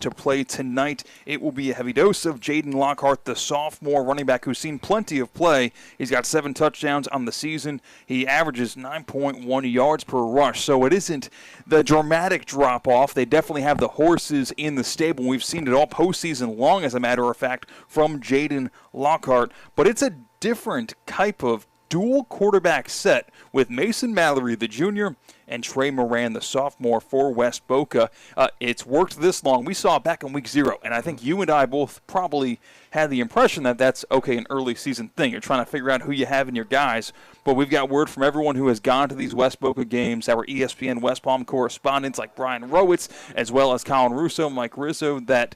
to play tonight. It will be a heavy dose of Jaden Lockhart, the sophomore running back who's seen plenty of play. He's got 7 touchdowns on the season. He averages 9.1 yards per rush, so it isn't the dramatic drop-off. They definitely have the horses in the stable. We've seen it all postseason long, as a matter of fact, from Jaden Lockhart. But it's a different type of dual quarterback set with Mason Mallory, the junior, and Trey Moran, the sophomore for West Boca. It's worked this long. We saw it back in week 0, and I think you and I both probably had the impression that that's, okay, an early season thing. You're trying to figure out who you have in your guys, but we've got word from everyone who has gone to these West Boca games, our ESPN West Palm correspondents like Brian Rowitz, as well as Colin Russo, Mike Rizzo, that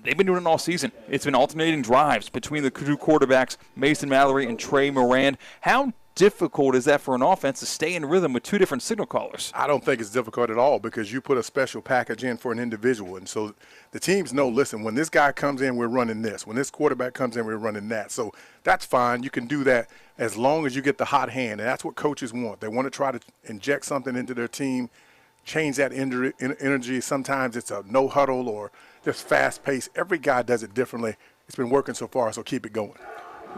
they've been doing it all season. It's been alternating drives between the two quarterbacks, Mason Mallory and Trey Moran. How difficult is that for an offense to stay in rhythm with 2 different signal callers? I don't think it's difficult at all because you put a special package in for an individual. And so the teams know, listen, when this guy comes in, we're running this. When this quarterback comes in, we're running that. So that's fine. You can do that as long as you get the hot hand. And that's what coaches want. They want to try to inject something into their team, change that energy. Sometimes it's a no huddle or just fast pace. Every guy does it differently. It's been working so far, so keep it going.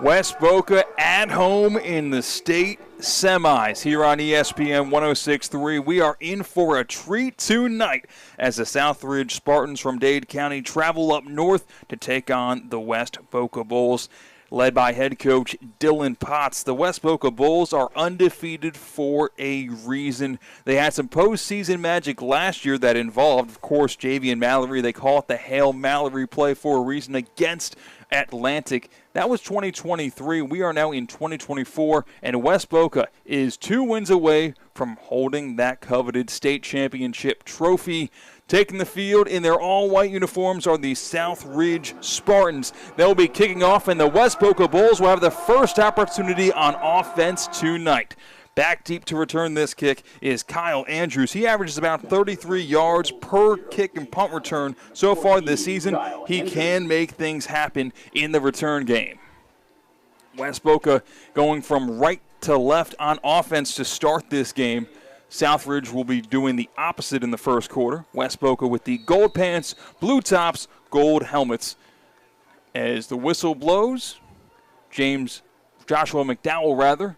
West Boca at home in the state semis here on ESPN 106.3. We are in for a treat tonight as the Southridge Spartans from Dade County travel up north to take on the West Boca Bulls. Led by head coach Dylan Potts. The West Boca Bulls are undefeated for a reason. They had some postseason magic last year that involved, of course, Javian Mallory. They call it the Hail Mallory play for a reason against Atlantic. That was 2023. We are now in 2024, and West Boca is 2 wins away from holding that coveted state championship trophy. Taking the field in their all-white uniforms are the Southridge Spartans. They'll be kicking off, and the West Boca Bulls will have the first opportunity on offense tonight. Back deep to return this kick is Kyle Andrews. He averages about 33 yards per kick and punt return so far this season. He can make things happen in the return game. West Boca going from right to left on offense to start this game. Southridge will be doing the opposite in the first quarter. West Boca with the gold pants, blue tops, gold helmets. As the whistle blows, Joshua McDowell,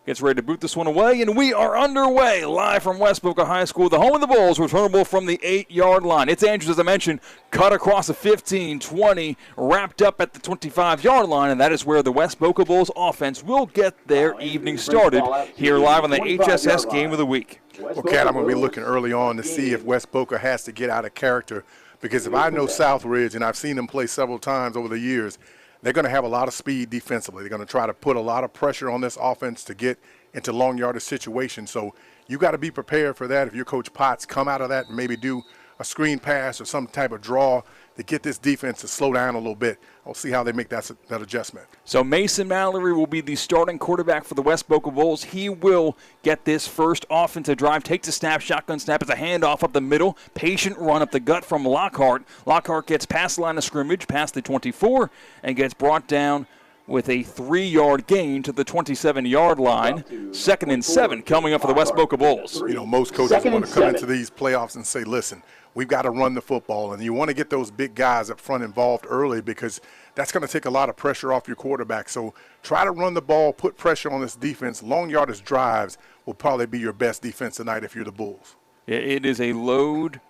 gets ready to boot this one away, and we are underway live from West Boca High School, the home of the Bulls, returnable from the 8-yard line. It's Andrews, as I mentioned, cut across the 15, 20, wrapped up at the 25-yard line, and that is where the West Boca Bulls offense will get their evening started here live on the HSS Game of the Week. Well, Kat, I'm going to be looking early on to see if West Boca has to get out of character, because if I know Southridge, and I've seen them play several times over the years, they're going to have a lot of speed defensively. They're going to try to put a lot of pressure on this offense to get into long yardage situations. So you got to be prepared for that. If you're Coach Potts, come out of that and maybe do a screen pass or some type of draw to get this defense to slow down a little bit. I'll see how they make that adjustment. So Mason Mallory will be the starting quarterback for the West Boca Bulls. He will get this first offensive drive, takes a snap, shotgun snap. It's a handoff up the middle, patient run up the gut from Lockhart. Lockhart gets past the line of scrimmage, past the 24, and gets brought down with a 3-yard gain to the 27-yard line. 2nd and 7 coming up for the West Boca Bulls. You know, most coaches want to come into these playoffs and say, listen, we've got to run the football, and you want to get those big guys up front involved early because that's going to take a lot of pressure off your quarterback. So try to run the ball, put pressure on this defense. Long yardage drives will probably be your best defense tonight if you're the Bulls. It is a load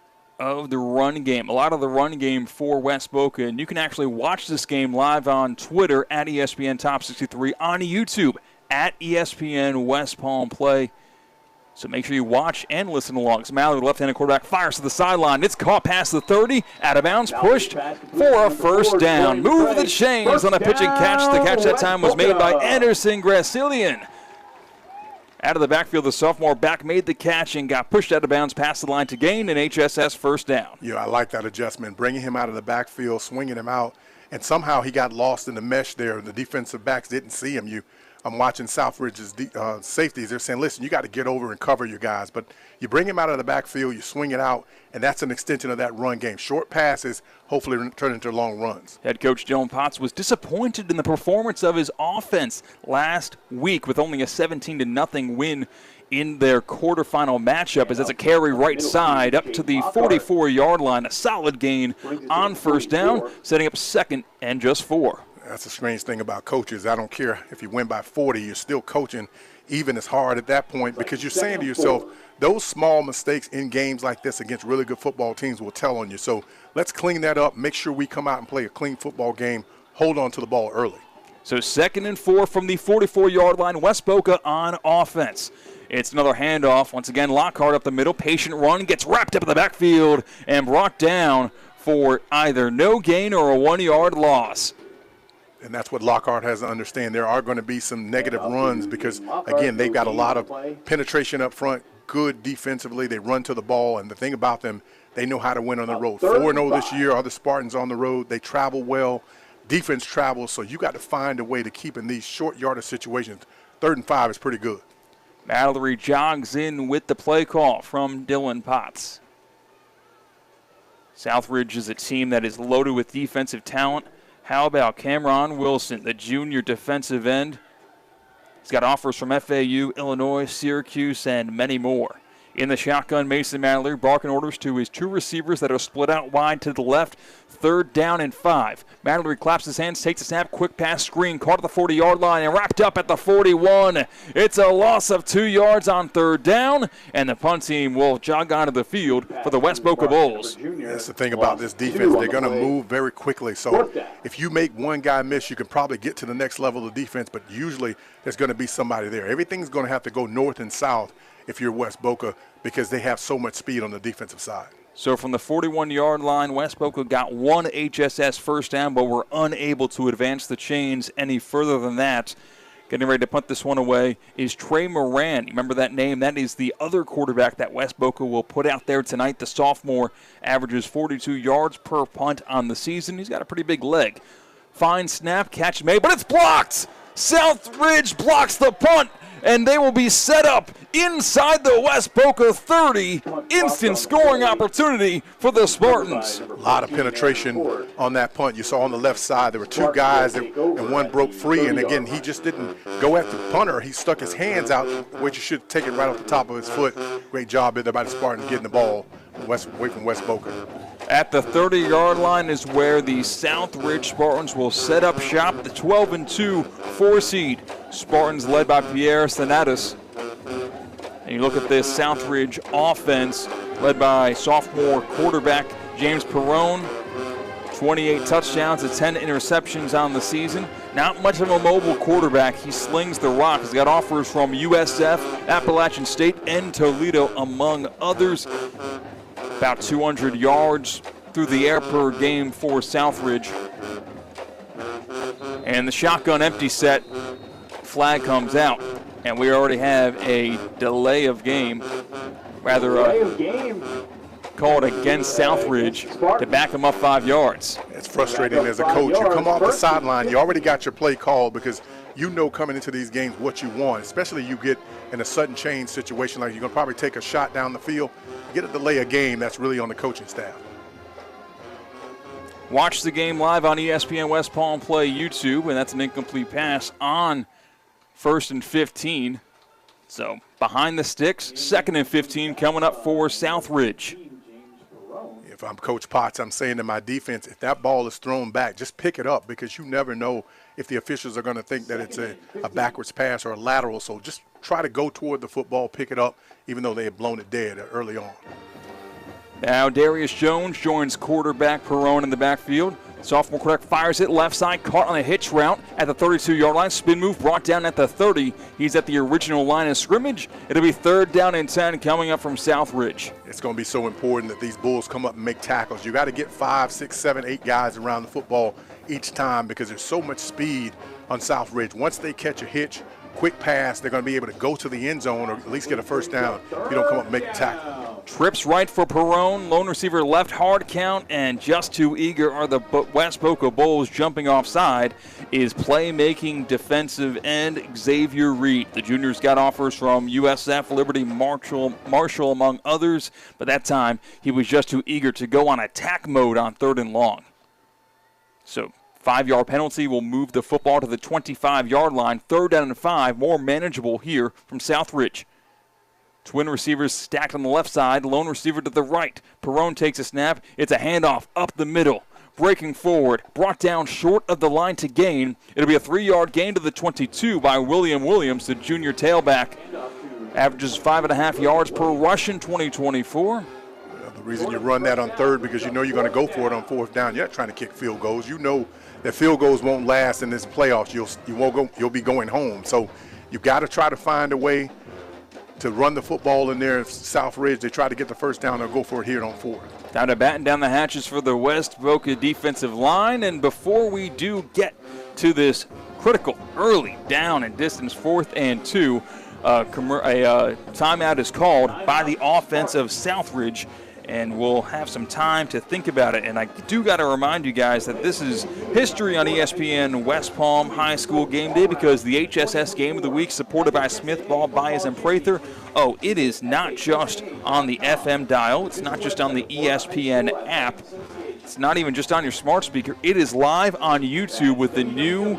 of the run game, a lot of the run game for West Boca, and you can actually watch this game live on Twitter at ESPN Top 63, on YouTube at ESPN West Palm Play. So make sure you watch and listen along. So Mallory, left-handed quarterback, fires to the sideline. It's caught past the 30, out of bounds, pushed for a first down. Move the chains on a pitch and catch. The catch that time was made by Anderson Gracilian. Out of the backfield, the sophomore back made the catch and got pushed out of bounds past the line to gain an HSS first down. Yeah, I like that adjustment, bringing him out of the backfield, swinging him out, and somehow he got lost in the mesh there. The defensive backs didn't see him. I'm watching Southridge's safeties. They're saying, listen, you got to get over and cover your guys. But you bring him out of the backfield, you swing it out, and that's an extension of that run game. Short passes hopefully turn into long runs. Head coach Dylan Potts was disappointed in the performance of his offense last week with only a 17-0 win in their quarterfinal matchup, as that's a carry right side up to the 44-yard line. A solid gain on first down, setting up 2nd and just 4. That's the strange thing about coaches. I don't care if you win by 40, you're still coaching even as hard at that point, because you're saying to yourself, those small mistakes in games like this against really good football teams will tell on you. So let's clean that up, make sure we come out and play a clean football game, hold on to the ball early. So 2nd and 4 from the 44-yard line, West Boca on offense. It's another handoff. Once again, Lockhart up the middle. Patient run, gets wrapped up in the backfield and brought down for either no gain or a 1-yard loss. And that's what Lockhart has to understand. There are going to be some negative runs because, again, they've got a lot of penetration up front, good defensively. They run to the ball, and the thing about them, they know how to win on the road. 4-0 this year are the Spartans on the road. They travel well. Defense travels, so you got to find a way to keep in these short yardage situations. 3rd and 5 is pretty good. Mallory jogs in with the play call from Dylan Potts. Southridge is a team that is loaded with defensive talent. How about Cameron Wilson, the junior defensive end? He's got offers from FAU, Illinois, Syracuse, and many more. In the shotgun, Mason Mallory barking orders to his 2 receivers that are split out wide to the left. 3rd down and 5. Mallory claps his hands, takes a snap, quick pass screen, caught at the 40-yard line and wrapped up at the 41. It's a loss of 2 yards on 3rd down, and the punt team will jog onto the field for the West Boca Bulls. That's the thing about this defense. They're going to move very quickly. So if you make one guy miss, you can probably get to the next level of defense, but usually there's going to be somebody there. Everything's going to have to go north and south if you're West Boca, because they have so much speed on the defensive side. So from the 41-yard line, West Boca got 1 HSS first down, but were unable to advance the chains any further than that. Getting ready to punt this one away is Trey Moran. You remember that name? That is the other quarterback that West Boca will put out there tonight. The sophomore averages 42 yards per punt on the season. He's got a pretty big leg. Fine snap, catch made, but it's blocked! Southridge blocks the punt, and they will be set up inside the West Boca 30. Instant scoring opportunity for the Spartans. A lot of penetration on that punt. You saw on the left side there were 2 guys, and one broke free. And, again, he just didn't go at the punter. He stuck his hands out, which you should take it right off the top of his foot. Great job there by the Spartans getting the ball away from West Boca. At the 30-yard line is where the Southridge Spartans will set up shop. The 12-2 4-seed. Spartans led by Pierre Sanatus. And you look at this Southridge offense led by sophomore quarterback James Perrone. 28 touchdowns and 10 interceptions on the season. Not much of a mobile quarterback. He slings the rock. He's got offers from USF, Appalachian State, and Toledo, among others. About 200 yards through the air per game for Southridge. And the shotgun empty set, flag comes out. And we already have a delay of game, called against Southridge to back them up 5 yards. It's frustrating as a coach. You come off the sideline, you already got your play called because you know coming into these games what you want, especially you get in a sudden change situation like you're going to probably take a shot down the field. You get a delay of game, that's really on the coaching staff. Watch the game live on ESPN West Palm Play YouTube, and that's an incomplete pass on 1st and 15. So behind the sticks, 2nd and 15 coming up for Southridge. If I'm Coach Potts, I'm saying to my defense, if that ball is thrown back, just pick it up because you never know if the officials are going to think that it's a backwards pass or a lateral. So just try to go toward the football, pick it up, even though they had blown it dead early on. Now Darius Jones joins quarterback Perrone in the backfield. Sophomore quarterback fires it left side, caught on a hitch route at the 32-yard line. Spin move brought down at the 30. He's at the original line of scrimmage. It'll be 3rd down and 10 coming up from Southridge. It's going to be so important that these Bulls come up and make tackles. You got to get 5, 6, 7, 8 guys around the football each time because there's so much speed on Southridge. Once they catch a hitch, quick pass, they're going to be able to go to the end zone or at least get a first down if you don't come up and make a tackle. Trips right for Perrone, lone receiver left, hard count, and just too eager are the West Boca Bulls. Jumping offside is playmaking defensive end Xavier Reed. The junior's got offers from USF, Liberty, Marshall, among others, but that time he was just too eager to go on attack mode on 3rd and long. So 5-yard penalty will move the football to the 25-yard line. 3rd down and 5, more manageable here from Southridge. Twin receivers stacked on the left side, lone receiver to the right. Perrone takes a snap. It's a handoff up the middle. Breaking forward, brought down short of the line to gain. It'll be a 3-yard gain to the 22 by William Williams, the junior tailback. Averages 5.5 yards per rush in 2024. The reason you run that on third because you know you're going to go for it on fourth down. You're not trying to kick field goals. You know that field goals won't last in this playoffs. You'll be going home. So you've got to try to find a way to run the football in there. Southridge, they try to get the first down. They'll go for it here on fourth. Time to batten down the hatches for the West Boca defensive line. And before we do get to this critical early down and distance 4th and 2, a timeout is called by the offense of Southridge, and we'll have some time to think about it. And I do got to remind you guys that this is history on ESPN West Palm High School Game Day, because the HSS Game of the Week, supported by Smith, Ball, Baez, and Prather. Oh, it is not just on the FM dial. It's not just on the ESPN app. It's not even just on your smart speaker. It is live on YouTube with the new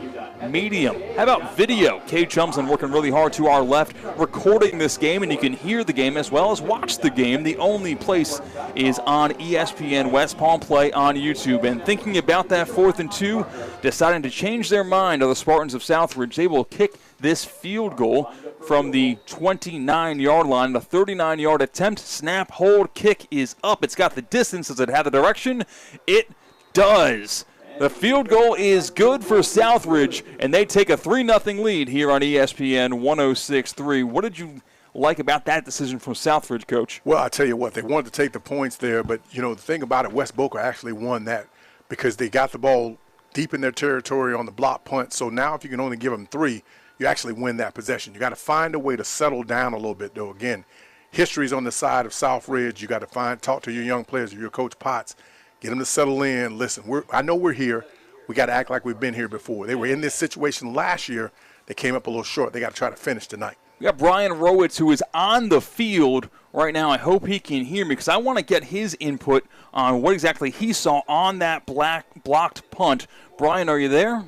medium. How about video? Kay Chumsland working really hard to our left, recording this game, and you can hear the game as well as watch the game. The only place is on ESPN West Palm Play on YouTube. And thinking about that 4th and 2, deciding to change their mind are the Spartans of Southridge. They will kick this field goal from the 29-yard line. The 39-yard attempt, snap, hold, kick is up. It's got the distance. Does it have the direction? It does. The field goal is good for Southridge, and they take a 3-0 lead here on ESPN 106.3. What did you like about that decision from Southridge, Coach? Well, I tell you what, they wanted to take the points there, but, the thing about it, West Boca actually won that because they got the ball deep in their territory on the block punt. So now if you can only give them 3, you actually win that possession. You got to find a way to settle down a little bit, though. Again, history's on the side of Southridge. You got to talk to your young players, your Coach Potts. Get them to settle in. Listen, I know we're here. We got to act like we've been here before. They were in this situation last year. They came up a little short. They got to try to finish tonight. We got Brian Rowitz, who is on the field right now. I hope he can hear me because I want to get his input on what exactly he saw on that blocked punt. Brian, are you there?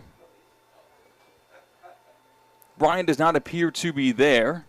Brian does not appear to be there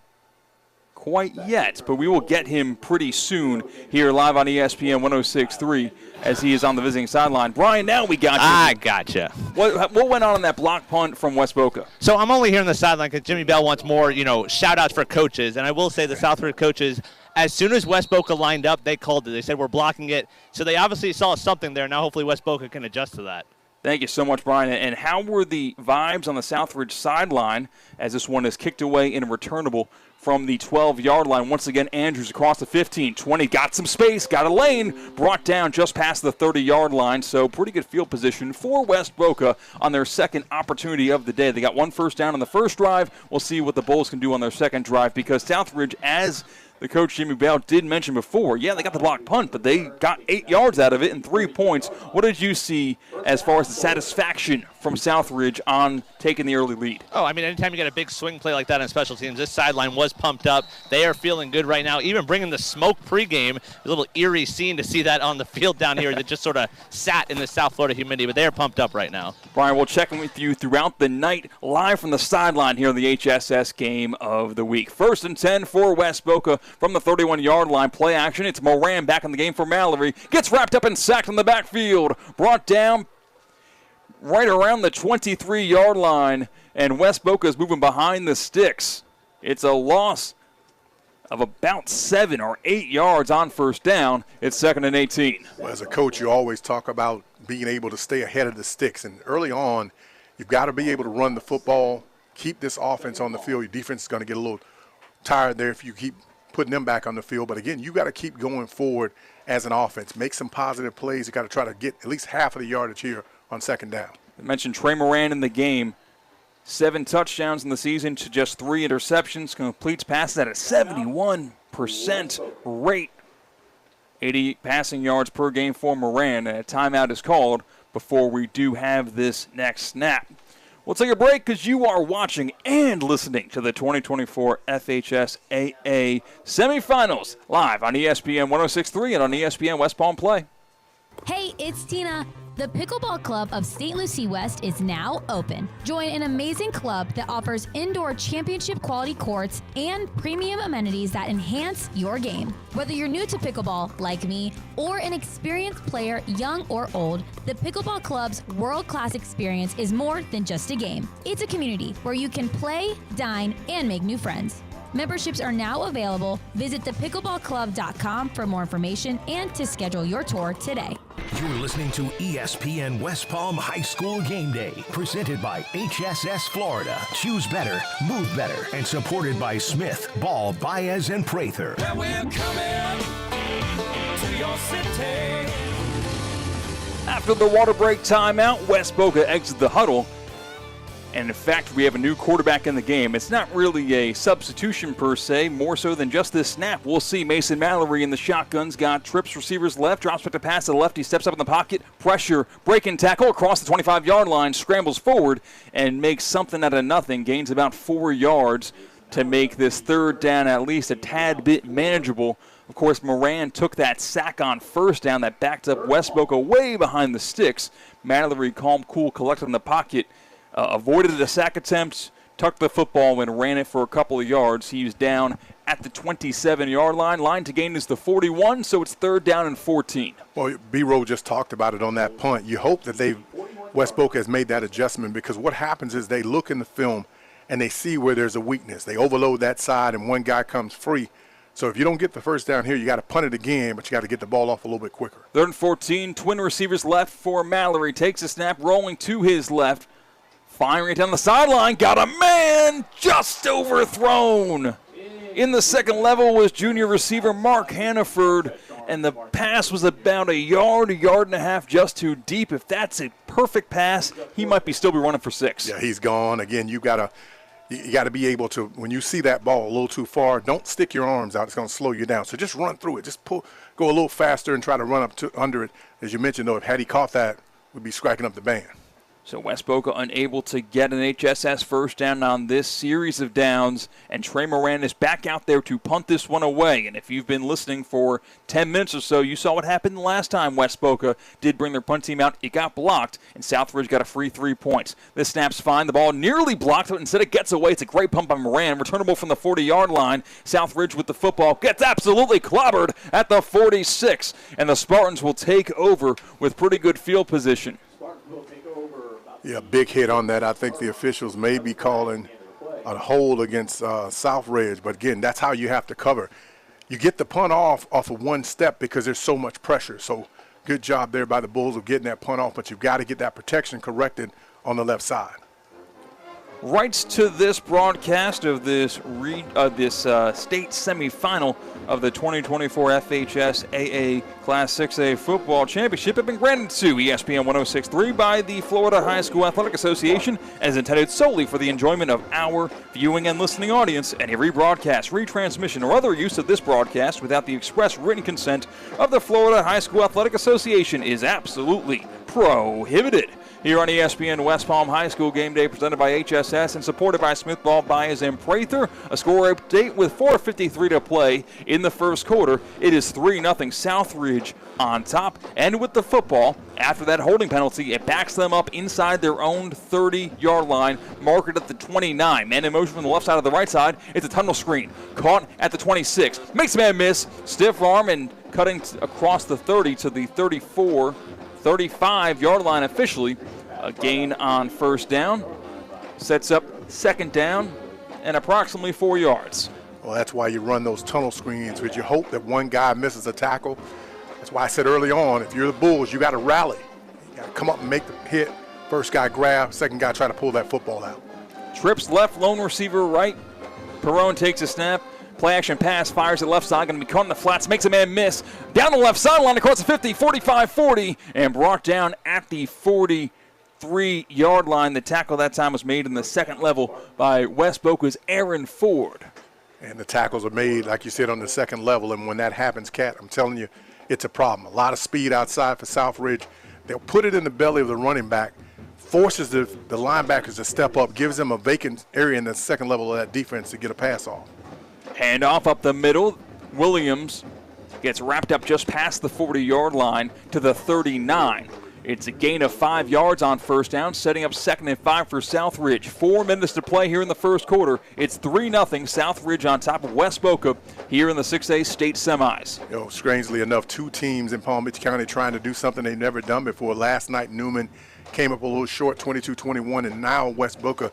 quite yet, but we will get him pretty soon here live on ESPN 106.3 as he is on the visiting sideline. Brian, now we got you. I gotcha. What went on that block punt from West Boca? So I'm only here on the sideline because Jimmy Bell wants more, shout-outs for coaches. And I will say the Southridge coaches, as soon as West Boca lined up, they called it. They said, we're blocking it. So they obviously saw something there. Now hopefully West Boca can adjust to that. Thank you so much, Brian. And how were the vibes on the Southridge sideline as this one is kicked away and returnable from the 12-yard line? Once again, Andrews across the 15, 20, got some space, got a lane, brought down just past the 30-yard line. So pretty good field position for West Boca on their second opportunity of the day. They got 1 first down on the first drive. We'll see what the Bulls can do on their second drive, because Southridge, as the coach Jimmy Bell did mention before, yeah, they got the block punt, but they got 8 yards out of it and 3 points. What did you see as far as the satisfaction from Southridge on taking the early lead? Oh, I mean, anytime you get a big swing play like that on special teams, this sideline was pumped up. They are feeling good right now. Even bringing the smoke pregame, a little eerie scene to see that on the field down here that just sort of sat in the South Florida humidity, but they are pumped up right now. Brian, we'll check in with you throughout the night, live from the sideline here on the HSS Game of the Week. 1st and 10 for West Boca from the 31-yard line. Play action. It's Moran back in the game for Mallory. Gets wrapped up and sacked in the backfield. Brought down right around the 23-yard line, and West Boca is moving behind the sticks. It's a loss of about 7 or 8 yards on first down. It's 2nd and 18. Well, as a coach, you always talk about being able to stay ahead of the sticks, and early on, you've got to be able to run the football, keep this offense on the field. Your defense is going to get a little tired there if you keep putting them back on the field. But again, you got to keep going forward as an offense. Make some positive plays. You got to try to get at least half of the yardage here on second down. I mentioned Trey Moran in the game. 7 touchdowns in the season to just 3 interceptions. Completes passes at a 71% rate. 80 passing yards per game for Moran. And a timeout is called before we do have this next snap. We'll take a break because you are watching and listening to the 2024 FHSAA Semifinals live on ESPN 106.3 and on ESPN West Palm Play. Hey, it's Tina. The Pickleball Club of St. Lucie West is now open. Join an amazing club that offers indoor championship quality courts and premium amenities that enhance your game. Whether you're new to pickleball, like me, or an experienced player, young or old, the Pickleball Club's world-class experience is more than just a game. It's a community where you can play, dine, and make new friends. Memberships are now available. Visit thepickleballclub.com for more information and to schedule your tour today. You're listening to ESPN West Palm High School Game Day, presented by HSS Florida. Choose better, move better, and supported by Smith, Ball, Baez, and Prather. Well, we're coming to your city. After the water break timeout, West Boca exits the huddle. And in fact, we have a new quarterback in the game. It's not really a substitution per se, more so than just this snap. We'll see Mason Mallory in the shotguns, got trips, receivers left, drops back to pass to the left. He steps up in the pocket, pressure, break and tackle across the 25-yard line, scrambles forward, and makes something out of nothing. Gains about 4 yards to make this third down at least a tad bit manageable. Of course, Moran took that sack on first down that backed up West Boca way behind the sticks. Mallory, calm, cool, collected in the pocket, avoided the sack attempt, tucked the football, and ran it for a couple of yards. He was down at the 27-yard line. Line to gain is the 41, so it's third down and 14. Well, B-Row just talked about it on that punt. You hope that West Boca has made that adjustment, because what happens is they look in the film and they see where there's a weakness. They overload that side and one guy comes free. So if you don't get the first down here, you got to punt it again, but you got to get the ball off a little bit quicker. Third and 14, twin receivers left for Mallory. Takes a snap, rolling to his left. Firing it down the sideline, got a man just overthrown. In the second level was junior receiver Mark Hannaford, and the pass was about a yard and a half just too deep. If that's a perfect pass, he might still be running for 6. Yeah, he's gone. Again, you got to be able to, when you see that ball a little too far, don't stick your arms out. It's going to slow you down. So just run through it. Just go a little faster and try to run up under it. As you mentioned, though, if had he caught that, we'd be striking up the band. So West Boca unable to get an HSS first down on this series of downs, and Trey Moran is back out there to punt this one away. And if you've been listening for 10 minutes or so, you saw what happened the last time West Boca did bring their punt team out. It got blocked, and Southridge got a free 3 points. This snap's fine. The ball nearly blocked, but instead it gets away. It's a great pump by Moran, returnable from the 40-yard line. Southridge with the football gets absolutely clobbered at the 46, and the Spartans will take over with pretty good field position. Yeah, big hit on that. I think the officials may be calling a hold against Southridge. But, again, that's how you have to cover. You get the punt off of one step because there's so much pressure. So good job there by the Bulls of getting that punt off, but you've got to get that protection corrected on the left side. Rights to this broadcast of this state semifinal of the 2024 FHSAA Class 6A Football Championship have been granted to ESPN 106.3 by the Florida High School Athletic Association and is intended solely for the enjoyment of our viewing and listening audience. Any rebroadcast, retransmission, or other use of this broadcast without the express written consent of the Florida High School Athletic Association is absolutely prohibited. Here on ESPN West Palm High School Game Day, presented by HSS and supported by Smith, Ball, Baez, and Prather. A score update with 4:53 to play in the first quarter. It is 3-0 Southridge on top. And with the football, after that holding penalty, it backs them up inside their own 30-yard line, marked at the 29. Man in motion from the left side of the right side. It's a tunnel screen. Caught at the 26. Makes a man miss. Stiff arm and cutting across the 30 to the 35-yard line officially. A gain on first down. Sets up second down and approximately 4 yards. Well, that's why you run those tunnel screens, because you hope that one guy misses a tackle. That's why I said early on, if you're the Bulls, you got to rally. You got to come up and make the hit. First guy grab, second guy try to pull that football out. Trips left, lone receiver right. Perone takes a snap. Play action pass, fires it left side, going to be caught in the flats, makes a man miss. Down the left sideline across the 50, 45, 40, and brought down at the 43-yard line. The tackle that time was made in the second level by West Boca's Aaron Ford. And the tackles are made, like you said, on the second level. And when that happens, Kat, I'm telling you, it's a problem. A lot of speed outside for Southridge. They'll put it in the belly of the running back, forces the linebackers to step up, gives them a vacant area in the second level of that defense to get a pass off. Handoff up the middle. Williams gets wrapped up just past the 40-yard line to the 39. It's a gain of 5 yards on first down, setting up 2nd and 5 for Southridge. 4 minutes to play here in the first quarter. It's 3-0 Southridge on top of West Boca here in the 6A state semis. You know, strangely enough, 2 teams in Palm Beach County trying to do something they've never done before. Last night, Newman came up a little short, 22-21, and now West Boca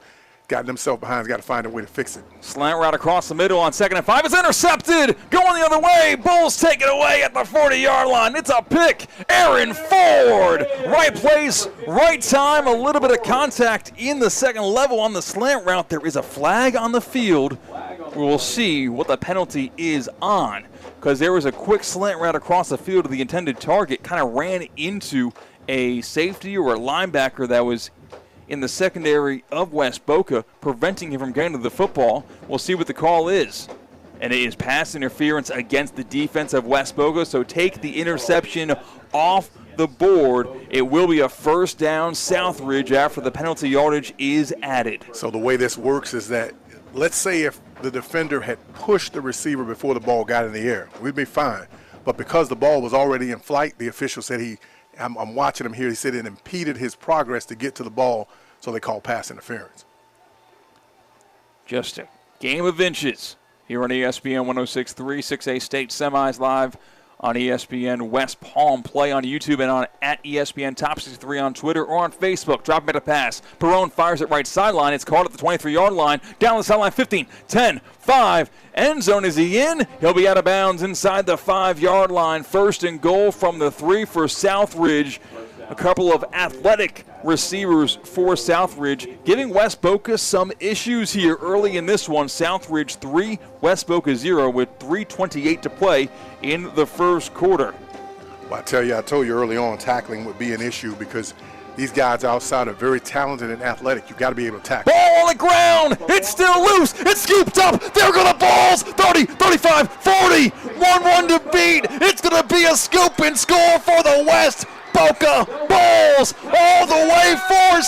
got themselves behind. Has got to find a way to fix it. Slant route across the middle on 2nd and 5. It's intercepted. Going the other way. Bulls take it away at the 40-yard line. It's a pick. Aaron Ford. Right place, right time. A little bit of contact in the second level on the slant route. There is a flag on the field. We'll see what the penalty is on, because there was a quick slant route across the field to the intended target. Kind of ran into a safety or a linebacker that was in the secondary of West Boca, preventing him from getting to the football. We'll see what the call is. And it is pass interference against the defense of West Boca, so take the interception off the board. It will be a first down Southridge after the penalty yardage is added. So the way this works is that, let's say if the defender had pushed the receiver before the ball got in the air, we'd be fine. But because the ball was already in flight, the official said I'm watching him here, he said it impeded his progress to get to the ball, so they call pass interference. Just a game of inches here on ESPN 106.3, 6A State Semis live on ESPN West Palm. Play on YouTube and on at ESPN Top 63 on Twitter or on Facebook. Drop him at a pass. Perone fires it right sideline. It's caught at the 23-yard line. Down the sideline, 15, 10, 5. End zone, is he in? He'll be out of bounds inside the 5-yard line. First and goal from the 3 for Southridge. A couple of athletic receivers for Southridge, giving West Boca some issues here early in this one. Southridge 3, West Boca 0 with 3:28 to play in the first quarter. Well, I told you early on, tackling would be an issue because these guys outside are very talented and athletic. You got to be able to tackle. Ball on the ground. It's still loose. It's scooped up. They're going to balls. 30, 35, 40. 1-1 to beat. It's going to be a scoop and score for the West Boca Bulls all the way for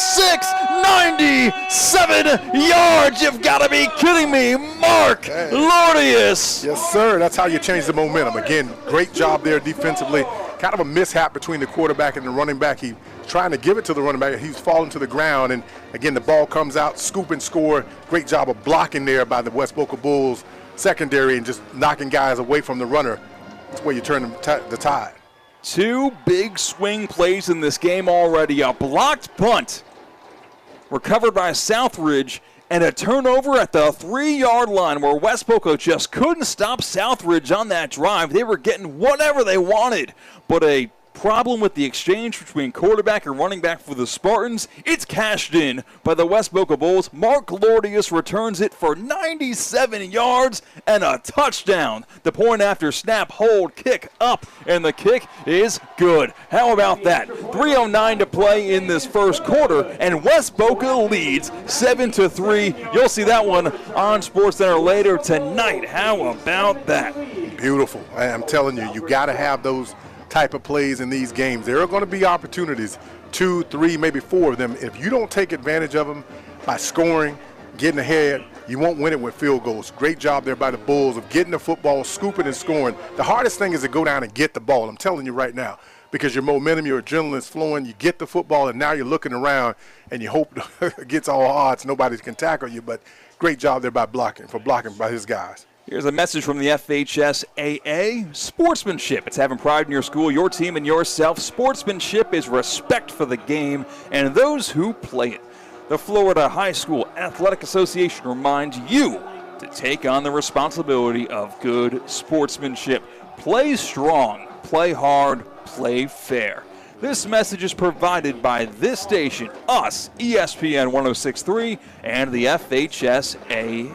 97 yards. You've got to be kidding me, Mark Lordius. Yes, sir. That's how you change the momentum. Again, great job there defensively. Kind of a mishap between the quarterback and the running back. He's trying to give it to the running back. He's falling to the ground, and again, the ball comes out, scoop and score. Great job of blocking there by the West Boca Bulls secondary and just knocking guys away from the runner. That's where you turn the tide. 2 big swing plays in this game already. A blocked punt recovered by Southridge, and a turnover at the 3-yard line where West Boca just couldn't stop Southridge on that drive. They were getting whatever they wanted, but a problem with the exchange between quarterback and running back for the Spartans. It's cashed in by the West Boca Bulls. Mark Lordius returns it for 97 yards and a touchdown. The point after snap, hold, kick up, and the kick is good. How about that? 3:09 to play in this first quarter, and West Boca leads 7-3. You'll see that one on SportsCenter later tonight. How about that? Beautiful. I'm telling you, you got to have those type of plays in these games. There are going to be opportunities, 2, 3, maybe 4 of them. If you don't take advantage of them by scoring, getting ahead, you won't win it with field goals. Great job there by the Bulls of getting the football, scooping and scoring. The hardest thing is to go down and get the ball. I'm telling you right now, because your momentum, your adrenaline is flowing. You get the football, and now you're looking around, and you hope against all odds nobody can tackle you. But great job there by blocking by his guys. Here's a message from the FHSAA. Sportsmanship. It's having pride in your school, your team, and yourself. Sportsmanship is respect for the game and those who play it. The Florida High School Athletic Association reminds you to take on the responsibility of good sportsmanship. Play strong, play hard, play fair. This message is provided by this station, us, ESPN 106.3, and the FHSAA.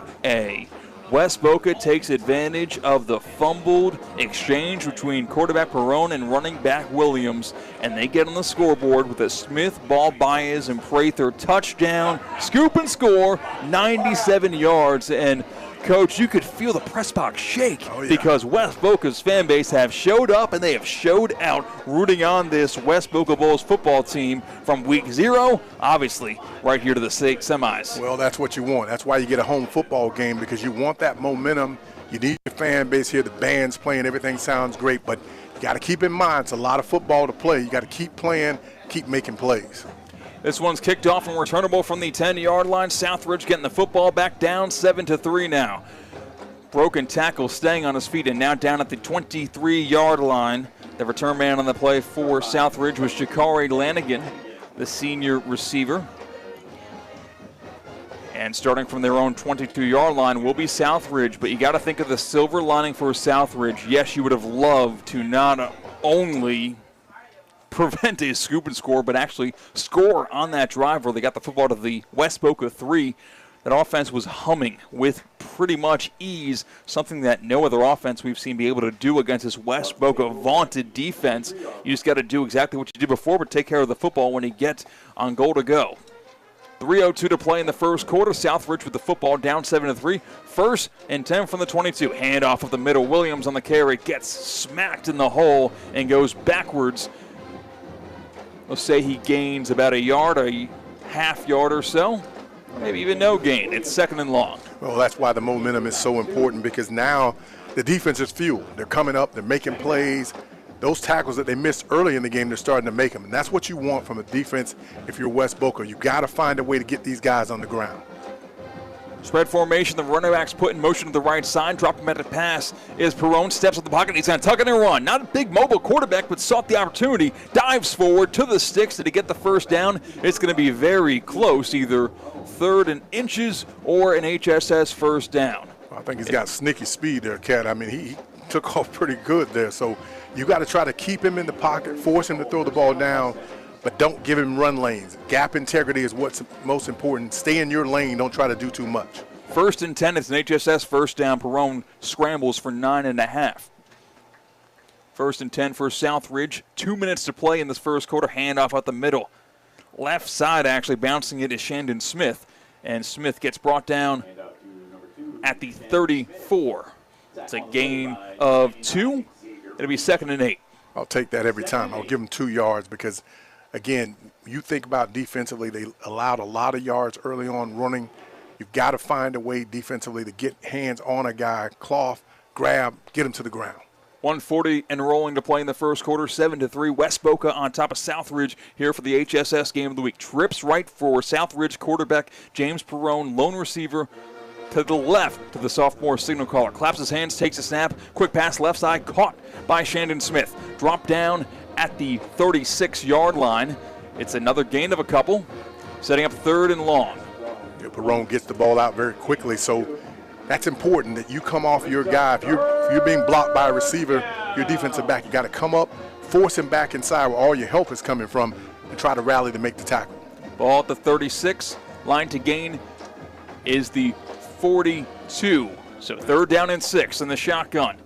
West Boca takes advantage of the fumbled exchange between quarterback Perone and running back Williams, and they get on the scoreboard with a Smith, Ball, Baez, and Prather touchdown, scoop and score, 97 yards. And Coach, you could feel the press box shake because West Boca's fan base have showed up and they have showed out, rooting on this West Boca Bulls football team from week 0, obviously, right here to the state semis. Well, that's what you want. That's why you get a home football game, because you want that momentum. You need your fan base here. The band's playing. Everything sounds great, but you got to keep in mind it's a lot of football to play. You got to keep playing keep making plays. This one's kicked off and returnable from the 10-yard line. Southridge getting the football back down 7-3 now. Broken tackle staying on his feet and now down at the 23-yard line. The return man on the play for Southridge was Jakari Lanigan, the senior receiver. And starting from their own 22-yard line will be Southridge, but you got to think of the silver lining for Southridge. Yes, you would have loved to not only prevent a scoop and score, but actually score on that drive where they got the football to the West Boca 3. That offense was humming with pretty much ease, something that no other offense we've seen be able to do against this West Boca vaunted defense. You just got to do exactly what you did before, but take care of the football when you get on goal to go. 3:02 to play in the first quarter. Southridge with the football down 7-3. 1st and 10 from the 22. Hand off of the middle. Williams on the carry. Gets smacked in the hole and goes backwards. Let's say he gains about a yard, a half yard or so. Maybe even no gain. It's 2nd and long. Well, that's why the momentum is so important, because now the defense is fueled. They're coming up. They're making plays. Those tackles that they missed early in the game, they're starting to make them. And that's what you want from a defense if you're West Boca. You got to find a way to get these guys on the ground. Spread formation, the running back's put in motion to the right side. Drop him at the pass is Perone. Steps up the pocket. He's going to tuck it and run. Not a big mobile quarterback, but sought the opportunity. Dives forward to the sticks. Did he get the first down? It's going to be very close, either 3rd and inches or an HSS first down. I think he's got sneaky speed there, Cat. I mean, he took off pretty good there. So you got to try to keep him in the pocket, force him to throw the ball down, but don't give him run lanes. Gap integrity is what's most important. Stay in your lane. Don't try to do too much. 1st and 10. It's an HSS first down. Perone scrambles for 9.5. 1st and 10 for Southridge. 2 minutes to play in this first quarter. Handoff out the middle. Left side actually bouncing it is Shandon Smith. And Smith gets brought down at the 34. It's a gain of 2. It'll be 2nd and 8. I'll take that every time. I'll give them 2 yards because, again, you think about defensively, they allowed a lot of yards early on running. You've got to find a way defensively to get hands on a guy, cloth, grab, get him to the ground. 1:40 and rolling to play in the first quarter, 7-3. West Boca on top of Southridge here for the HSS game of the week. Trips right for Southridge quarterback James Perone, lone receiver to the left to the sophomore signal caller. Claps his hands, takes a snap, quick pass left side, caught by Shandon Smith. Drop down at the 36-yard line. It's another gain of a couple, setting up 3rd and long. Yeah, Perone gets the ball out very quickly, so that's important that you come off your guy. If you're being blocked by a receiver, your defensive back, you got to come up, force him back inside where all your help is coming from, and try to rally to make the tackle. Ball at the 36. Line to gain is the 42. So 3rd down and 6 in the shotgun.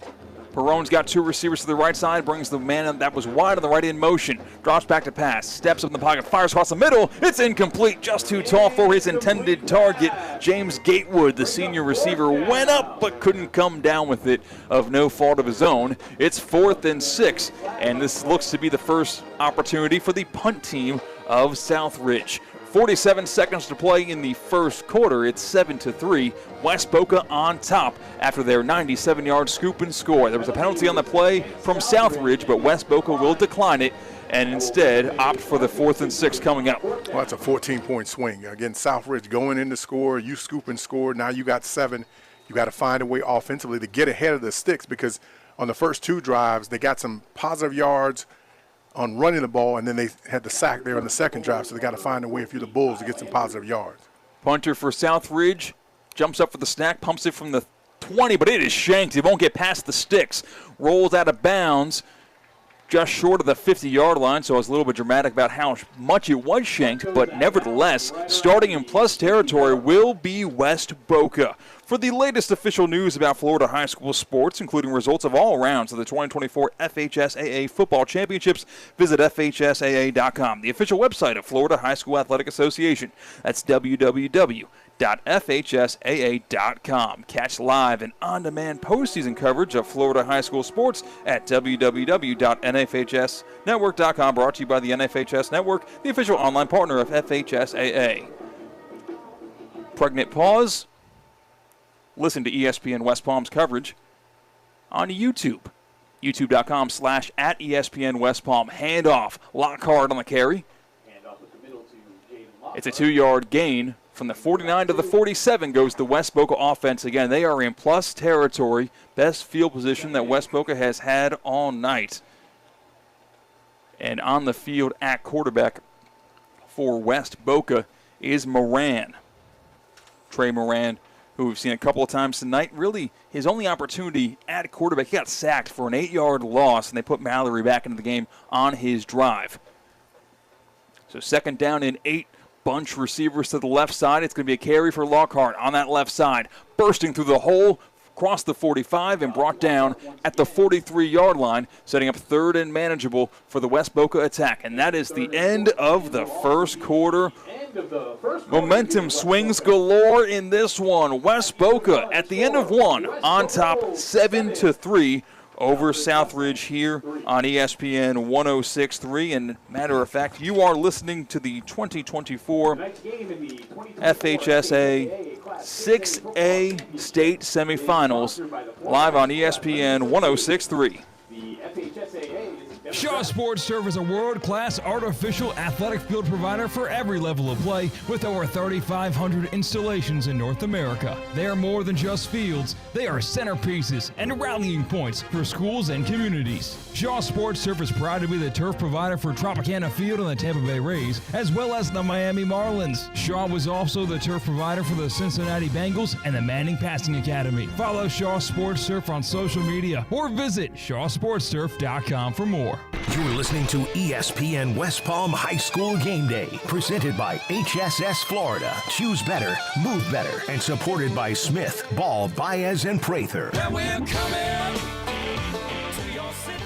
Perone's got 2 receivers to the right side, brings the man that was wide on the right in motion, drops back to pass, steps up in the pocket, fires across the middle. It's incomplete, just too tall for his intended target. James Gatewood, the senior receiver, went up but couldn't come down with it of no fault of his own. It's 4th and 6, and this looks to be the first opportunity for the punt team of Southridge. 47 seconds to play in the first quarter. It's 7-3. West Boca on top after their 97-yard scoop and score. There was a penalty on the play from Southridge, but West Boca will decline it and instead opt for the 4th and 6 coming up. Well, that's a 14-point swing. Again, Southridge going in to score. You scoop and score. Now you got 7. You got to find a way offensively to get ahead of the sticks, because on the first 2 drives, they got some positive yards on running the ball, and then they had the sack there on the second drive, so they got to find a way if you're the Bulls to get some positive yards. Punter for Southridge jumps up for the snack, pumps it from the 20, but it is shanked. It won't get past the sticks. Rolls out of bounds just short of the 50-yard line, so I was a little bit dramatic about how much it was shanked, but nevertheless, starting in plus territory will be West Boca. For the latest official news about Florida high school sports, including results of all rounds of the 2024 FHSAA Football Championships, visit FHSAA.com, the official website of Florida High School Athletic Association. That's www.fhsaa.com. Catch live and on-demand postseason coverage of Florida high school sports at www.nfhsnetwork.com. Brought to you by the NFHS Network, the official online partner of FHSAA. Pregnant pause. Listen to ESPN West Palm's coverage on YouTube. YouTube.com/@ESPN West Palm. Handoff. Lockhart on the carry. It's a 2-yard gain. From the 49 to the 47 goes the West Boca offense. Again, they are in plus territory. Best field position that West Boca has had all night. And on the field at quarterback for West Boca is Moran. Trey Moran, who we've seen a couple of times tonight. Really, his only opportunity at quarterback, he got sacked for an 8-yard loss, and they put Mallory back into the game on his drive. So 2nd down and 8. Bunch receivers to the left side. It's going to be a carry for Lockhart on that left side. Bursting through the hole, across the 45, and brought down at the 43-yard line, setting up 3rd and manageable for the West Boca attack. And that is the end of the first quarter. Momentum swings galore in this one. West Boca at the end of one on top 7-3 over Southridge here on ESPN 106.3. And matter of fact, you are listening to the 2024 FHSAA 6A State Semifinals live on ESPN 106.3. Shaw Sports Turf is a world-class artificial athletic field provider for every level of play with over 3,500 installations in North America. They are more than just fields. They are centerpieces and rallying points for schools and communities. Shaw Sports Turf is proud to be the turf provider for Tropicana Field and the Tampa Bay Rays, as well as the Miami Marlins. Shaw was also the turf provider for the Cincinnati Bengals and the Manning Passing Academy. Follow Shaw Sports Turf on social media or visit shawsportsturf.com for more. You're listening to ESPN West Palm High School Game Day, presented by HSS Florida. Choose better, move better, and supported by Smith, Ball, Baez, and Prather. Yeah, we're coming to your city.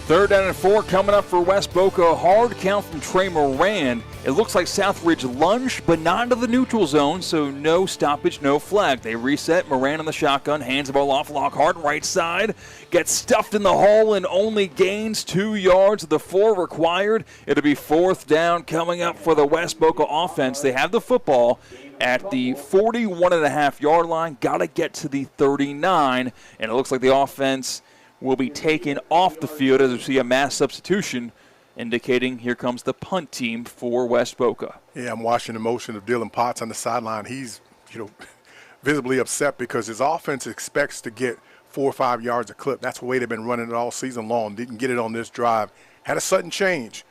3rd down and 4 coming up for West Boca. Hard count from Trey Moran. It looks like Southridge lunged, but not into the neutral zone, so no stoppage, no flag. They reset. Moran in the shotgun, hands the ball off. Lockhart, right side, gets stuffed in the hole and only gains 2 yards. The 4 required. It'll be 4th down coming up for the West Boca offense. They have the football at the 41.5-yard line. Got to get to the 39, and it looks like the offense will be taken off the field as we see a mass substitution, indicating here comes the punt team for West Boca. Yeah, I'm watching the motion of Dylan Potts on the sideline. He's, visibly upset because his offense expects to get 4 or 5 yards a clip. That's the way they've been running it all season long. Didn't get it on this drive. Had a sudden change.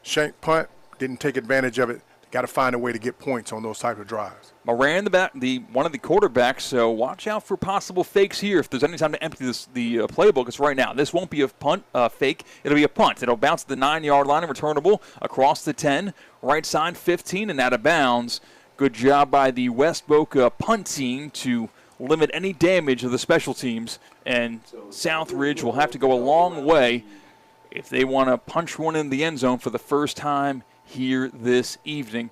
Shank punt, didn't take advantage of it. Got to find a way to get points on those type of drives. Moran, one of the quarterbacks, so watch out for possible fakes here. If there's any time to empty the playbook, it's right now. This won't be a punt fake. It'll be a punt. It'll bounce the 9-yard line and returnable across the 10, right side 15, and out of bounds. Good job by the West Boca punt team to limit any damage of the special teams, and Southridge will have to go a long way if they want to punch one in the end zone for the first time here this evening.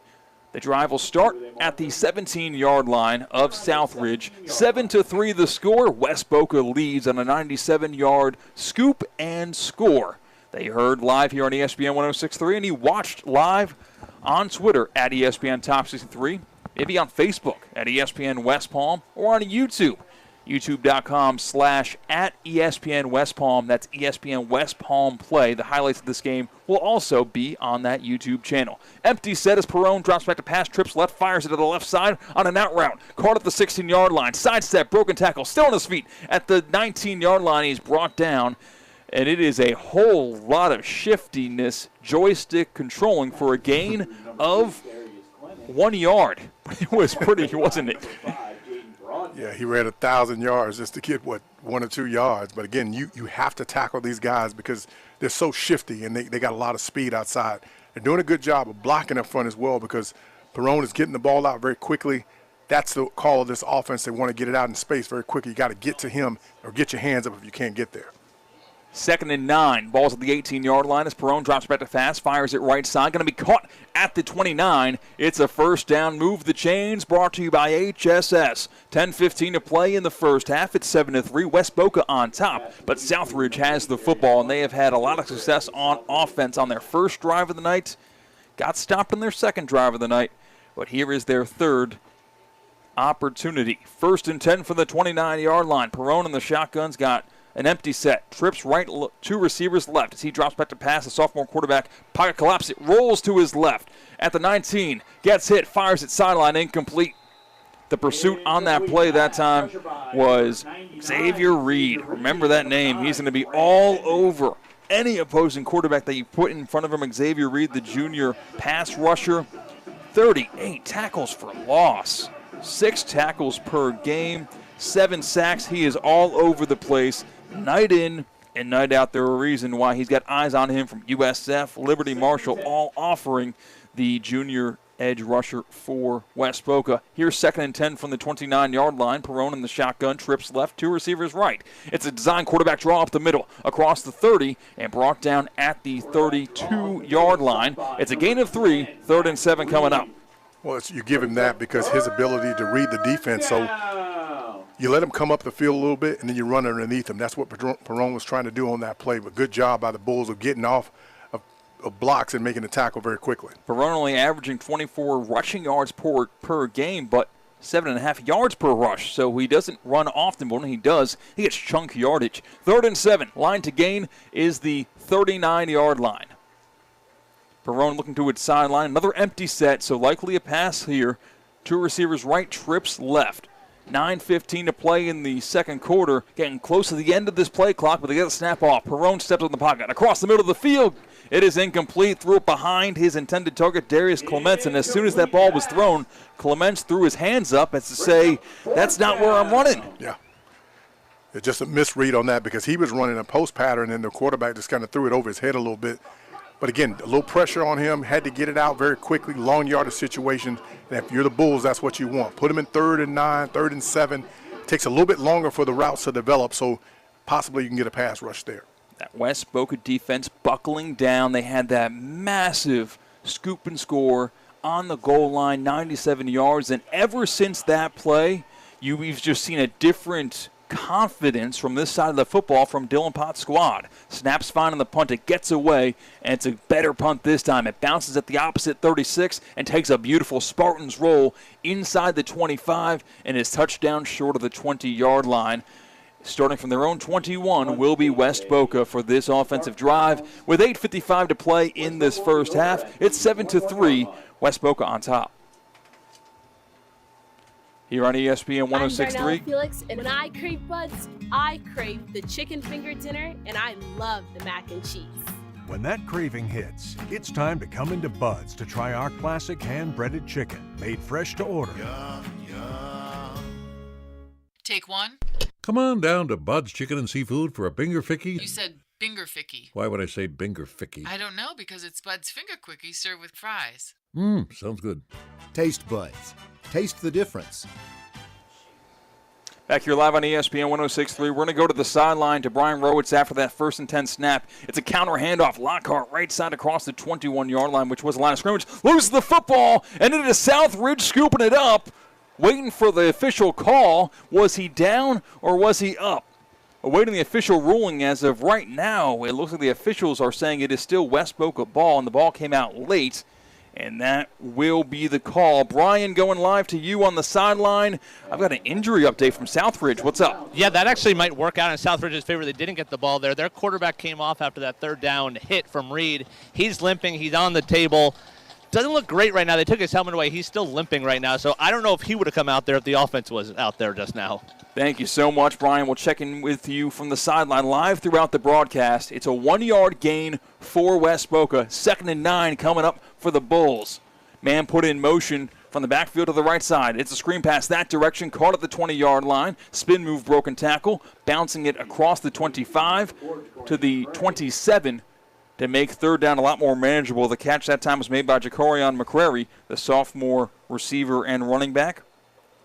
The drive will start at the 17-yard line of Southridge. 7-3 the score. West Boca leads on a 97-yard scoop and score. They heard live here on ESPN 106.3, and he watched live on Twitter at ESPN Top 63, maybe on Facebook at ESPN West Palm, or on YouTube. YouTube.com/@ESPN West Palm. That's ESPN West Palm Play. The highlights of this game will also be on that YouTube channel. Empty set as Perone drops back to pass, trips left, fires it to the left side on an out route. Caught at the 16-yard line. Sidestep, broken tackle, still on his feet. At the 19-yard line, he's brought down. And it is a whole lot of shiftiness, joystick controlling for a gain of 1 yard. It was pretty, wasn't it? Yeah, he ran 1,000 yards just to get, 1 or 2 yards. But, again, you have to tackle these guys because they're so shifty and they got a lot of speed outside. They're doing a good job of blocking up front as well because Perone is getting the ball out very quickly. That's the call of this offense. They want to get it out in space very quickly. You got to get to him or get your hands up if you can't get there. 2nd and 9. Ball's at the 18-yard line as Perone drops back to fast, fires it right side. Going to be caught at the 29. It's a first down. Move the chains. Brought to you by HSS. 10:15 to play in the first half. It's 7-3. West Boca on top, but Southridge has the football, and they have had a lot of success on offense on their first drive of the night. Got stopped on their second drive of the night, but here is their third opportunity. 1st and 10 from the 29-yard line. Perone and the shotgun's got An empty set. Trips right, two receivers left. As he drops back to pass, the sophomore quarterback, pocket collapse. It rolls to his left. At the 19, gets hit, fires it sideline, incomplete. The pursuit on that play that time was Xavier Reed. Remember that name. He's going to be all over any opposing quarterback that you put in front of him. Xavier Reed, the junior pass rusher. 38 tackles for loss. 6 tackles per game. 7 sacks. He is all over the place. Night in and night out. There's a reason why he's got eyes on him from USF, Liberty Marshall, all offering the junior edge rusher for West Boca. Here's 2nd and 10 from the 29-yard line. Perone in the shotgun, trips left, 2 receivers right. It's a design quarterback draw up the middle, across the 30, and brought down at the 32-yard line. It's a gain of 3, 3rd and 7 coming up. Well, you give him that because his ability to read the defense, so you let him come up the field a little bit, and then you run underneath him. That's what Perone was trying to do on that play, but good job by the Bulls of getting off of blocks and making the tackle very quickly. Perone only averaging 24 rushing yards per game, but 7.5 yards per rush. So he doesn't run often, but when he does, he gets chunk yardage. 3rd and 7. Line to gain is the 39-yard line. Perone looking to its sideline. Another empty set, so likely a pass here. 2 receivers right, trips left. 9:15 to play in the second quarter. Getting close to the end of this play clock, but they get a snap off. Perone steps in the pocket. Across the middle of the field. It is incomplete. Threw it behind his intended target, Darius Clements. And as soon as that ball was thrown, Clements threw his hands up as to say, that's not where I'm running. Yeah. It's just a misread on that because he was running a post pattern and the quarterback just kind of threw it over his head a little bit. But again, a little pressure on him, had to get it out very quickly, long yardage situation. And if you're the Bulls, that's what you want. Put him in 3rd and 9, 3rd and 7. Takes a little bit longer for the routes to develop, so possibly you can get a pass rush there. That West Boca defense buckling down. They had that massive scoop and score on the goal line, 97 yards. And ever since that play, we've just seen a different confidence from this side of the football from Dylan Pott's squad. Snaps fine on the punt. It gets away, and it's a better punt this time. It bounces at the opposite 36 and takes a beautiful Spartans roll inside the 25 and is touchdown short of the 20-yard line. Starting from their own 21 will be West Boca for this offensive drive. With 8:55 to play in this first half, it's 7-3, West Boca on top. Here on ESPN 106.3. Felix, and when I crave buds, I crave the chicken finger dinner, and I love the mac and cheese. When that craving hits, it's time to come into Bud's to try our classic hand-breaded chicken, made fresh to order. Yum, yum. Take 1. Come on down to Bud's Chicken and Seafood for a Binger Ficky. You said Binger Ficky. Why would I say Binger Ficky? I don't know, because it's Bud's Finger Quickie served with fries. Sounds good. Taste Buds. Taste the difference. Back here live on ESPN 106.3. We're going to go to the sideline to Brian Rowitz after that 1st and 10 snap. It's a counter handoff. Lockhart right side across the 21-yard line, which was the line of scrimmage. Loses the football, and it is Southridge scooping it up. Waiting for the official call. Was he down or was he up? Awaiting the official ruling as of right now. It looks like the officials are saying it is still West Boca ball, and the ball came out late. And that will be the call. Brian, going live to you on the sideline. I've got an injury update from Southridge. What's up? Yeah, that actually might work out in Southridge's favor. They didn't get the ball there. Their quarterback came off after that 3rd down hit from Reed. He's limping. He's on the table. Doesn't look great right now. They took his helmet away. He's still limping right now. So I don't know if he would have come out there if the offense was out there just now. Thank you so much, Brian. We'll check in with you from the sideline live throughout the broadcast. It's a 1-yard gain for West Boca. 2nd and 9 coming up for the Bulls. Man put in motion from the backfield to the right side. It's a screen pass that direction, caught at the 20-yard line. Spin move, broken tackle, bouncing it across the 25 to the 27 to make 3rd down a lot more manageable. The catch that time was made by Jacorian McCrary, the sophomore receiver and running back.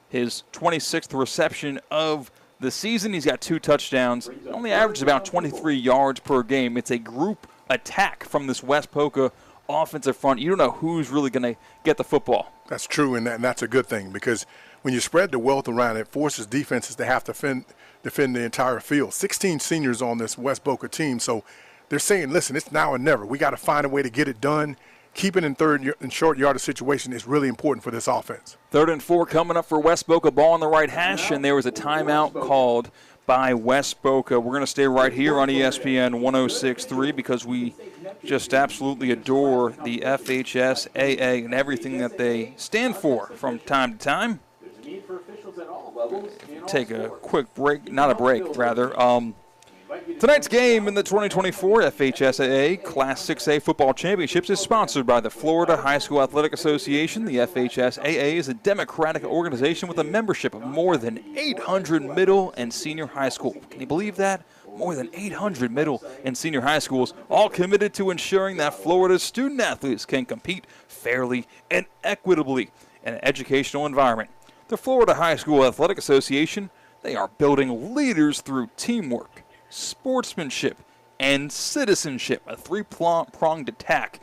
His 26th reception of the season. He's got 2 touchdowns. He only averages about 23 yards per game. It's a group attack from this West Boca offensive front. You don't know who's really going to get the football. That's true, and that's a good thing because when you spread the wealth around, it forces defenses to have to defend the entire field. 16 seniors on this West Boca team, so they're saying, listen, it's now or never. We got to find a way to get it done. Keeping in 3rd and short yardage situation is really important for this offense. 3rd and 4 coming up for West Boca. Ball on the right hash, and there was a timeout called by West Boca. We're going to stay right here on ESPN 106.3 because we just absolutely adore the FHSAA and everything that they stand for from time to time. Take a quick break, not a break, rather. Tonight's game in the 2024 FHSAA Class 6A Football Championships is sponsored by the Florida High School Athletic Association. The FHSAA is a democratic organization with a membership of more than 800 middle and senior high school. Can you believe that? More than 800 middle and senior high schools, all committed to ensuring that Florida's student athletes can compete fairly and equitably in an educational environment. The Florida High School Athletic Association, they are building leaders through teamwork, sportsmanship, and citizenship, a three-pronged attack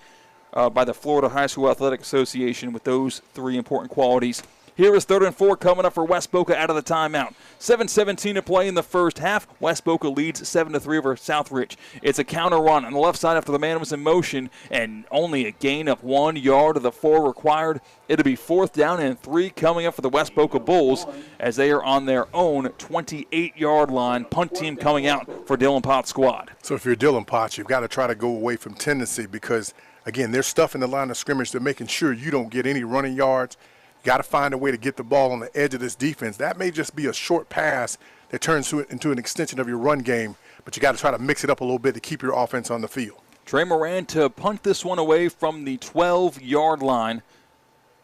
by the Florida High School Athletic Association with those three important qualities. Here is 3rd and 4 coming up for West Boca out of the timeout. 7:17 to play in the first half. West Boca leads 7-3 over Southridge. It's a counter run on the left side after the man was in motion, and only a gain of 1 yard of the 4 required. It'll be 4th down and 3 coming up for the West Boca Bulls as they are on their own 28-yard line. Punt team coming out for Dylan Potts' squad. So if you're Dylan Potts, you've got to try to go away from tendency because, again, there's stuff in the line of scrimmage. They're making sure you don't get any running yards. Got to find a way to get the ball on the edge of this defense. That may just be a short pass that turns into an extension of your run game, but you got to try to mix it up a little bit to keep your offense on the field. Trey Moran to punt this one away from the 12-yard line.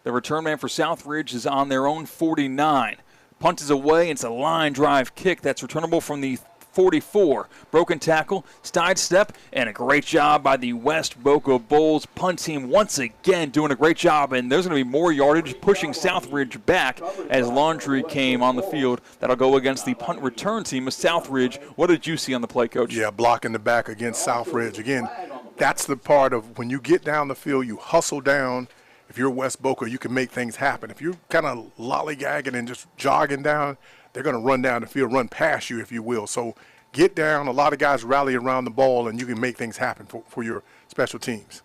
The return man for Southridge is on their own 49. Punt is away. It's a line drive kick that's returnable from the 44. Broken tackle, side step, and a great job by the West Boca Bulls punt team once again doing a great job, and there's going to be more yardage pushing Southridge back as Laundry came on the field. That'll go against the punt return team of Southridge. What did you see on the play, Coach? Yeah, blocking the back against Southridge. Again, that's the part of when you get down the field, you hustle down. If you're West Boca, you can make things happen. If you're kind of lollygagging and just jogging down, they're going to run down the field, run past you, if you will. So get down. A lot of guys rally around the ball, and you can make things happen for your special teams.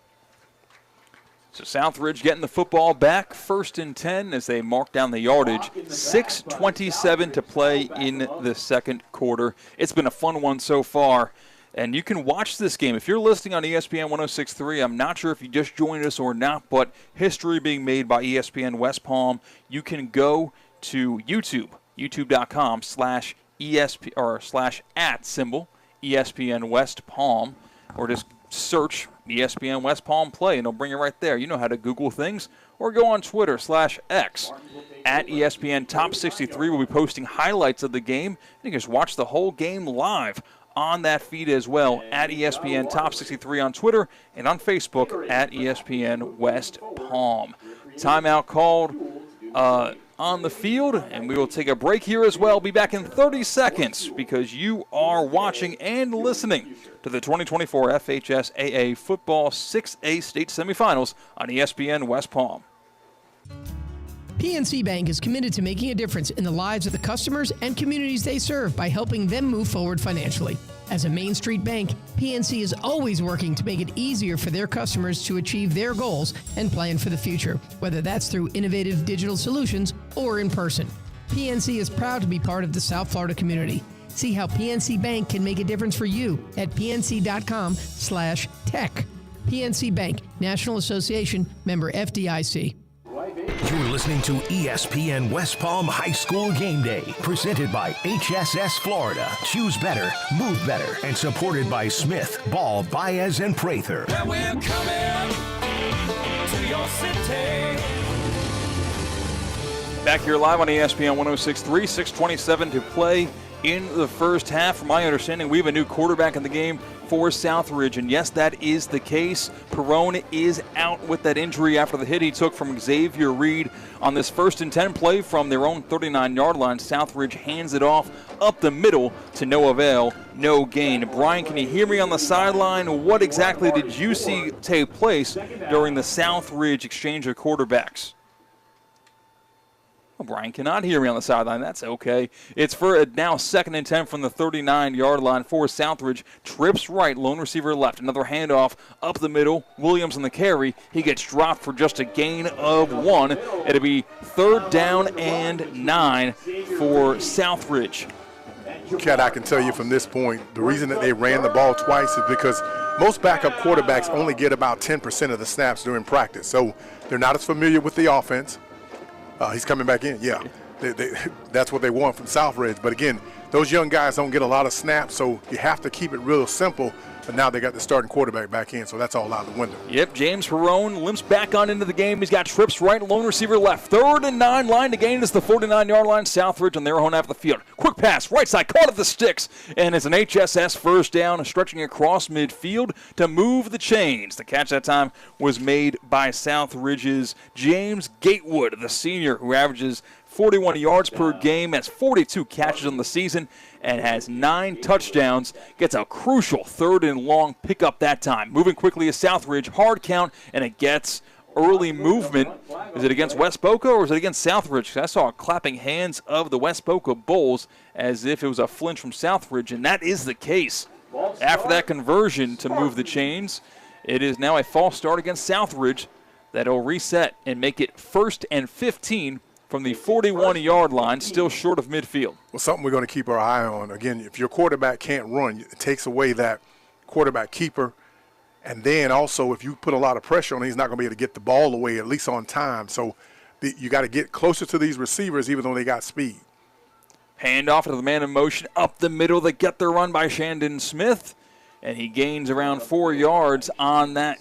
So Southridge getting the football back, 1st and 10 as they mark down the yardage. 6:27 to play in the second quarter. It's been a fun one so far. And you can watch this game. If you're listening on ESPN 106.3, I'm not sure if you just joined us or not, but history being made by ESPN West Palm. You can go to YouTube, youtube.com/ESP or /@ ESPN West Palm, or just search ESPN West Palm Play, and it'll bring you right there. You know how to Google things, or go on Twitter /X at ESPN Top 63. We'll be posting highlights of the game. You can just watch the whole game live on that feed as well at ESPN Top 63 on Twitter and on Facebook at ESPN West Palm. Timeout called on the field, and we will take a break here as well. Be back in 30 seconds because you are watching and listening to the 2024 FHSAA Football 6A State Semifinals on ESPN West Palm. PNC Bank is committed to making a difference in the lives of the customers and communities they serve by helping them move forward financially. As a Main Street bank, PNC is always working to make it easier for their customers to achieve their goals and plan for the future, whether that's through innovative digital solutions or in person. PNC is proud to be part of the South Florida community. See how PNC Bank can make a difference for you at pnc.com/tech. PNC Bank, National Association, member FDIC. You're listening to ESPN West Palm High School Game Day, presented by HSS Florida. Choose better, move better, and supported by Smith, Ball, Baez, and Prather. Where we're coming to your city. Back here live on ESPN 106.3, 6:27 to play in the first half. From my understanding, we have a new quarterback in the game for Southridge, and yes, that is the case. Perrone is out with that injury after the hit he took from Xavier Reed on this 1st and 10 play from their own 39-yard line. Southridge hands it off up the middle to no avail, no gain. Brian, can you hear me on the sideline? What exactly did you see take place during the Southridge exchange of quarterbacks? Well, Brian cannot hear me on the sideline. That's okay. It's for a now 2nd and 10 from the 39-yard line for Southridge. Trips right, lone receiver left. Another handoff up the middle. Williams on the carry. He gets dropped for just a gain of 1. It'll be 3rd down and 9 for Southridge. Kat, I can tell you from this point, the reason that they ran the ball twice is because most backup quarterbacks only get about 10% of the snaps during practice. So they're not as familiar with the offense. He's coming back in, yeah. That's what they want from Southridge. But again, those young guys don't get a lot of snaps, so you have to keep it real simple. But now they got the starting quarterback back in, so that's all out the window. Yep, James Perrone limps back on into the game. He's got trips right, lone receiver left. 3rd and 9, line to gain is the 49-yard line. Southridge on their own half of the field. Quick pass, right side, caught at the sticks. And it's an HSS first down, stretching across midfield to move the chains. The catch that time was made by Southridge's James Gatewood, the senior, who averages 41 yards per game, has 42 catches on the season, and has 9 touchdowns. Gets a crucial 3rd and long pickup that time. Moving quickly is Southridge, hard count, and it gets early movement. Is it against West Boca or is it against Southridge? I saw clapping hands of the West Boca Bulls as if it was a flinch from Southridge, and that is the case. After that conversion to move the chains, it is now a false start against Southridge that'll reset and make it 1st and 15 from the 41-yard line, still short of midfield. Well, something we're going to keep our eye on. Again, if your quarterback can't run, it takes away that quarterback keeper. And then also, if you put a lot of pressure on him, he's not going to be able to get the ball away, at least on time. So you got to get closer to these receivers, even though they got speed. Handoff to the man in motion up the middle. They get the run by Shandon Smith, and he gains around 4 yards on that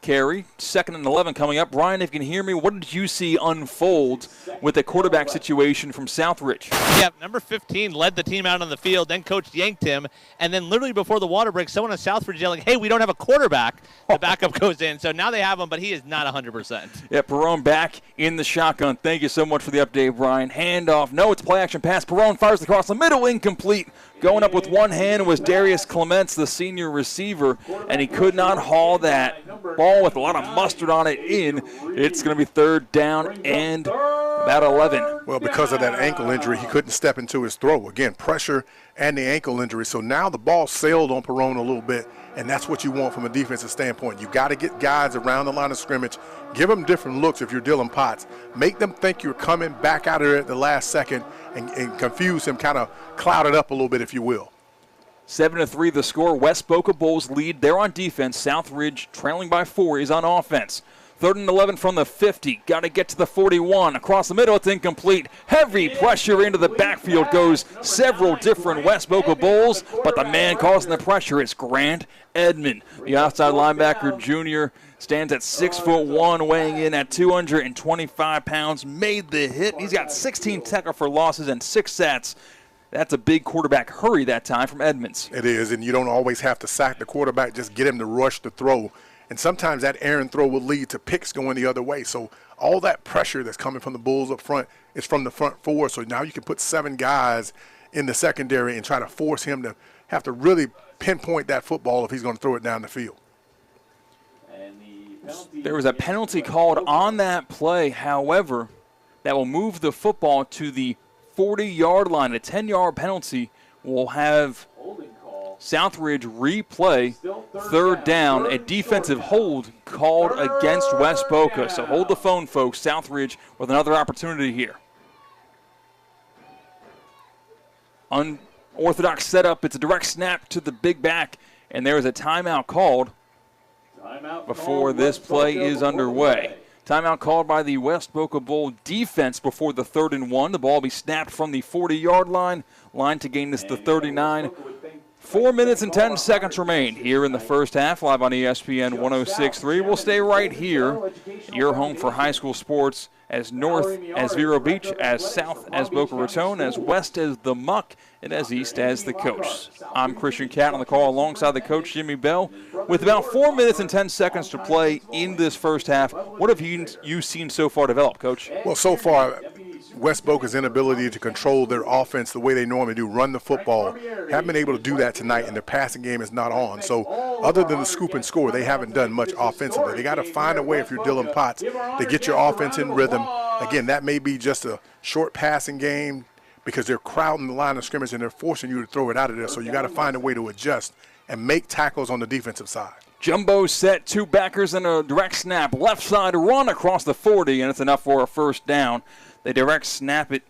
carry. 2nd and 11 coming up. Brian, if you can hear me, what did you see unfold with the quarterback situation from Southridge? Yeah, number 15 led the team out on the field, then coach yanked him, and then literally before the water break, someone at Southridge yelling, hey, we don't have a quarterback. The backup goes in, so now they have him, but he is not 100%. Yeah, Perrone back in the shotgun. Thank you so much for the update, Brian. Handoff. No, it's play action pass. Perrone fires across the middle, incomplete. Going up with one hand was Darius Clements, the senior receiver, and he could not haul that ball with a lot of mustard on it in. It's going to be 3rd down and about 11. Well, because of that ankle injury, he couldn't step into his throw. Again, pressure and the ankle injury. So now the ball sailed on Perrone a little bit, and that's what you want from a defensive standpoint. You got to get guys around the line of scrimmage. Give them different looks if you're Dylan Potts. Make them think you're coming back out of there at the last second and confuse him, kind of cloud it up a little bit, if you will. 7-3 the score. West Boca Bulls lead. They're on defense. Southridge trailing by 4 is on offense. 3rd and 11 from the 50. Got to get to the 41. Across the middle, it's incomplete. Heavy pressure into the backfield goes several different West Boca Bulls, but the man causing the pressure is Grant Edmond. The outside linebacker junior stands at 6'1", weighing in at 225 pounds. Made the hit. He's got 16 tackle for losses and 6 sacks. That's a big quarterback hurry that time from Edmonds. It is, and you don't always have to sack the quarterback. Just get him to rush the throw. And sometimes that errant throw will lead to picks going the other way. So all that pressure that's coming from the Bulls up front is from the front 4. So now you can put 7 guys in the secondary and try to force him to have to really pinpoint that football if he's going to throw it down the field. There was a penalty called on that play, however, that will move the football to the 40-yard line. A 10-yard penalty will have Southridge replay 3rd down, a defensive hold called against West Boca. So hold the phone, folks. Southridge with another opportunity here. Unorthodox setup. It's a direct snap to the big back, and there is a timeout called before this play is underway. Timeout called by the West Boca Bull defense before the 3rd and 1. The ball will be snapped from the 40-yard line. Line to gain is the 39. 4 minutes and 10 seconds remain here in the first half. Live on ESPN 106.3. We'll stay right here. Your home for high school sports, as north as Vero Beach, as south as Boca Raton, as west as the Muck, and as east as the Coach. I'm Christian Catt on the call alongside the coach, Jimmy Bell. With about 4 minutes and 10 seconds to play in this first half, what have you seen so far develop, Coach? Well, so far, West Boca's inability to control their offense the way they normally do, run the football, haven't been able to do that tonight, and their passing game is not on. So other than the scoop and score, they haven't done much offensively. They got to find a way, if you're Dylan Potts, to get your offense in rhythm. Again, that may be just a short passing game because they're crowding the line of scrimmage and they're forcing you to throw it out of there. So you got to find a way to adjust and make tackles on the defensive side. Jumbo set, 2 backers and a direct snap. Left side run across the 40, and it's enough for a first down. They direct snap it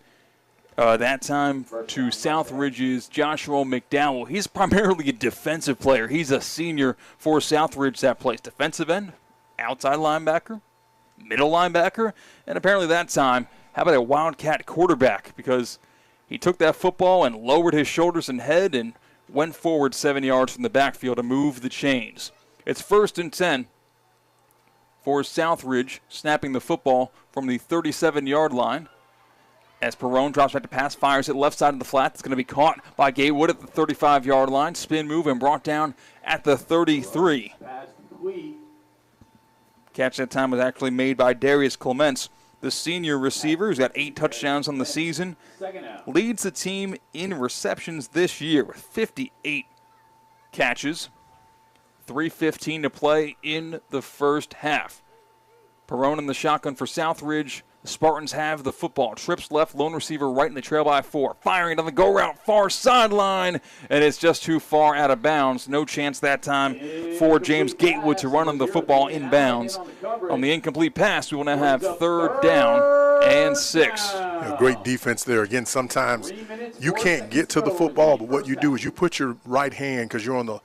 That time to Southridge's Joshua McDowell. He's primarily a defensive player. He's a senior for Southridge that plays defensive end, outside linebacker, middle linebacker, and apparently that time, how about a Wildcat quarterback? Because he took that football and lowered his shoulders and head and went forward 7 yards from the backfield to move the chains. It's 1st and 10 for Southridge, snapping the football from the 37-yard line. As Perrone drops back to pass, fires it left side of the flat. It's going to be caught by Gatewood at the 35-yard line. Spin move and brought down at the 33. Catch that time was actually made by Darius Clements, the senior receiver who's got 8 touchdowns on the season. Leads the team in receptions this year with 58 catches. 3:15 to play in the first half. Perrone in the shotgun for Southridge. The Spartans have the football. Trips left, lone receiver right in the trail by 4. Firing on the go route, far sideline, and it's just too far out of bounds. No chance that time for James Gatewood to run on the football inbounds. On the incomplete pass, we will now have 3rd down and 6. Great defense there. Again, sometimes you can't get to the football, but what you do is you put your right hand, because you're on the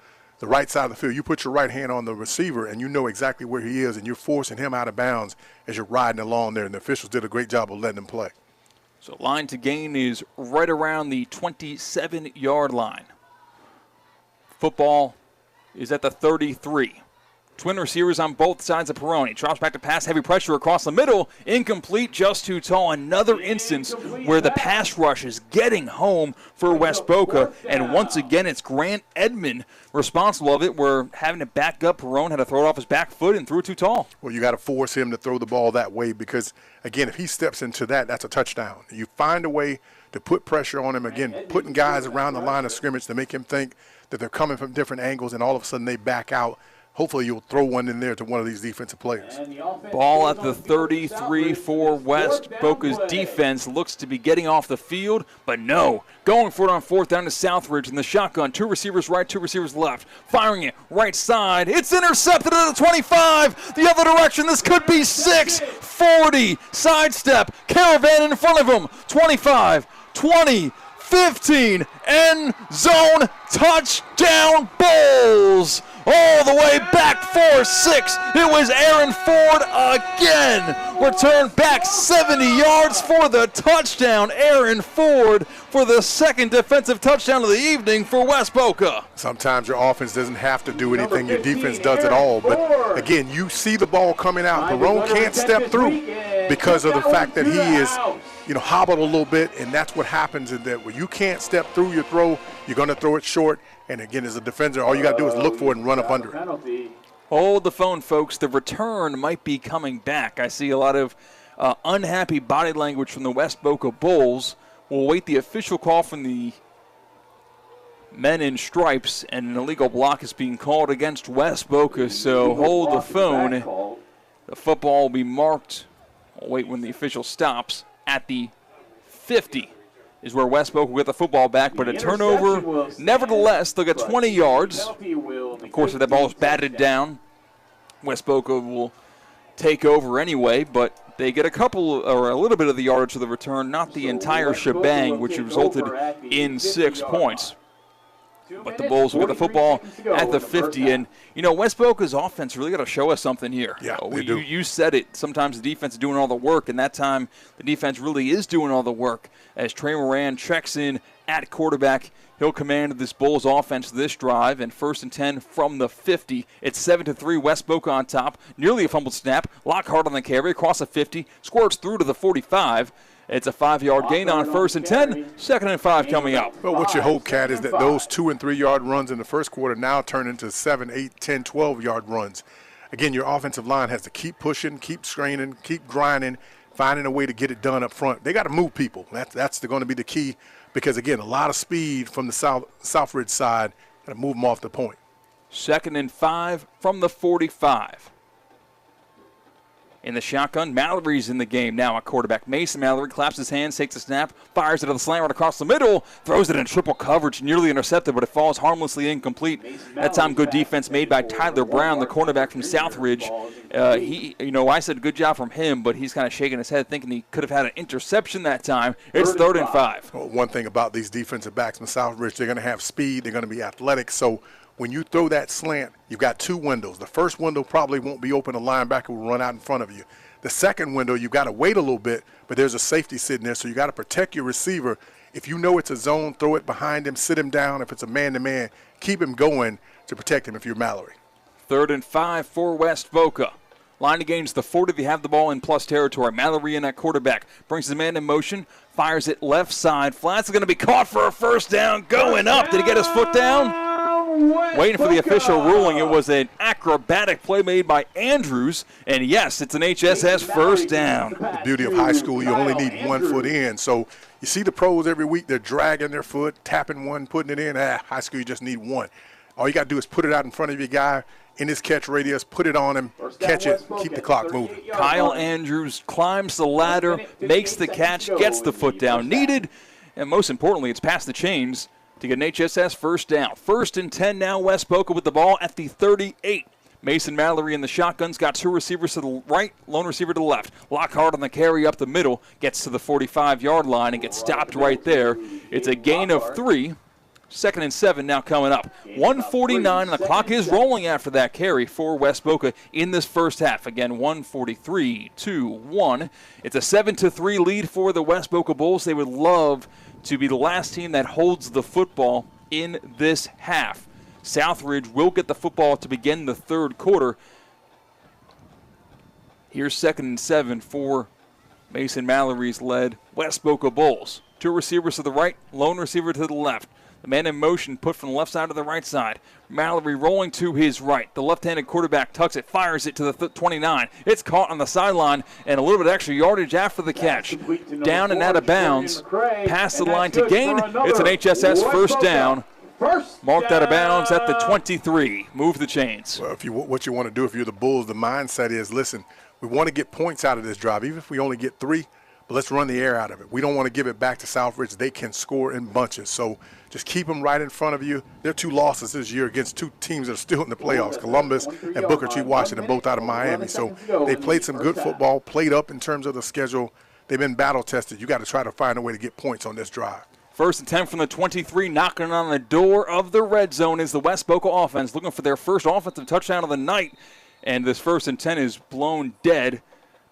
right side of the field, you put your right hand on the receiver and you know exactly where he is, and you're forcing him out of bounds as you're riding along there, and the officials did a great job of letting him play. So line to gain is right around the 27-yard line. Football is at the 33. Twin receivers on both sides of Perrone. Drops back to pass, heavy pressure across the middle. Incomplete, just too tall. Another instance where the pass rush is getting home for West Boca. And once again, it's Grant Edmond responsible of it. We're having to back up. Perrone had to throw it off his back foot and threw it too tall. Well, you got to force him to throw the ball that way because, again, if he steps into that, that's a touchdown. You find a way to put pressure on him, again, putting guys around the line of scrimmage to make him think that they're coming from different angles, and all of a sudden they back out. Hopefully you'll throw one in there to one of these defensive players. Ball at the 33 for West. Boca's defense looks to be getting off the field, but no. Going for it on 4th down to Southridge in the shotgun. 2 receivers right, 2 receivers left. Firing it right side. It's intercepted at the 25. The other direction. This could be 6. 40. Sidestep. Caravan in front of him. 25. 20. 15. End zone. Touchdown Bulls. All the way back 4-6. It was Aaron Ford again. Returned back 70 yards for the touchdown. Aaron Ford for the 2nd defensive touchdown of the evening for West Boca. Sometimes your offense doesn't have to do anything. Your defense does it all. But, again, you see the ball coming out. Perrone can't step through because of the fact that he is, hobbled a little bit, and that's what happens is that when you can't step through your throw, you're going to throw it short. And, again, as a defender, all you got to do is look for it and run up under it. Hold the phone, folks. The return might be coming back. I see a lot of unhappy body language from the West Boca Bulls. We'll wait the official call from the men in stripes, and an illegal block is being called against West Boca. So hold the phone. The football will be marked. We'll wait when the official stops at the 50. Is where West Boca will get the football back, but a turnover. Nevertheless, they'll get 20 yards. Of course, if that ball is batted down, West Boca will take over anyway, but they get a little bit of the yardage of the return, not the entire shebang, which resulted in 6 points. But the Bulls will get the football at the 50. And, West Boca's offense really got to show us something here. Yeah, they do. You said it. Sometimes the defense is doing all the work, and that time the defense really is doing all the work. As Trey Moran checks in at quarterback, he'll command this Bulls offense this drive. And 1st and 10 from the 50. It's 7-3, West Boca on top. Nearly a fumbled snap. Lockhart on the carry, across the 50. Squirts through to the 45. It's a 5-yard gain on 1st and 10. 2nd and 5 coming up. Well, what you hope, Kat, is that those 2- and 3-yard runs in the first quarter now turn into 7, 8, 10, 12-yard runs. Again, your offensive line has to keep pushing, keep straining, keep grinding, finding a way to get it done up front. They got to move people. That's going to be the key because, again, a lot of speed from the Southridge side. Got to move them off the point. 2nd and 5 from the 45. in the shotgun. Mallory's in the game now at quarterback. Mason Mallory claps his hands, takes a snap, fires it to the slant right across the middle, throws it in triple coverage, nearly intercepted, but it falls harmlessly incomplete. That time, good defense made by Tyler Brown, the cornerback from Southridge. I said good job from him, but he's kind of shaking his head thinking he could have had an interception that time. It's 3rd and 5. Well, one thing about these defensive backs from Southridge, they're going to have speed, they're going to be athletic, so when you throw that slant, you've got 2 windows. The first window probably won't be open. A linebacker will run out in front of you. The second window, you've got to wait a little bit, but there's a safety sitting there, so you got to protect your receiver. If you know it's a zone, throw it behind him, sit him down. If it's a man-to-man, keep him going to protect him if you're Mallory. 3rd and 5 for West Boca. Line against the 40. They have the ball in plus territory. Mallory in at quarterback. Brings his man in motion. Fires it left side. Flats is going to be caught for a first down. Going up. Did he get his foot down? Waiting for the official ruling. It was an acrobatic play made by Andrews. And, yes, it's an HSS first down. The beauty of high school, you only need 1 foot in. So you see the pros every week. They're dragging their foot, tapping one, putting it in. High school, you just need 1. All you got to do is put it out in front of your guy in his catch radius, put it on him, catch it, keep the clock moving. Kyle Andrews climbs the ladder, makes the catch, gets the foot down needed, and most importantly, it's past the chains to get an HSS first down. 1st and 10 now, West Boca with the ball at the 38. Mason Mallory in the shotgun's got 2 receivers to the right, lone receiver to the left. Lockhart on the carry up the middle, gets to the 45-yard line and gets stopped right there. It's a gain of 3. 2nd and 7 now coming up. 1:49, and the clock is rolling after that carry for West Boca in this first half. Again, 1:43-1. It's a 7-3 lead for the West Boca Bulls. They would love to be the last team that holds the football in this half. Southridge will get the football to begin the 3rd quarter. Here's 2nd and 7 for Mason Mallory's led West Boca Bulls. 2 receivers to the right, lone receiver to the left. The man in motion put from the left side to the right side. Mallory rolling to his right. The left-handed quarterback tucks it, fires it to the 29. It's caught on the sideline and a little bit extra yardage after the catch. Down and out of bounds. Past the line to gain. It's an HSS first down. Marked out of bounds at the 23. Move the chains. Well, what you want to do if you're the Bulls, the mindset is, listen, we want to get points out of this drive, even if we only get 3. But let's run the air out of it. We don't want to give it back to Southridge. They can score in bunches. So just keep them right in front of you. There are 2 losses this year against 2 teams that are still in the playoffs, Columbus and Booker T. Washington, both out of Miami. So they played some good football, played up in terms of the schedule. They've been battle-tested. You got to try to find a way to get points on this drive. 1st and 10 from the 23, knocking on the door of the red zone is the West Boca offense, looking for their first offensive touchdown of the night. And this 1st and 10 is blown dead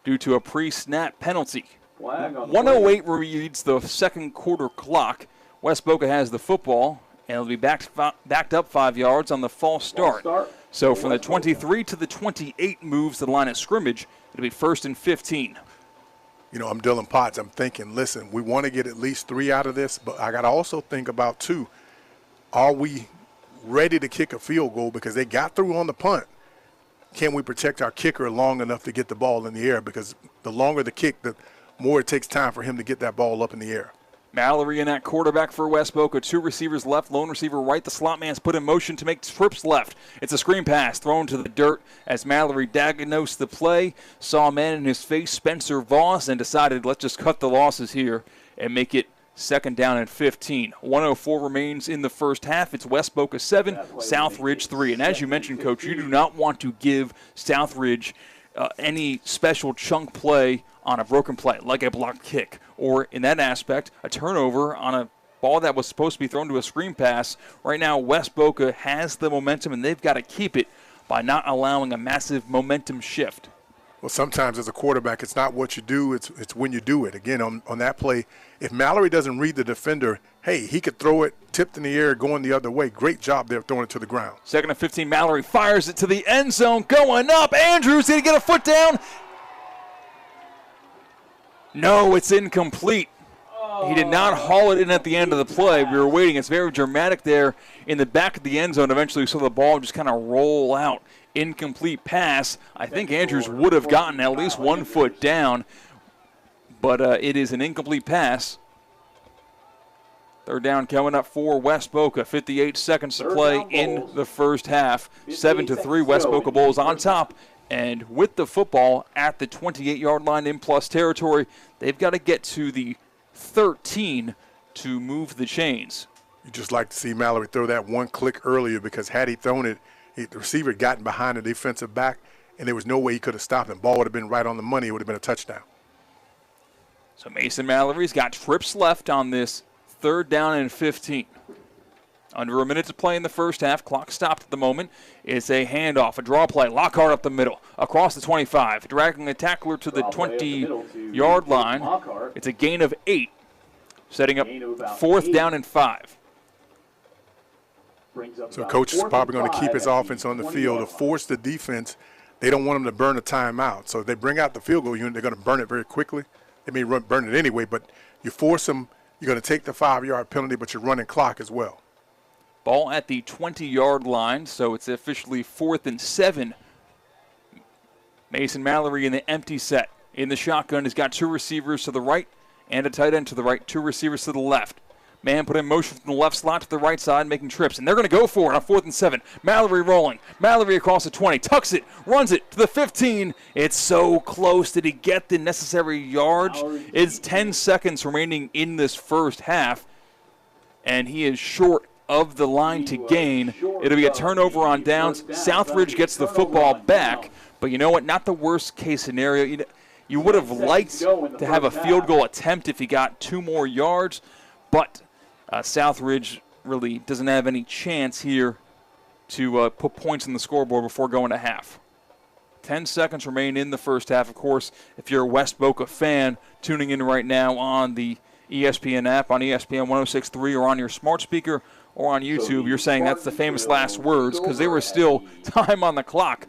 due to a pre-snap penalty. 1:08 reads the 2nd quarter clock. West Boca has the football, and it'll be backed up 5 yards on the false start. So from the 23 to the 28 moves to the line of scrimmage. It'll be 1st and 15. You know, I'm Dylan Potts. I'm thinking, listen, we want to get at least 3 out of this, but I got to also think about 2. Are we ready to kick a field goal because they got through on the punt? Can we protect our kicker long enough to get the ball in the air? Because the longer the kick, the more it takes time for him to get that ball up in the air. Mallory in at quarterback for West Boca. 2 receivers left, lone receiver right. The slot man's put in motion to make trips left. It's a screen pass thrown to the dirt as Mallory diagnosed the play, saw a man in his face, Spencer Voss, and decided let's just cut the losses here and make it 2nd down and 15. 1:04 remains in the first half. It's West Boca 7, Southridge 3. And as you mentioned, Coach, you do not want to give Southridge any special chunk play on a broken play, like a blocked kick, or in that aspect, a turnover on a ball that was supposed to be thrown to a screen pass. Right now, West Boca has the momentum, and they've got to keep it by not allowing a massive momentum shift. Well, sometimes as a quarterback, it's not what you do, it's when you do it. Again, on that play, if Mallory doesn't read the defender, hey, he could throw it tipped in the air going the other way. Great job there throwing it to the ground. 2nd and 15, Mallory fires it to the end zone, going up. Andrews, did he get a foot down? No, it's incomplete. He did not haul it in at the end of the play. We were waiting. It's very dramatic there in the back of the end zone. Eventually, we saw the ball just kind of roll out. Incomplete pass. I think Andrews would have gotten at least 1 foot down, but it is an incomplete pass. 3rd down coming up for West Boca. 58 seconds to play in the first half. 7-3, West Boca Bulls on top And with the football at the 28-yard line in plus territory, they've got to get to the 13 to move the chains. You just like to see Mallory throw that one click earlier, because had he thrown it, the receiver had gotten behind the defensive back, and there was no way he could have stopped him. Ball would have been right on the money. It would have been a touchdown. So Mason Mallory's got trips left on this 3rd down and 15. Under a minute to play in the first half. Clock stopped at the moment. It's a handoff, a draw play. Lockhart up the middle, across the 25, dragging the tackler to the 20-yard line. It's a gain of 8, setting up 4th down and 5. So coach is probably going to keep his offense on the field to force the defense. They don't want them to burn a timeout. So if they bring out the field goal unit, they're going to burn it very quickly. They may burn it anyway, but you force them, you're going to take the 5-yard penalty, but you're running clock as well. Ball at the 20-yard line, so it's officially 4th and 7. Mason Mallory in the empty set. In the shotgun, he's got 2 receivers to the right and a tight end to the right, 2 receivers to the left. Man put in motion from the left slot to the right side, making trips, and they're going to go for it on 4th and 7. Mallory rolling. Mallory across the 20, tucks it, runs it to the 15. It's so close. Did he get the necessary yards? It's 10 seconds remaining in this first half, and he is short of the line to gain. It'll be a turnover on downs. Southridge gets the football back, but you know what? Not the worst case scenario. You would have liked to have a field goal attempt if he got 2 more yards, but Southridge really doesn't have any chance here to put points on the scoreboard before going to half. 10 seconds remain in the first half. Of course, if you're a West Boca fan tuning in right now on the ESPN app, on ESPN 106.3, or on your smart speaker, or on YouTube, you're saying that's the famous last words, because there was still time on the clock.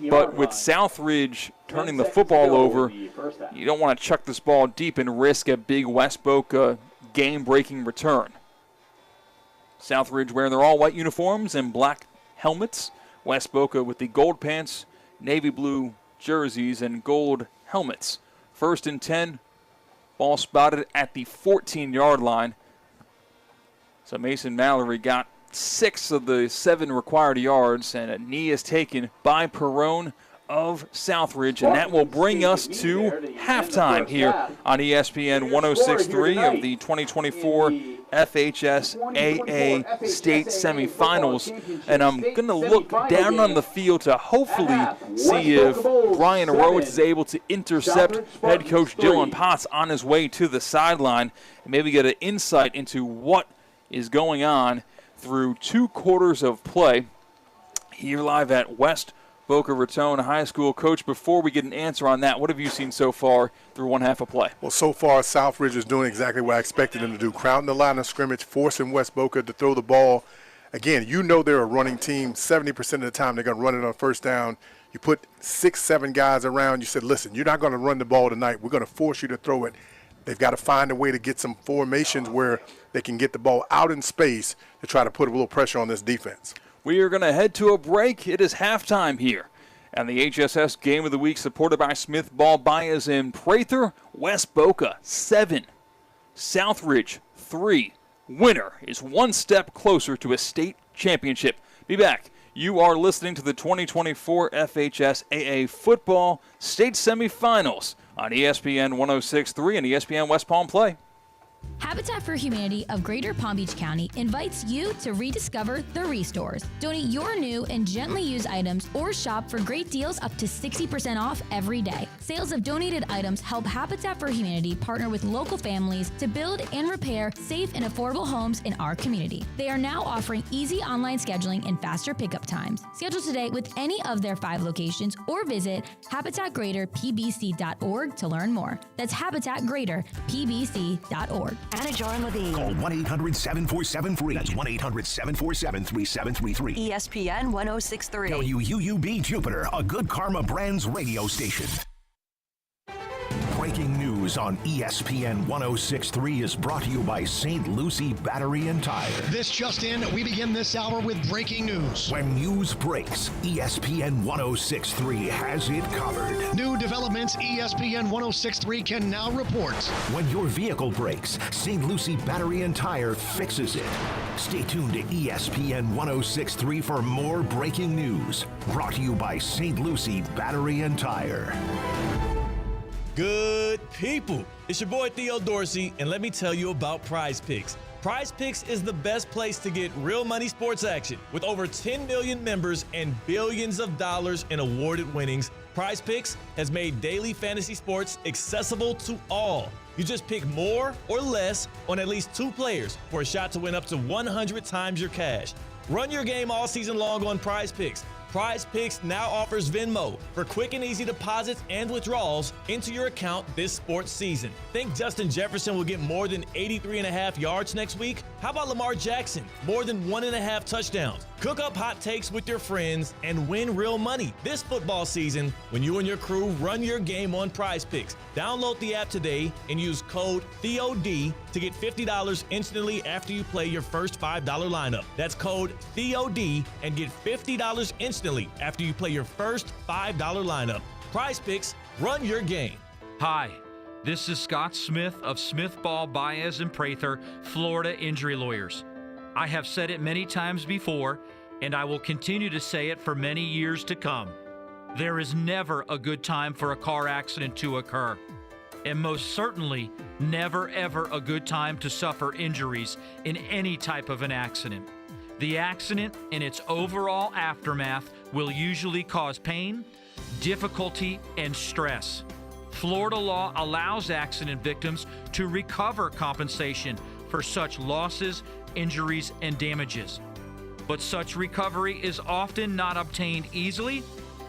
But with Southridge turning the football over, you don't want to chuck this ball deep and risk a big West Boca game-breaking return. Southridge wearing their all-white uniforms and black helmets. West Boca with the gold pants, navy blue jerseys, and gold helmets. 1st and 10, ball spotted at the 14-yard line. So Mason Mallory got 6 of the 7 required yards, and a knee is taken by Perrone of Southridge, and that will bring us to halftime here on ESPN 106.3 of the 2024 FHSAA State Semifinals. And I'm going to look down on the field to hopefully see if Brian Arowitz is able to intercept head coach Dylan Potts on his way to the sideline and maybe get an insight into what is going on through 2 quarters of play here live at West Boca Raton High School. Coach, before we get an answer on that, what have you seen so far through 1 half of play? Well, so far, Southridge is doing exactly what I expected them to do, crowding the line of scrimmage, forcing West Boca to throw the ball. Again, you know they're a running team. 70% of the time they're going to run it on 1st down. You put 6, 7 guys around. You said, listen, you're not going to run the ball tonight. We're going to force you to throw it. They've got to find a way to get some formations where they can get the ball out in space to try to put a little pressure on this defense. We are going to head to a break. It is halftime here. And the HSS Game of the Week, supported by Smith Ball Bias in Prather. West Boca 7, Southridge 3. Winner is 1 step closer to a state championship. Be back. You are listening to the 2024 FHSAA Football State Semifinals on ESPN 106.3 and ESPN West Palm Play. Habitat for Humanity of Greater Palm Beach County invites you to rediscover the Restores. Donate your new and gently used items or shop for great deals up to 60% off every day. Sales of donated items help Habitat for Humanity partner with local families to build and repair safe and affordable homes in our community. They are now offering easy online scheduling and faster pickup times. Schedule today with any of their 5 locations or visit habitatgreaterpbc.org to learn more. That's habitatgreaterpbc.org. Anna Joran Levine. Call 1-800-747-FREE. That's 1-800-747-3733. ESPN 106.3. WUUB Jupiter, a Good Karma Brands radio station. Breaking news on ESPN 106.3 is brought to you by St. Lucie Battery and Tire. This just in, we begin this hour with breaking news. When news breaks, ESPN 106.3 has it covered. New developments ESPN 106.3 can now report. When your vehicle breaks, St. Lucie Battery and Tire fixes it. Stay tuned to ESPN 1063 for more breaking news. Brought to you by St. Lucie Battery and Tire. Good people. It's your boy Theo Dorsey, and let me tell you about Prize Picks. Prize Picks is the best place to get real money sports action. With over 10 million members and billions of dollars in awarded winnings, Prize Picks has made daily fantasy sports accessible to all. You just pick more or less on at least 2 players for a shot to win up to 100 times your cash. Run your game all season long on Prize Picks. Prize Picks now offers Venmo for quick and easy deposits and withdrawals into your account this sports season. Think Justin Jefferson will get more than 83.5 yards next week? How about Lamar Jackson? More than 1.5 touchdowns. Cook up hot takes with your friends and win real money this football season when you and your crew run your game on Prize Picks. Download the app today and use code THEOD to get $50 instantly after you play your first $5 lineup. That's code THEOD and get $50 instantly after you play your first $5 lineup. Prize Picks, run your game. Hi, this is Scott Smith of Smith, Ball, Baez, and Prather, Florida Injury Lawyers. I have said it many times before, and I will continue to say it for many years to come. There is never a good time for a car accident to occur, and most certainly never ever a good time to suffer injuries in any type of an accident. The accident and its overall aftermath will usually cause pain, difficulty, and stress. Florida law allows accident victims to recover compensation for such losses, injuries, and damages. But such recovery is often not obtained easily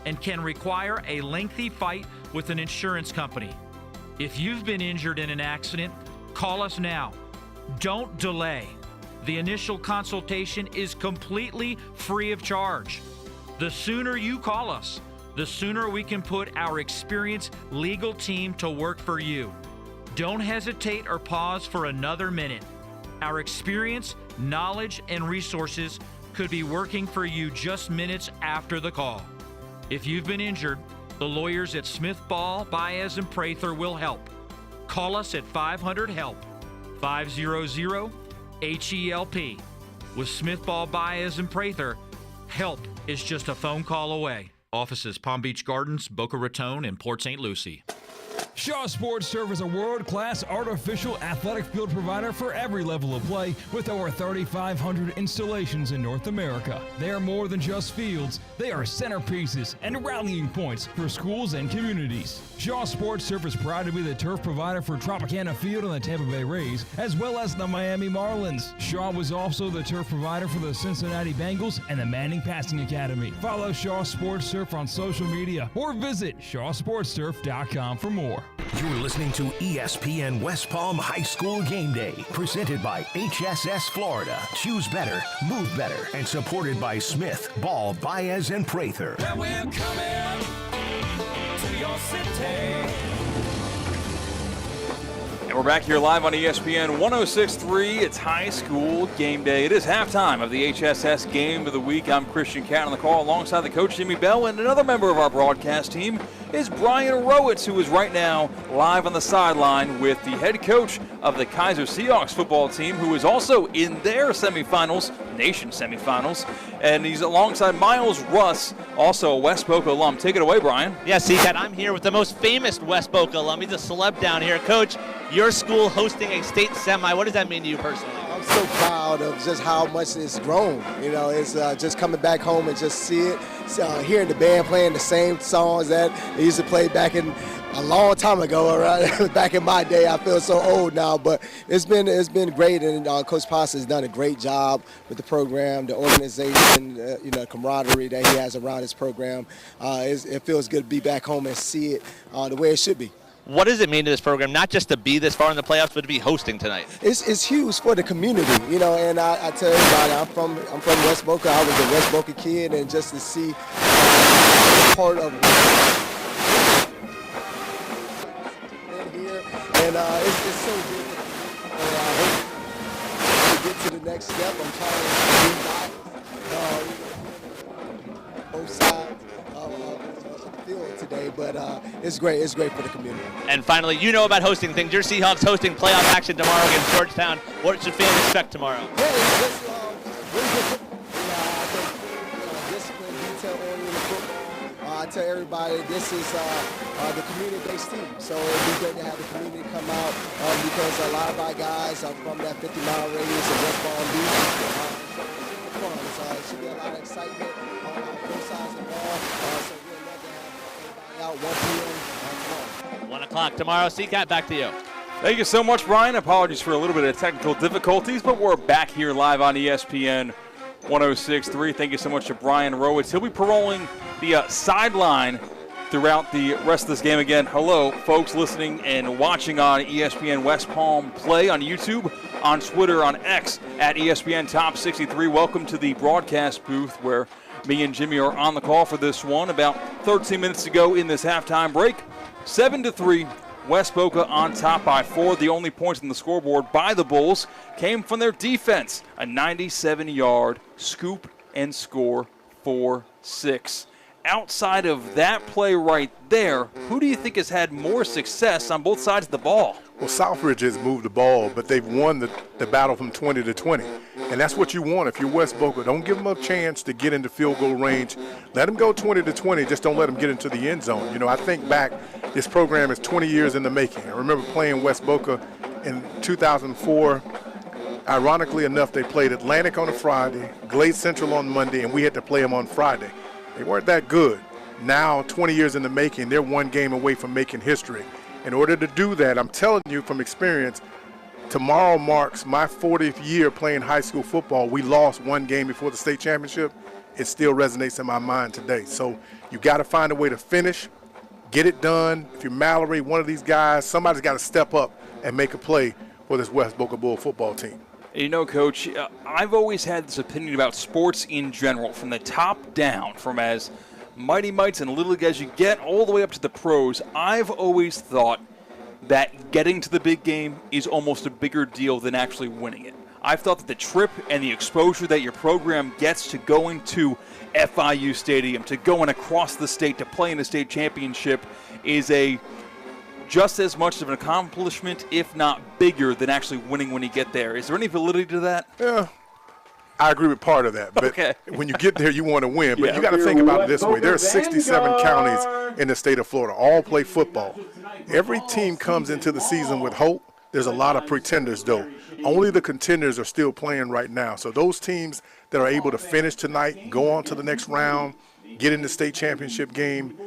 and can require a lengthy fight with an insurance company. If you've been injured in an accident, call us now. Don't delay. The initial consultation is completely free of charge. The sooner you call us, the sooner we can put our experienced legal team to work for you. Don't hesitate or pause for another minute. Our experience, knowledge, and resources could be working for you just minutes after the call. If you've been injured, the lawyers at Smith, Ball, Baez, and Prather will help. Call us at 500-HELP, 500-HELP. With Smith, Ball, Baez, and Prather, help is just a phone call away. Offices Palm Beach Gardens, Boca Raton, and Port St. Lucie. Shaw Sports Turf is a world-class artificial athletic field provider for every level of play with over 3,500 installations in North America. They are more than just fields. They are centerpieces and rallying points for schools and communities. Shaw Sports Turf is proud to be the turf provider for Tropicana Field and the Tampa Bay Rays, as well as the Miami Marlins. Shaw was also the turf provider for the Cincinnati Bengals and the Manning Passing Academy. Follow Shaw Sports Turf on social media or visit shawsportsturf.com for more. You're listening to ESPN West Palm High School Game Day, presented by HSS Florida. Choose better, move better, and supported by Smith, Ball, Baez, and Prather. Well, we're coming to your city. And we're back here live on ESPN 106.3. It's high school game day. It is halftime of the HSS Game of the Week. I'm Christian Cat on the call alongside the coach, Jimmy Bell, and another member of our broadcast team is Brian Rowitz, who is right now live on the sideline with the head coach of the Kaiser Seahawks football team, who is also in their semifinals, nation semifinals, and he's alongside Miles Russ, also a West Boca alum. Take it away, Brian. Yeah, C-Cat, I'm here with the most famous West Boca alum. He's a celeb down here. Coach, your school hosting a state semi. What does that mean to you personally? I'm so proud of just how much it's grown. You know, it's just coming back home and just see it, hearing the band playing the same songs that they used to play back in a long time ago. Right? Back in my day, I feel so old now, but it's been great, and Coach Pasta has done a great job with the program, the organization, camaraderie that he has around his program. It feels good to be back home and see it the way it should be. What does it mean to this program, not just to be this far in the playoffs, but to be hosting tonight? It's huge for the community, and I tell everybody, I'm from West Boca. I was a West Boca kid, and just to see part of here, and it's so good. And I hope to get to the next step. I'm trying to be both sides of the field today, but it's great. It's great for the community. And finally, you know about hosting things. Your Seahawks hosting playoff action tomorrow against Georgetown. What should fans expect tomorrow? Yeah, it's just, I think discipline, detail-oriented football. I tell everybody this is the community-based team, so it'd be great to have the community come out because a lot of our guys are from that 50-mile radius of West Palm Beach. So it should be a lot of excitement on both sides of the ball. So we'd love to have everybody out 1 p.m. 1 o'clock tomorrow. CCAT, back to you. Thank you so much, Brian. Apologies for a little bit of technical difficulties, but we're back here live on ESPN 106.3. Thank you so much to Brian Rowitz. He'll be paroling the sideline throughout the rest of this game. Again, hello, folks listening and watching on ESPN West Palm Play on YouTube, on Twitter, on X at ESPN Top 63. Welcome to the broadcast booth where me and Jimmy are on the call for this one. About 13 minutes to go in this halftime break. 7-3. West Boca on top by 4. The only points on the scoreboard by the Bulls came from their defense. A 97-yard scoop and score 4-6. Outside of that play right there, who do you think has had more success on both sides of the ball? Well, Southridge has moved the ball, but they've won the battle from 20 to 20. And that's what you want if you're West Boca. Don't give them a chance to get into field goal range. Let them go 20 to 20. Just don't let them get into the end zone. You know, I think back, this program is 20 years in the making. I remember playing West Boca in 2004. Ironically enough, they played Atlantic on a Friday, Glade Central on Monday, and we had to play them on Friday. They weren't that good. Now, 20 years in the making, they're one game away from making history. In order to do that, I'm telling you from experience, tomorrow marks my 40th year playing high school football. We lost one game before the state championship. It still resonates in my mind today. So you got to find a way to finish, get it done. If you're Mallory, one of these guys, somebody's got to step up and make a play for this West Boca Bull football team. You know, Coach, I've always had this opinion about sports in general, from the top down, from as mighty mites and little as you get all the way up to the pros. I've always thought that getting to the big game is almost a bigger deal than actually winning it. I've thought that the trip and the exposure that your program gets to going to FIU Stadium, to going across the state, to play in a state championship is just as much of an accomplishment, if not bigger, than actually winning when you get there. Is there any validity to that? Yeah, I agree with part of that. But okay. When you get there, you want to win. But you got to think about it this way. There are 67 counties in the state of Florida. All play football. Every team comes into the season with hope. There's a lot of pretenders, though. Only the contenders are still playing right now. So those teams that are able to finish tonight, go on to the next round, get in the state championship game,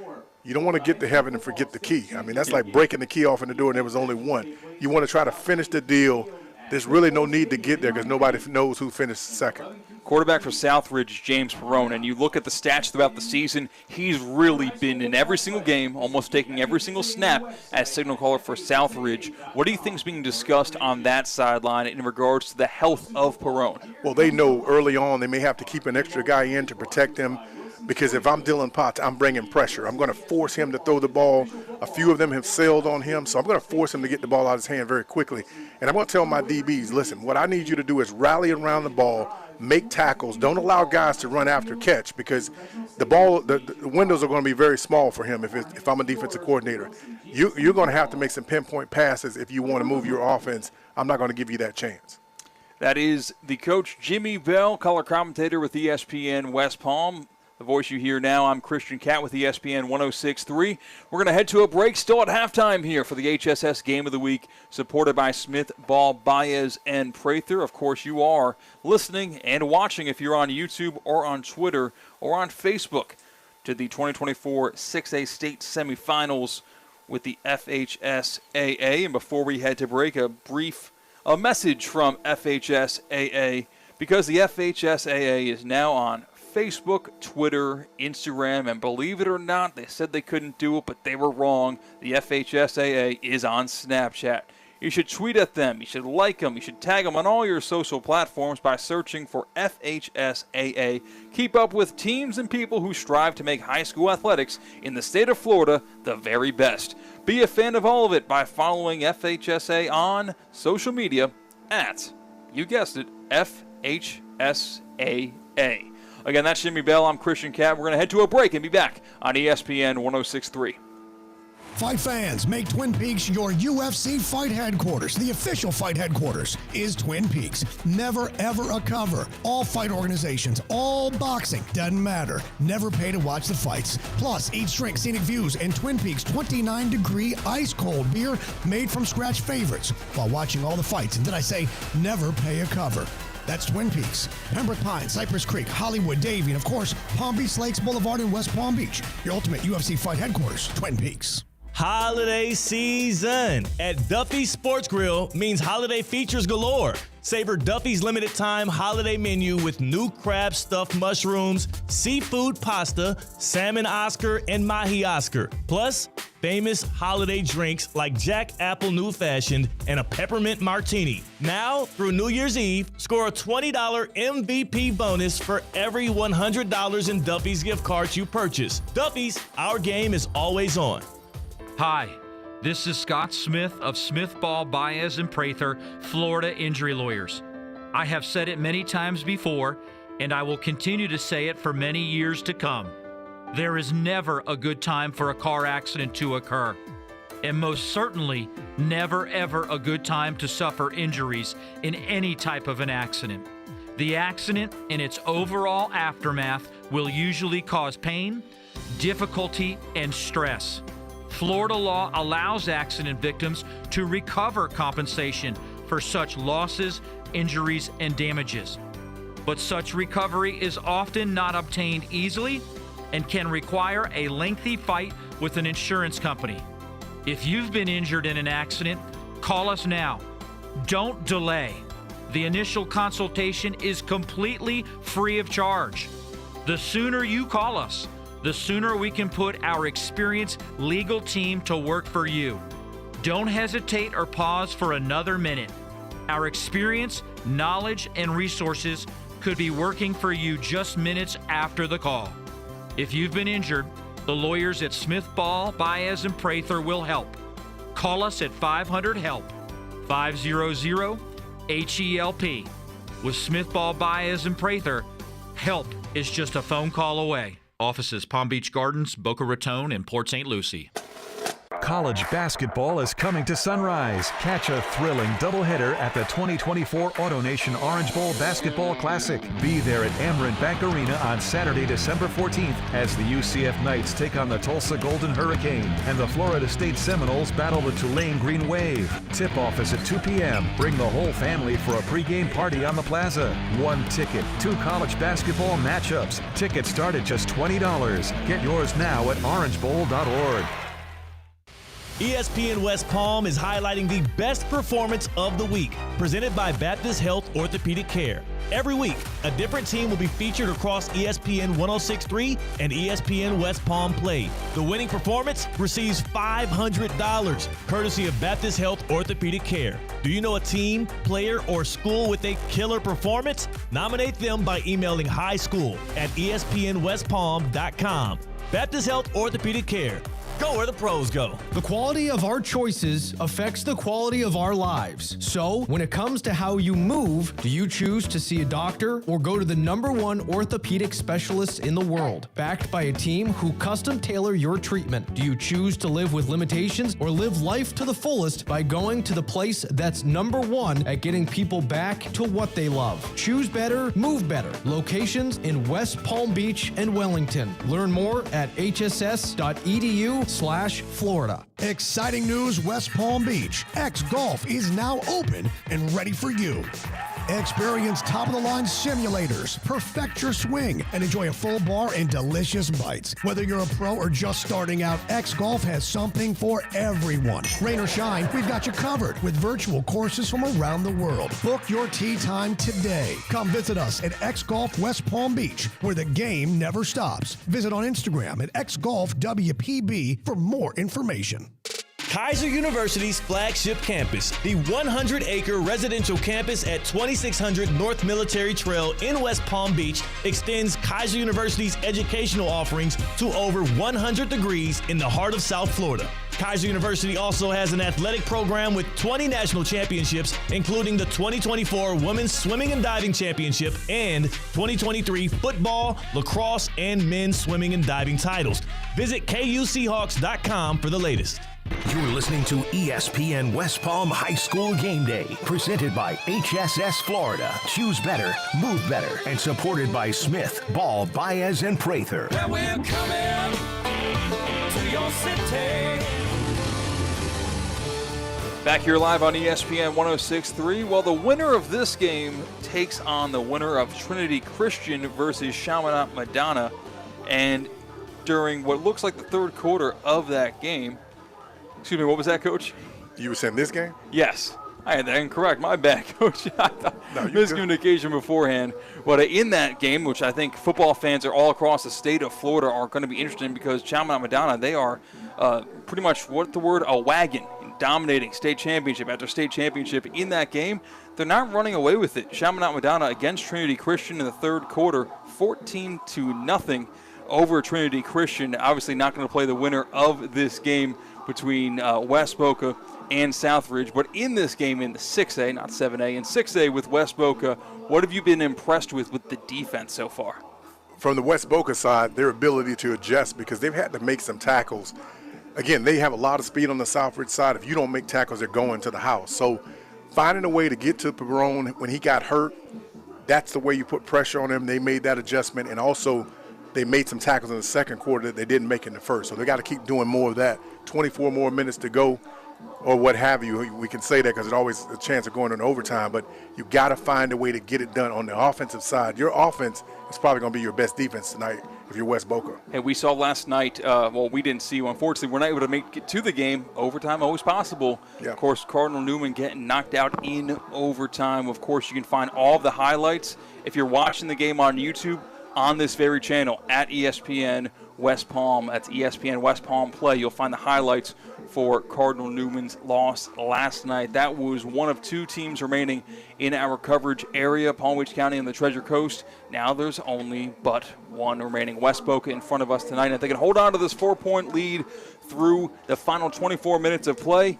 you don't want to get to heaven and forget the key. I mean, that's like breaking the key off in the door and there was only one. You want to try to finish the deal. There's really no need to get there because nobody knows who finished second. Quarterback for Southridge, James Perrone, and you look at the stats throughout the season, he's really been in every single game, almost taking every single snap as signal caller for Southridge. What do you think is being discussed on that sideline in regards to the health of Perrone? Well, they know early on they may have to keep an extra guy in to protect him. Because if I'm Dylan Potts, I'm bringing pressure. I'm going to force him to throw the ball. A few of them have sailed on him, so I'm going to force him to get the ball out of his hand very quickly. And I'm going to tell my DBs, listen, what I need you to do is rally around the ball, make tackles. Don't allow guys to run after catch because the ball, the windows are going to be very small for him if I'm a defensive coordinator. You're going to have to make some pinpoint passes if you want to move your offense. I'm not going to give you that chance. That is the coach, Jimmy Bell, color commentator with ESPN West Palm. The voice you hear now, I'm Christian Catt with ESPN 106.3. We're going to head to a break still at halftime here for the HSS Game of the Week, supported by Smith, Ball, Baez, and Prather. Of course, you are listening and watching if you're on YouTube or on Twitter or on Facebook to the 2024 6A State Semifinals with the FHSAA. And before we head to break, a message from FHSAA, because the FHSAA is now on Facebook, Twitter, Instagram, and believe it or not, they said they couldn't do it, but they were wrong. The FHSAA is on Snapchat. You should tweet at them, you should like them, you should tag them on all your social platforms by searching for FHSAA. Keep up with teams and people who strive to make high school athletics in the state of Florida the very best. Be a fan of all of it by following FHSAA on social media at, you guessed it, FHSAA. Again, that's Jimmy Bell. I'm Christian Catt. We're going to head to a break and be back on ESPN 106.3. Fight fans, make Twin Peaks your UFC fight headquarters. The official fight headquarters is Twin Peaks. Never, ever a cover. All fight organizations, all boxing, doesn't matter. Never pay to watch the fights. Plus, eat, drink, scenic views, and Twin Peaks 29-degree ice-cold beer made from scratch favorites while watching all the fights. And did I say never pay a cover? That's Twin Peaks, Pembroke Pines, Cypress Creek, Hollywood, Davie, and of course, Palm Beach Lakes Boulevard in West Palm Beach. Your ultimate UFC fight headquarters, Twin Peaks. Holiday season at Duffy's Sports Grill means holiday features galore. Savor Duffy's limited time holiday menu with new crab stuffed mushrooms, seafood pasta, salmon Oscar, and mahi Oscar. Plus, famous holiday drinks like Jack Apple New Fashioned and a peppermint martini. Now, through New Year's Eve, score a $20 MVP bonus for every $100 in Duffy's gift cards you purchase. Duffy's, our game is always on. Hi, this is Scott Smith of Smith Ball, Baez & Prather, Florida Injury Lawyers. I have said it many times before, and I will continue to say it for many years to come. There is never a good time for a car accident to occur, and most certainly never ever a good time to suffer injuries in any type of an accident. The accident and its overall aftermath will usually cause pain, difficulty, and stress. Florida law allows accident victims to recover compensation for such losses, injuries, and damages. But such recovery is often not obtained easily and can require a lengthy fight with an insurance company. If you've been injured in an accident, call us now. Don't delay. The initial consultation is completely free of charge. The sooner you call us, the sooner we can put our experienced legal team to work for you. Don't hesitate or pause for another minute. Our experience, knowledge, and resources could be working for you just minutes after the call. If you've been injured, the lawyers at Smith Ball, Baez & Prather will help. Call us at 500-HELP, 500-HELP. With Smith Ball, Baez & Prather, help is just a phone call away. Offices Palm Beach Gardens, Boca Raton, and Port St. Lucie. College basketball is coming to Sunrise. Catch a thrilling doubleheader at the 2024 AutoNation Orange Bowl Basketball Classic. Be there at Amerant Bank Arena on Saturday, December 14th as the UCF Knights take on the Tulsa Golden Hurricane and the Florida State Seminoles battle the Tulane Green Wave. Tip-off is at 2 p.m. Bring the whole family for a pregame party on the plaza. One ticket, 2 college basketball matchups. Tickets start at just $20. Get yours now at orangebowl.org. ESPN West Palm is highlighting the best performance of the week, presented by Baptist Health Orthopedic Care. Every week, a different team will be featured across ESPN 106.3 and ESPN West Palm Play. The winning performance receives $500, courtesy of Baptist Health Orthopedic Care. Do you know a team, player, or school with a killer performance? Nominate them by emailing highschool@espnwestpalm.com. Baptist Health Orthopedic Care. Go where the pros go. The quality of our choices affects the quality of our lives. So, when it comes to how you move, do you choose to see a doctor or go to the #1 orthopedic specialist in the world, backed by a team who custom tailor your treatment? Do you choose to live with limitations or live life to the fullest by going to the place that's #1 at getting people back to what they love? Choose better, move better. Locations in West Palm Beach and Wellington. Learn more at hss.edu/Florida. Exciting news, West Palm Beach. X Golf is now open and ready for you. Experience top-of-the-line simulators, perfect your swing, and enjoy a full bar and delicious bites. Whether you're a pro or just starting out, X Golf has something for everyone. Rain or shine, we've got you covered with virtual courses from around the world. Book your tee time today. Come visit us at X Golf West Palm Beach, where the game never stops. Visit on Instagram at XGolfWPB for more information. Kaiser University's flagship campus, the 100-acre residential campus at 2600 North Military Trail in West Palm Beach, extends Kaiser University's educational offerings to over 100 degrees in the heart of South Florida. Kaiser University also has an athletic program with 20 national championships, including the 2024 Women's Swimming and Diving Championship and 2023 football, lacrosse, and men's swimming and diving titles. Visit KUSeahawks.com for the latest. You're listening to ESPN West Palm High School Game Day, presented by HSS Florida. Choose better, move better, and supported by Smith, Ball, Baez, and Prather. Well, we're coming to your city. Back here live on ESPN 106.3. Well, the winner of this game takes on the winner of Trinity Christian versus Chaminade Madonna. And during what looks like the third quarter of that game, excuse me, what was that, Coach? You were saying this game? Yes. I had that incorrect. My bad, Coach. I thought miscommunication beforehand. But in that game, which I think football fans are all across the state of Florida are going to be interested in, because Chaminade Madonna, they are pretty much, a wagon, dominating state championship after state championship in that game. They're not running away with it. Chaminade Madonna against Trinity Christian in the third quarter, 14-0 over Trinity Christian. Obviously not going to play the winner of this game between West Boca and Southridge. But in this game, in the 6A, not 7A, in 6A with West Boca, what have you been impressed with the defense so far? From the West Boca side, their ability to adjust, because they've had to make some tackles. Again, they have a lot of speed on the Southridge side. If you don't make tackles, they're going to the house. So finding a way to get to Perone when he got hurt, that's the way you put pressure on him. They made that adjustment, and also they made some tackles in the second quarter that they didn't make in the first. So they got to keep doing more of that. 24 more minutes to go, or what have you. We can say that because there's always a chance of going into overtime, but you got to find a way to get it done on the offensive side. Your offense is probably going to be your best defense tonight if you're West Boca. And we saw last night, we didn't see you, unfortunately. We're not able to make it to the game. Overtime always possible. Yeah. Of course, Cardinal Newman getting knocked out in overtime. Of course, you can find all of the highlights if you're watching the game on YouTube on this very channel at ESPN West Palm. That's ESPN West Palm Play. You'll find the highlights for Cardinal Newman's loss last night. That was one of two teams remaining in our coverage area, Palm Beach County and the Treasure Coast. Now there's only but one remaining. West Boca in front of us tonight. And if they can hold on to this 4-point lead through the final 24 minutes of play,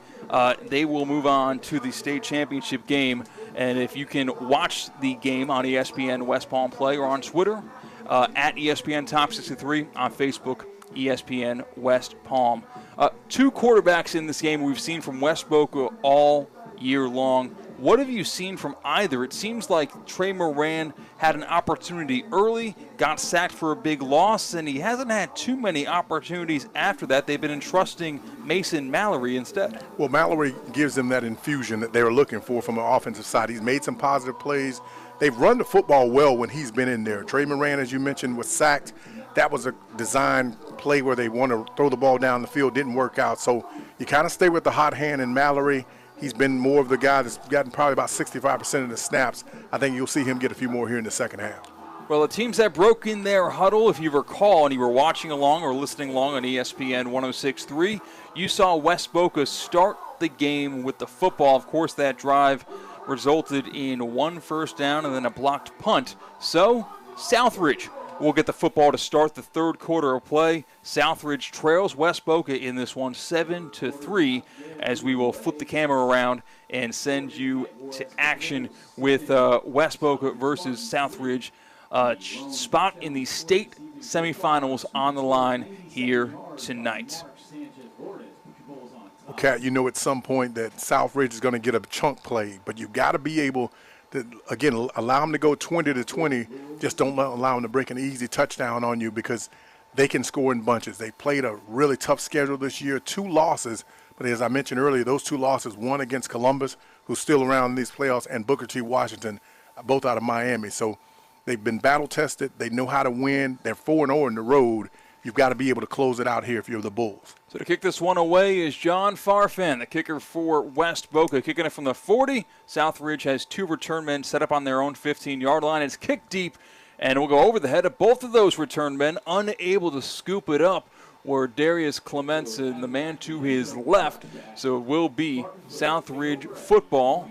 they will move on to the state championship game. And if you can watch the game on ESPN West Palm Play or on Twitter, at ESPN Top 63, on Facebook, ESPN West Palm. Two quarterbacks in this game we've seen from West Boca all year long. What have you seen from either? It seems like Trey Moran had an opportunity early, got sacked for a big loss, and he hasn't had too many opportunities after that. They've been entrusting Mason Mallory instead. Well, Mallory gives them that infusion that they were looking for from an offensive side. He's made some positive plays. They've run the football well when he's been in there. Trey Moran, as you mentioned, was sacked. That was a design play where they want to throw the ball down the field. Didn't work out. So you kind of stay with the hot hand in Mallory. He's been more of the guy that's gotten probably about 65% of the snaps. I think you'll see him get a few more here in the second half. Well, the teams that broke in their huddle, if you recall, and you were watching along or listening along on ESPN 106.3, you saw West Boca start the game with the football. Of course, that drive resulted in one first down and then a blocked punt. So, Southridge will get the football to start the third quarter of play. Southridge trails West Boca in this one 7-3, as we will flip the camera around and send you to action with West Boca versus Southridge. Spot in the state semifinals on the line here tonight. Well, Kat, you know at some point that Southridge is going to get a chunk play, but you've got to be able to, again, allow them to go 20-20. Just don't allow them to break an easy touchdown on you, because they can score in bunches. They played a really tough schedule this year, 2 losses, but as I mentioned earlier, those 2 losses, one against Columbus, who's still around in these playoffs, and Booker T. Washington, both out of Miami. So they've been battle-tested. They know how to win. They're 4-0 in the road. You've got to be able to close it out here if you're the Bulls. So to kick this one away is John Farfan, the kicker for West Boca, kicking it from the 40. Southridge has 2 return men set up on their own 15-yard line. It's kicked deep, and we'll go over the head of both of those return men, unable to scoop it up, where Darius Clemenson, the man to his left. So it will be Southridge football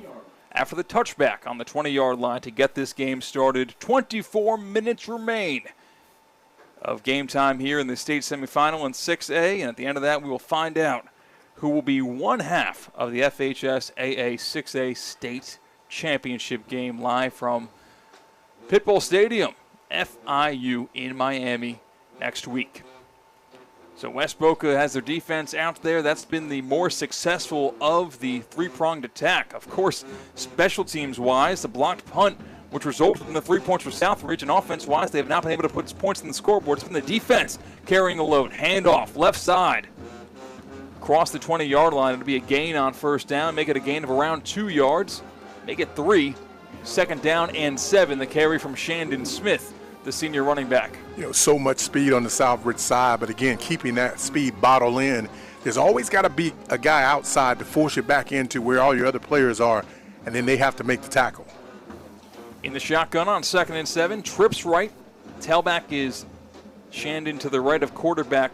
after the touchback on the 20-yard line to get this game started. 24 minutes remain of game time here in the state semifinal in 6A, and at the end of that we will find out who will be one half of the FHSAA 6A state championship game live from Pitbull Stadium, FIU in Miami next week. So West Boca has their defense out there. That's been the more successful of the three-pronged attack. Of course, special teams-wise, the blocked punt, which resulted in the 3 points for Southridge, and offense-wise, they have not been able to put points in the scoreboard. It's been the defense carrying the load. Handoff, left side. Across the 20-yard line, it'll be a gain on first down. Make it a gain of around 2 yards. Make it 3. Second down and 7. The carry from Shandon Smith, the senior running back. You know, so much speed on the Southridge side, but again, keeping that speed bottled in. There's always got to be a guy outside to force you back into where all your other players are, and then they have to make the tackle. In the shotgun on 2nd and 7, trips right. Tailback is Shandon to the right of quarterback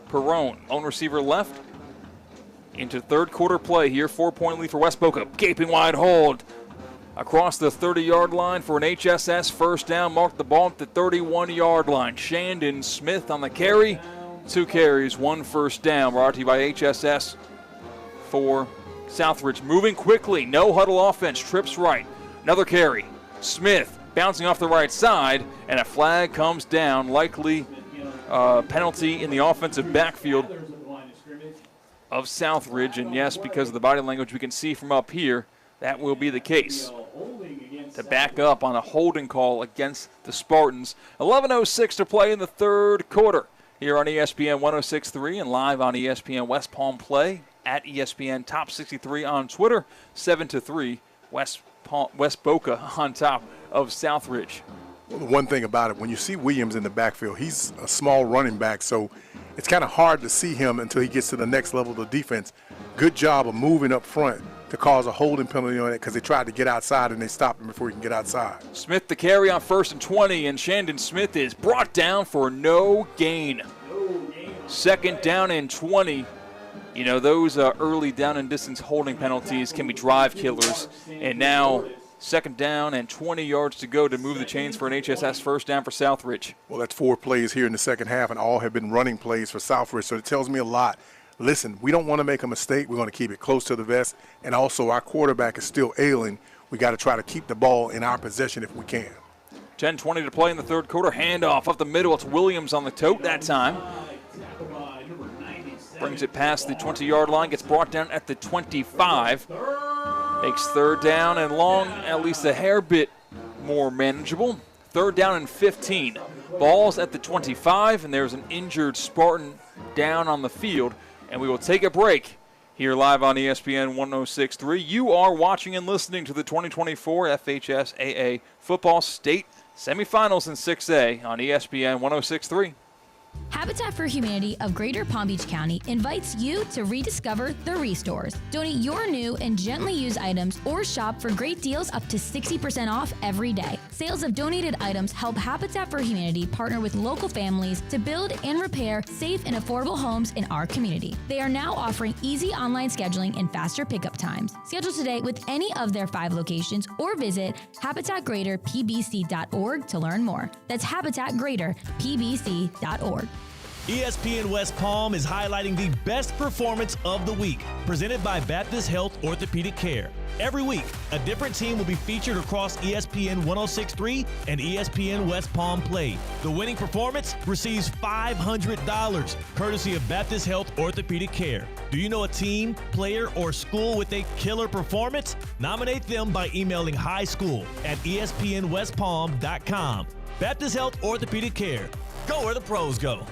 Perrone. Lone receiver left. Into third quarter play here. 4-point lead for West Boca. Gaping wide hold. Across the 30-yard line for an HSS first down. Mark the ball at the 31-yard line. Shandon Smith on the carry. 2 carries, 1 first down. Brought to you by HSS for Southridge. Moving quickly. No huddle offense. Trips right. Another carry. Smith bouncing off the right side. And a flag comes down. Likely penalty in the offensive backfield of Southridge. And yes, because of the body language we can see from up here, that will be the case. To back up on a holding call against the Spartans. 11:06 to play in the third quarter here on ESPN 106.3 and live on ESPN West Palm Play at ESPN Top 63 on Twitter. 7-3 West Boca on top of Southridge. Well, the one thing about it, when you see Williams in the backfield, he's a small running back, so it's kind of hard to see him until he gets to the next level of the defense. Good job of moving up front to cause a holding penalty on it because they tried to get outside and they stopped him before he can get outside. Smith the carry on 1st and 20, and Shandon Smith is brought down for no gain. Second down and 20. You know, those early down and distance holding penalties can be drive killers. And now second down and 20 yards to go to move the chains for an HSS first down for Southridge. Well, that's 4 plays here in the second half, and all have been running plays for Southridge, so it tells me a lot. Listen, we don't want to make a mistake. We're going to keep it close to the vest. And also, our quarterback is still ailing. We got to try to keep the ball in our possession if we can. 10:20 to play in the third quarter. Handoff up the middle. It's Williams on the tote that time. Brings it past the 20-yard line. Gets brought down at the 25. Makes third down and long, at least a hair bit more manageable. Third down and 15. Ball's at the 25, and there's an injured Spartan down on the field. And we will take a break here live on ESPN 106.3. You are watching and listening to the 2024 FHSAA Football State Semifinals in 6A on ESPN 106.3. Habitat for Humanity of Greater Palm Beach County invites you to rediscover the Restores. Donate your new and gently used items or shop for great deals up to 60% off every day. Sales of donated items help Habitat for Humanity partner with local families to build and repair safe and affordable homes in our community. They are now offering easy online scheduling and faster pickup times. Schedule today with any of their 5 locations or visit habitatgreaterpbc.org to learn more. That's habitatgreaterpbc.org. ESPN West Palm is highlighting the best performance of the week, presented by Baptist Health Orthopedic Care. Every week, a different team will be featured across ESPN 106.3 and ESPN West Palm Play. The winning performance receives $500, courtesy of Baptist Health Orthopedic Care. Do you know a team, player, or school with a killer performance? Nominate them by emailing highschool@espnwestpalm.com. Baptist Health Orthopedic Care. Go where the pros go.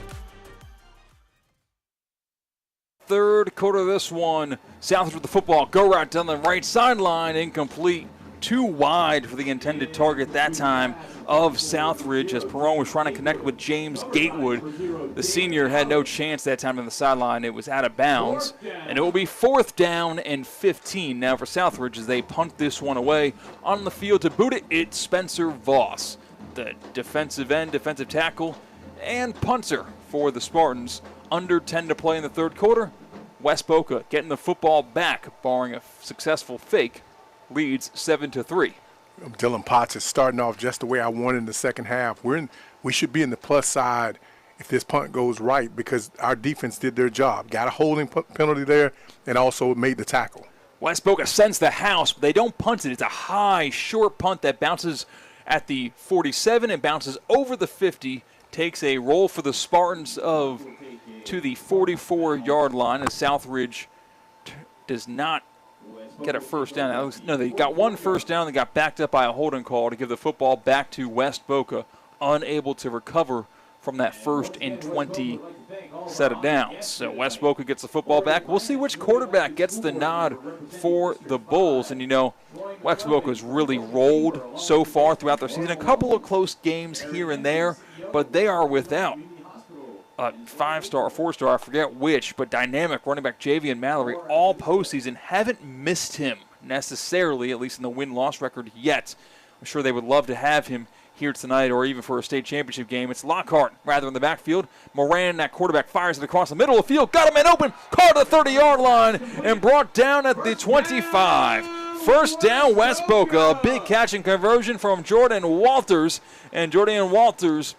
Third quarter of this one, Southridge with the football, go right down the right sideline, incomplete, too wide for the intended target that time of Southridge as Perrone was trying to connect with James Gatewood. The senior had no chance that time on the sideline. It was out of bounds, and it will be 4th down and 15 now for Southridge as they punt this one away. On the field to boot it, it's Spencer Voss, the defensive end, defensive tackle, and punter for the Spartans. Under 10 to play in the third quarter. West Boca getting the football back, barring a successful fake, leads 7-3. Dylan Potts is starting off just the way I wanted in the second half. We should be in the plus side if this punt goes right, because our defense did their job. Got a holding penalty there and also made the tackle. West Boca sends the house, but they don't punt it. It's a high, short punt that bounces at the 47 and bounces over the 50, takes a roll for the Spartans to the 44-yard line, as Southridge does not get a first down. No, they got one first down. They got backed up by a holding call to give the football back to West Boca, unable to recover from that 1st and 20 set of downs. So West Boca gets the football back. We'll see which quarterback gets the nod for the Bulls. And, West Boca's really rolled so far throughout their season. A couple of close games here and there, but they are without a 5-star or 4-star, I forget which, but dynamic running back Javian Mallory all postseason. Haven't missed him necessarily, at least in the win-loss record yet. I'm sure they would love to have him here tonight or even for a state championship game. It's Lockhart rather in the backfield. Moran, that quarterback, fires it across the middle of the field. Got a man open, caught at the 30-yard line, and brought down at the 25. First down, West Boca. A big catch and conversion from Jordan Walters, and Jordan Walters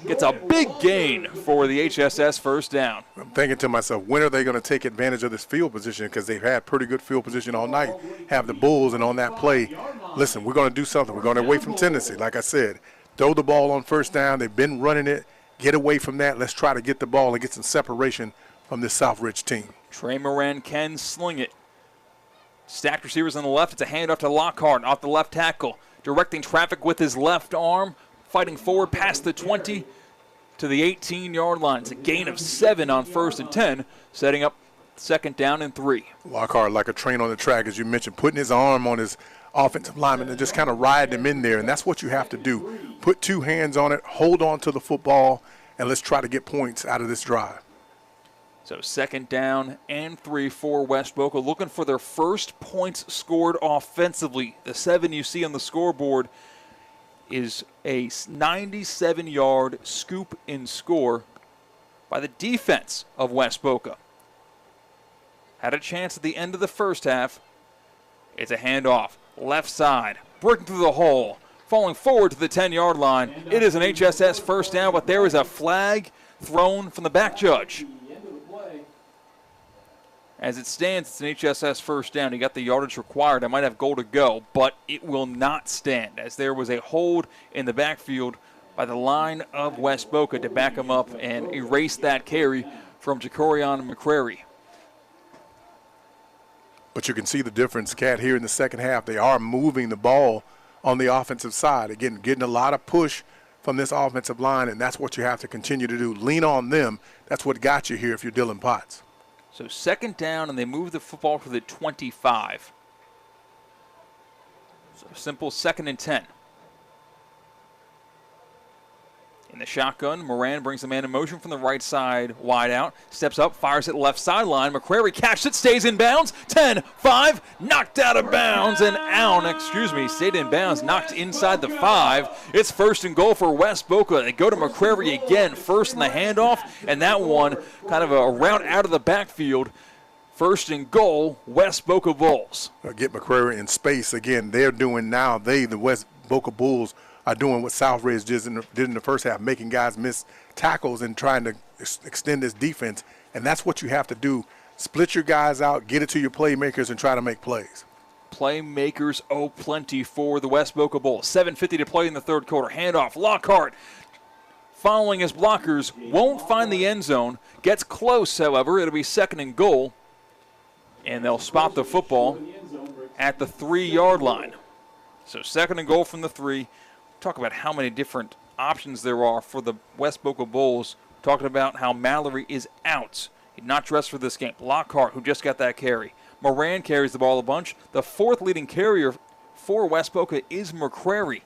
gets a big gain for the HSS first down. I'm thinking to myself, when are they going to take advantage of this field position? Because they've had pretty good field position all night, have the Bulls, and on that play, listen, we're going to do something. We're going away from tendency. Like I said, throw the ball on first down. They've been running it. Get away from that. Let's try to get the ball and get some separation from this Southridge team. Trey Moran can sling it. Stacked receivers on the left. It's a handoff to Lockhart off the left tackle, directing traffic with his left arm, fighting forward past the 20 to the 18-yard line. It's a gain of 7 on 1st and 10, setting up 2nd down and 3. Lockhart, like a train on the track, as you mentioned, putting his arm on his offensive lineman and just kind of riding him in there, and that's what you have to do. Put 2 hands on it, hold on to the football, and let's try to get points out of this drive. So 2nd down and 3 for West Boca, looking for their first points scored offensively. The 7 you see on the scoreboard is a 97-yard scoop and score by the defense of West Boca. Had a chance at the end of the first half. It's a handoff, left side, breaking through the hole, falling forward to the 10-yard line. It is an HSS first down, but there is a flag thrown from the back judge. As it stands, it's an HSS first down. He got the yardage required. I might have goal to go, but it will not stand, as there was a hold in the backfield by the line of West Boca to back him up and erase that carry from Jacorian McCrary. But you can see the difference, Kat, here in the second half. They are moving the ball on the offensive side. Again, getting a lot of push from this offensive line, and that's what you have to continue to do. Lean on them. That's what got you here if you're Dylan Potts. So 2nd down, and they move the football to the 25. So simple 2nd and 10. In the shotgun, Moran brings the man in motion from the right side, wide out, steps up, fires it left sideline. McCrary catches it, stays in bounds. 10-5, knocked out of bounds, and stayed in bounds, knocked inside the 5. It's 1st and goal for West Boca. They go to McCrary again, first in the handoff, and that one kind of a route out of the backfield. 1st and goal, West Boca Bulls. Get McCrary in space again. They're doing now, the West Boca Bulls, are doing what Southridge did in the first half, making guys miss tackles and trying to extend this defense. And that's what you have to do. Split your guys out, get it to your playmakers, and try to make plays. Playmakers, plenty for the West Boca Bulls. 7:50 to play in the 3rd quarter. Handoff, Lockhart, following his blockers, won't find the end zone. Gets close, however. It'll be 2nd and goal. And they'll spot the football at the 3-yard line. So 2nd and goal from the 3. Talk about how many different options there are for the West Boca Bulls. Talking about how Mallory is out. He's not dressed for this game. Lockhart, who just got that carry. Moran carries the ball a bunch. The 4th leading carrier for West Boca is McCrary.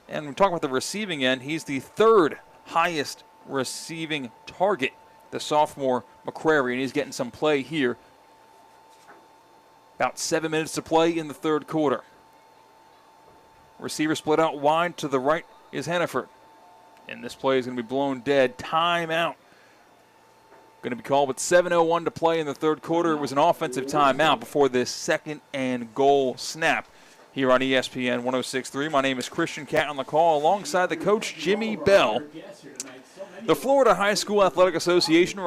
And we're talking about the receiving end. He's the 3rd highest receiving target, the sophomore McCrary, and he's getting some play here. About 7 minutes to play in the 3rd quarter. Receiver split out wide. To the right is Hannaford. And this play is going to be blown dead. Timeout. Going to be called with 7:01 to play in the 3rd quarter. It was an offensive timeout before this 2nd and goal snap here on ESPN 106.3. My name is Christian Cat on the call alongside the coach, Jimmy Bell. The Florida High School Athletic Association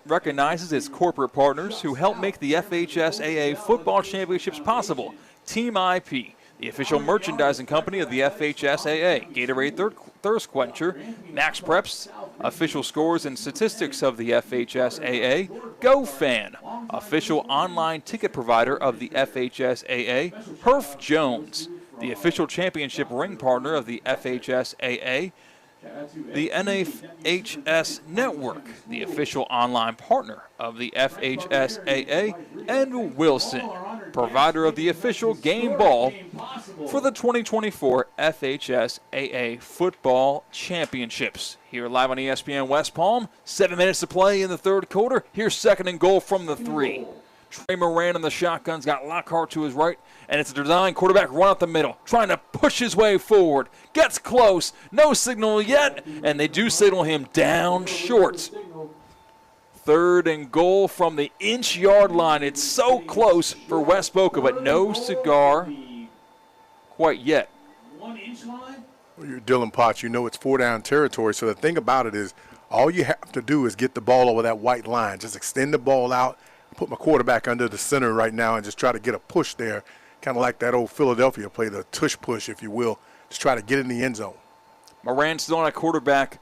recognizes its corporate partners who help make the FHSAA football championships possible. Team IP, the official merchandising company of the FHSAA, Gatorade Thirst Quencher, Max Preps, official scores and statistics of the FHSAA, GoFan, official online ticket provider of the FHSAA, Herf Jones, the official championship ring partner of the FHSAA, the NFHS Network, the official online partner of the FHSAA, and Wilson, provider of the official game ball for the 2024 FHSAA Football Championships. Here live on ESPN West Palm, 7 minutes to play in the third quarter. Here's second and goal from the 3. Trey Moran in the shotgun's got Lockhart to his right, and it's a design quarterback run up the middle, trying to push his way forward. Gets close, no signal yet, and they do signal him down short. Third and goal from the inch-yard line. It's so close for West Boca, but no cigar quite yet. Well, you're Dylan Potts. You know it's 4-down territory, so the thing about it is all you have to do is get the ball over that white line. Just extend the ball out, put my quarterback under the center right now, and just try to get a push there, kind of like that old Philadelphia play, the tush push, if you will. Just try to get in the end zone. Moran still on a quarterback.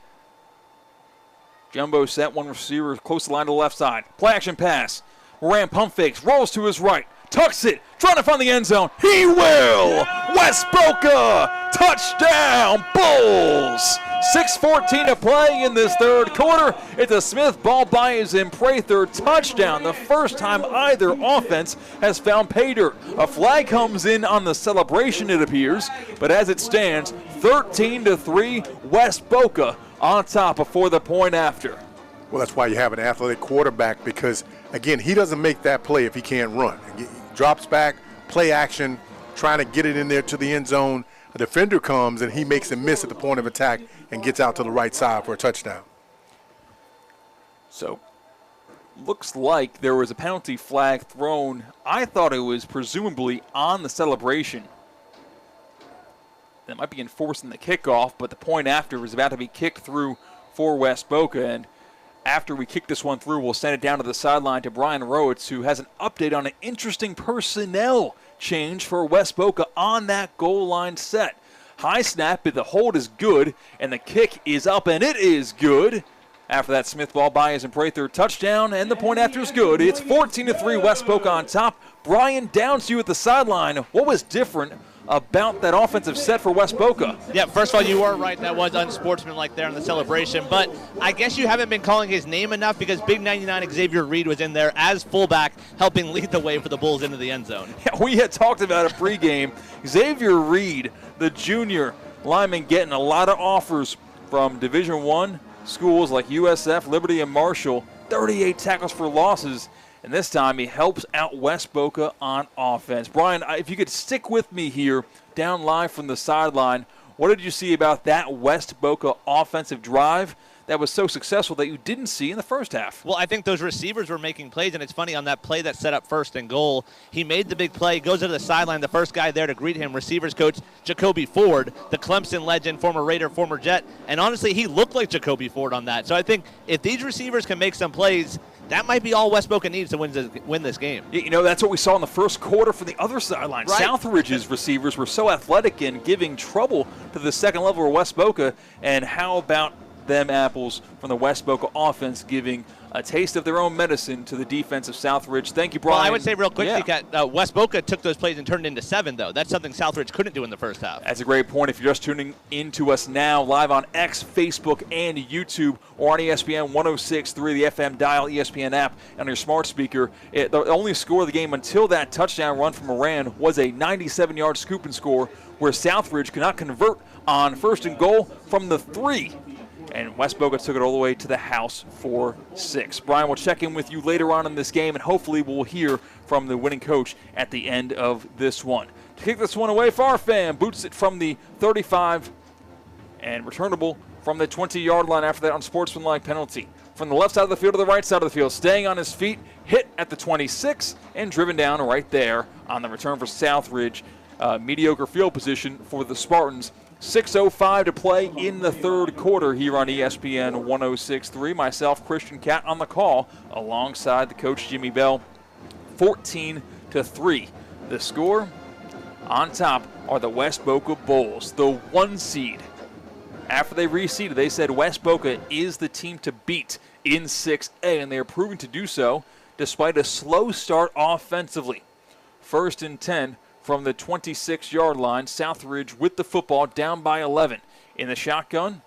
Jumbo set, one receiver close to the line to the left side. Play action pass. Moran pump fakes, rolls to his right, tucks it, trying to find the end zone. He will! West Boca! Touchdown, Bulls! 6:14 to play in this third quarter. It's a Smith ball by Prather touchdown. The first time either offense has found pay dirt. A flag comes in on the celebration, it appears, but as it stands, 13-3, West Boca on top before the point after. Well, that's why you have an athletic quarterback, because, again, he doesn't make that play if he can't run. He drops back, play action, trying to get it in there to the end zone. A defender comes, and he makes a miss at the point of attack and gets out to the right side for a touchdown. So, looks like there was a penalty flag thrown. I thought it was presumably on the celebration. That might be enforcing the kickoff, but the point after was about to be kicked through for West Boca. And after we kick this one through, we'll send it down to the sideline to Brian Rowitz, who has an update on an interesting personnel change for West Boca on that goal line set. High snap, but the hold is good, and the kick is up, and it is good. After that Smith ball by Prather touchdown, and the point after is good. It's 14-3, West Boca on top. Brian, down to you at the sideline. What was different about that offensive set for West Boca? Yeah, first of all, you were right. That was unsportsmanlike there in the celebration. But I guess you haven't been calling his name enough, because Big 99 Xavier Reed was in there as fullback, helping lead the way for the Bulls into the end zone. Yeah, we had talked about it pregame. Xavier Reed, the junior lineman, getting a lot of offers from Division I schools like USF, Liberty, and Marshall. 38 tackles for losses. And this time he helps out West Boca on offense. Brian, if you could stick with me here down live from the sideline, what did you see about that West Boca offensive drive that was so successful that you didn't see in the first half? Well, I think those receivers were making plays, and it's funny, on that play that set up first and goal, he made the big play, goes to the sideline, the first guy there to greet him, receivers coach Jacoby Ford, the Clemson legend, former Raider, former Jet, and honestly, he looked like Jacoby Ford on that. So I think if these receivers can make some plays, that might be all West Boca needs to win this game. You know, that's what we saw in the first quarter from the other sideline. Right. Southridge's receivers were so athletic and giving trouble to the second level of West Boca. And how about them apples from the West Boca offense giving a taste of their own medicine to the defense of Southridge? Thank you, Brian. Well, I would say real quickly, West Boca took those plays and turned it into 7, though. That's something Southridge couldn't do in the first half. That's a great point. If you're just tuning into us now, live on X, Facebook, and YouTube, or on ESPN 106.3, the FM dial, ESPN app, on your smart speaker, the only score of the game until that touchdown run from Moran was a 97-yard scoop and score where Southridge could not convert on first and goal from the 3. And West Boca took it all the way to the house for 6. Brian, we'll check in with you later on in this game, and hopefully we'll hear from the winning coach at the end of this one. To kick this one away, Farfan boots it from the 35 and returnable from the 20-yard line after that unsportsmanlike penalty. From the left side of the field to the right side of the field, staying on his feet, hit at the 26, and driven down right there on the return for Southridge. Mediocre field position for the Spartans. 6:05 to play in the third quarter here on ESPN 106.3. Myself, Christian Cat, on the call alongside the coach Jimmy Bell. 14-3. The score. On top are the West Boca Bulls, the 1 seed. After they reseeded, they said West Boca is the team to beat in 6A, and they are proving to do so despite a slow start offensively. 1st and 10 from the 26-yard line. Southridge with the football, down by 11. In the shotgun,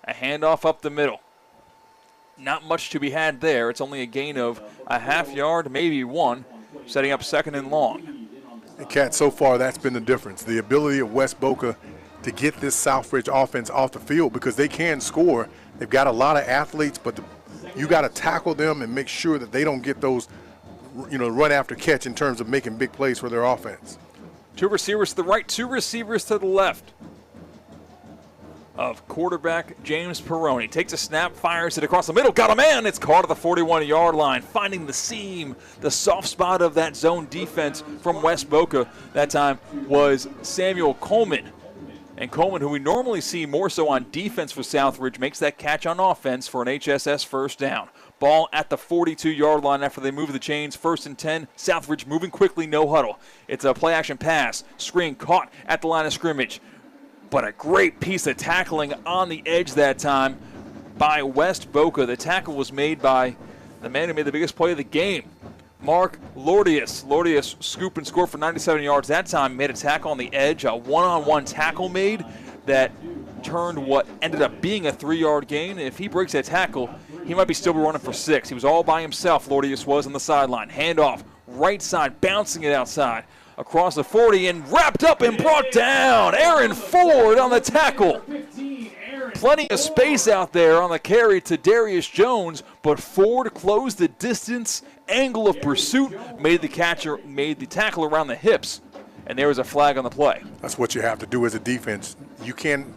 a handoff up the middle. Not much to be had there. It's only a gain of a half yard, maybe 1, setting up 2nd and long. And Kat, so far that's been the difference. The ability of West Boca to get this Southridge offense off the field, because they can score. They've got a lot of athletes, but you got to tackle them and make sure that they don't get those, run after catch in terms of making big plays for their offense. 2 receivers to the right, 2 receivers to the left of quarterback James Perrone. Takes a snap, fires it across the middle, got a man. It's caught at the 41-yard line, finding the seam, the soft spot of that zone defense from West Boca. That time was Samuel Coleman. And Coleman, who we normally see more so on defense for Southridge, makes that catch on offense for an HSS first down. Ball at the 42-yard line after they move the chains. 1st and 10. Southridge moving quickly, no huddle. It's a play-action pass. Screen caught at the line of scrimmage. But a great piece of tackling on the edge that time by West Boca. The tackle was made by the man who made the biggest play of the game, Mark Lordius. Lordius scoop and score for 97 yards that time. Made a tackle on the edge. A one-on-one tackle made that turned what ended up being a 3-yard gain. If he breaks that tackle, he might be still running for 6. He was all by himself, Lordius was, on the sideline. Handoff, right side, bouncing it outside. Across the 40 and wrapped up and brought down. Aaron Ford on the tackle. Plenty of space out there on the carry to Darius Jones, but Ford closed the distance, angle of pursuit, made the tackle around the hips, and there was a flag on the play. That's what you have to do as a defense. You can't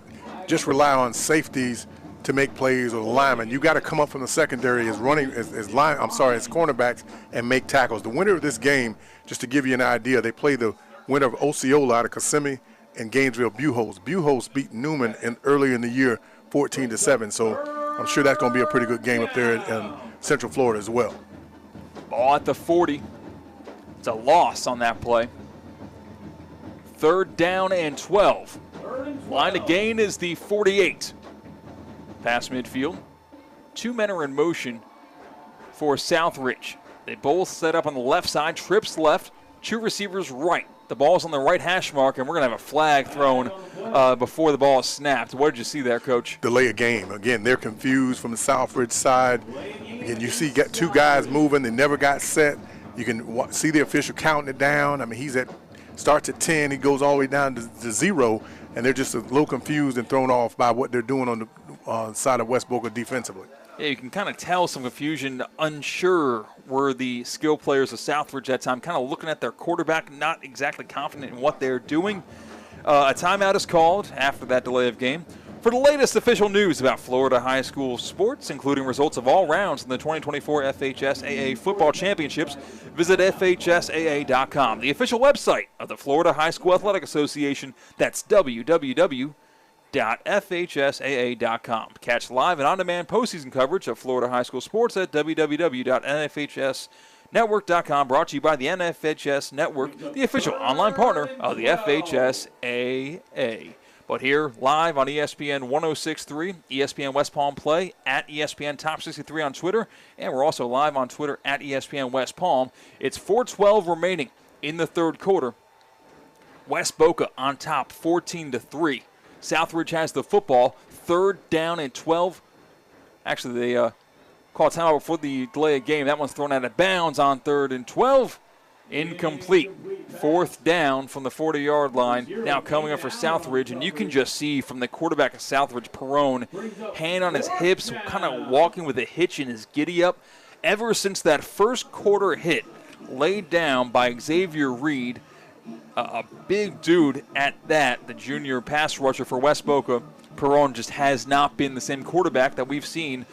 just rely on safeties to make plays or linemen. You got to come up from the secondary as cornerbacks and make tackles. The winner of this game, just to give you an idea, they play the winner of Osceola out of Kissimmee and Gainesville Buchholz. Buchholz beat Newman earlier in the year 14-7, so I'm sure that's going to be a pretty good game up there in Central Florida as well. Ball at the 40. It's a loss on that play. 3rd down and 12. Line of gain is the 48. Past midfield. 2 men are in motion for Southridge. They both set up on the left side. Trips left. 2 receivers right. The ball's on the right hash mark, and we're going to have a flag thrown before the ball is snapped. What did you see there, Coach? Delay of game. Again, they're confused from the Southridge side. Again, you see 2 guys moving. They never got set. You can see the official counting it down. I mean, starts at 10. He goes all the way down to 0, and they're just a little confused and thrown off by what they're doing on the side of West Boca defensively. Yeah, you can kind of tell some confusion, unsure were the skill players of Southridge that time, kind of looking at their quarterback, not exactly confident in what they're doing. A timeout is called after that delay of game. For the latest official news about Florida high school sports, including results of all rounds in the 2024 FHSAA football championships, visit FHSAA.com, the official website of the Florida High School Athletic Association. That's www.fhsaa.com. Catch live and on-demand postseason coverage of Florida high school sports at www.nfhsnetwork.com. Brought to you by the NFHS Network, the official online partner of the FHSAA. But here, live on ESPN 106.3, ESPN West Palm Play, at ESPN Top 63 on Twitter, and we're also live on Twitter at ESPN West Palm. It's 4:12 remaining in the third quarter. West Boca on top, 14-3. Southridge has the football, 3rd down and 12. Actually, they call timeout before the delay of game. That one's thrown out of bounds on 3rd and 12. Incomplete. 4th down from the 40-yard line. Now coming up for Southridge, and you can just see from the quarterback of Southridge, Perrone, hand on his hips, kind of walking with a hitch in his giddy-up. Ever since that first quarter hit laid down by Xavier Reed, a big dude at that, the junior pass rusher for West Boca, Perrone just has not been the same quarterback that we've seen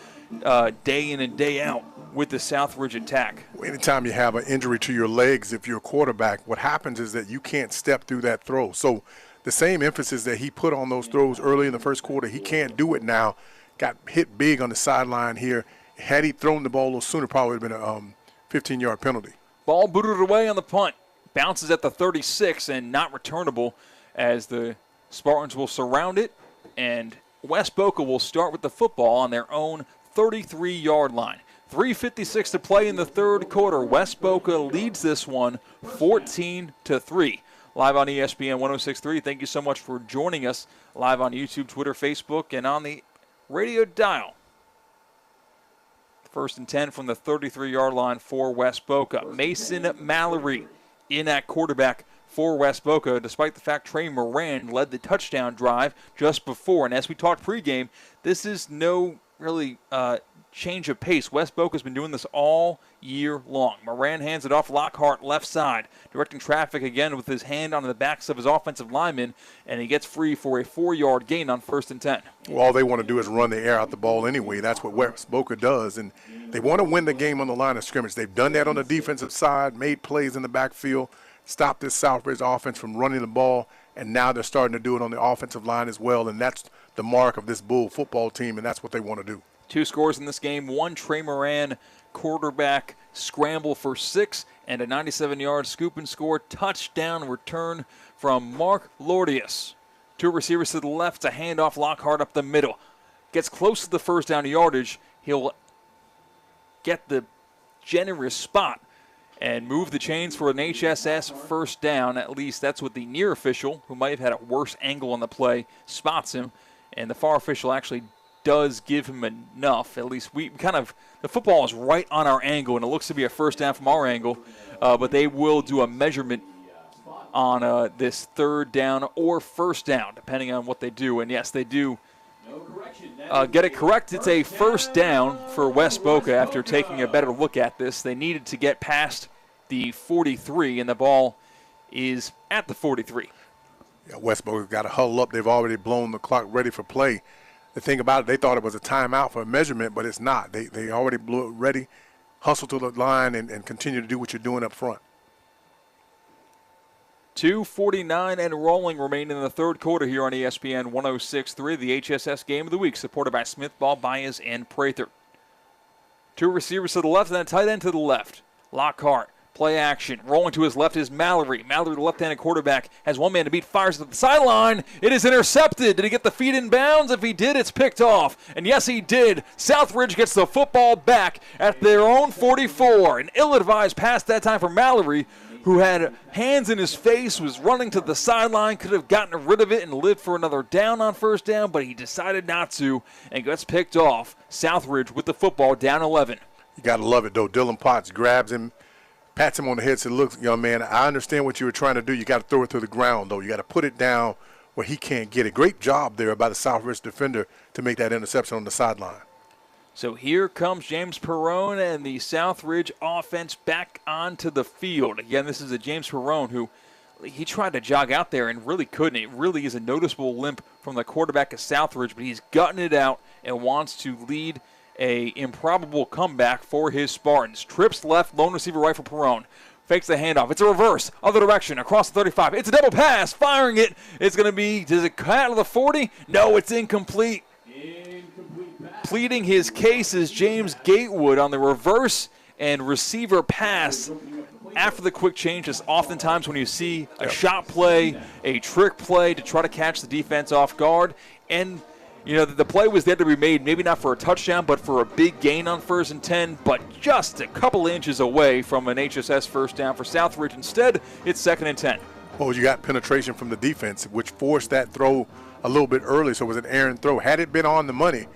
day in and day out with the Southridge attack. Anytime you have an injury to your legs, if you're a quarterback, what happens is that you can't step through that throw. So the same emphasis that he put on those throws early in the first quarter, he can't do it now. Got hit big on the sideline here. Had he thrown the ball a little sooner, probably would have been a 15-yard penalty. Ball booted away on the punt. Bounces at the 36 and not returnable as the Spartans will surround it. And West Boca will start with the football on their own 33-yard line. 3:56 to play in the third quarter. West Boca leads this one 14-3. Live on ESPN 106.3. Thank you so much for joining us live on YouTube, Twitter, Facebook, and on the radio dial. First and 10 from the 33-yard line for West Boca. Mason Mallory in at quarterback for West Boca, despite the fact Trey Moran led the touchdown drive just before. And as we talked pregame, this is no really change of pace. West Boca's been doing this all year long. Moran hands it off Lockhart left side, directing traffic again with his hand on the backs of his offensive lineman, and he gets free for a 4-yard gain on first and 10. Well, all they want to do is run the air out the ball anyway. That's what West Boca does, and they want to win the game on the line of scrimmage. They've done that on the defensive side, made plays in the backfield, stopped this Southridge offense from running the ball, and now they're starting to do it on the offensive line as well, and that's the mark of this Bull football team, and that's what they want to do. 2 scores in this game. 1 Trey Moran quarterback scramble for 6 and a 97-yard scoop and score touchdown return from Mark Lordius. 2 receivers to the left, a handoff Lockhart up the middle. Gets close to the first down yardage. He'll get the generous spot and move the chains for an HSS first down. At least that's what the near official, who might have had a worse angle on the play, spots him. And the far official actually does give him enough. At least we kind of, the football is right on our angle, and it looks to be a first down from our angle. But they will do a measurement on this third down or first down, depending on what they do. And yes, they do get it correct. It's a first down for West Boca after taking a better look at this. They needed to get past the 43, and the ball is at the 43. Yeah, West Boca got to huddle up. They've already blown the clock ready for play. The thing about it, they thought it was a timeout for a measurement, but it's not. They already blew it ready, hustle to the line, and continue to do what you're doing up front. 2:49 and rolling remain in the third quarter here on ESPN 106.3, the HSS Game of the Week, supported by Smith, Ball, Baez, and Prather. 2 receivers to the left and a tight end to the left. Lockhart, play action. Rolling to his left is Mallory. Mallory, the left-handed quarterback, has one man to beat, fires at the sideline. It is intercepted. Did he get the feet in bounds? If he did, it's picked off. And yes, he did. Southridge gets the football back at their own 44. An ill-advised pass that time for Mallory, who had hands in his face, was running to the sideline, could have gotten rid of it and lived for another down on first down, but he decided not to and gets picked off. Southridge with the football, down 11. You got to love it, though. Dylan Potts grabs him, pats him on the head, said, look, young man, I understand what you were trying to do. You got to throw it to the ground, though. You got to put it down where he can't get it. Great job there by the Southridge defender to make that interception on the sideline. So here comes James Perrone and the Southridge offense back onto the field. Again, this is a James Perrone who he tried to jog out there and really couldn't. It really is a noticeable limp from the quarterback of Southridge, but he's gutting it out and wants to lead a improbable comeback for his Spartans. Trips left, lone receiver right for Perrone. Fakes the handoff. It's a reverse, other direction, across the 35. It's a double pass, firing it. It's going to be, does it cut out of the 40? No, it's incomplete. Pleading his case is James Gatewood on the reverse and receiver pass. After the quick change, is oftentimes when you see a shot play, a trick play to try to catch the defense off guard. And you know, the play was there to be made, maybe not for a touchdown, but for a big gain on first and 10, but just a couple inches away from an HSS first down for Southridge. Instead, it's 2nd and 10. Well, you got penetration from the defense, which forced that throw a little bit early, so it was an errant throw. Had it been on the money, it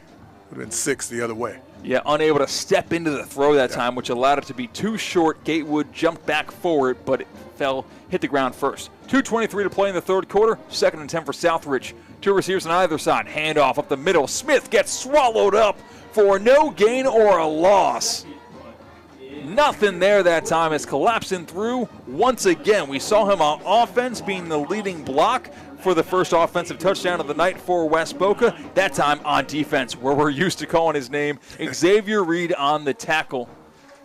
would have been 6 the other way. Yeah, unable to step into the throw that time, which allowed it to be too short. Gatewood jumped back forward, but it hit the ground first. 2:23 to play in the third quarter, 2nd and 10 for Southridge. 2 receivers on either side. Handoff up the middle. Smith gets swallowed up for no gain or a loss. Nothing there that time. It's collapsing through once again. We saw him on offense being the leading block for the first offensive touchdown of the night for West Boca. That time on defense, where we're used to calling his name. Xavier Reed on the tackle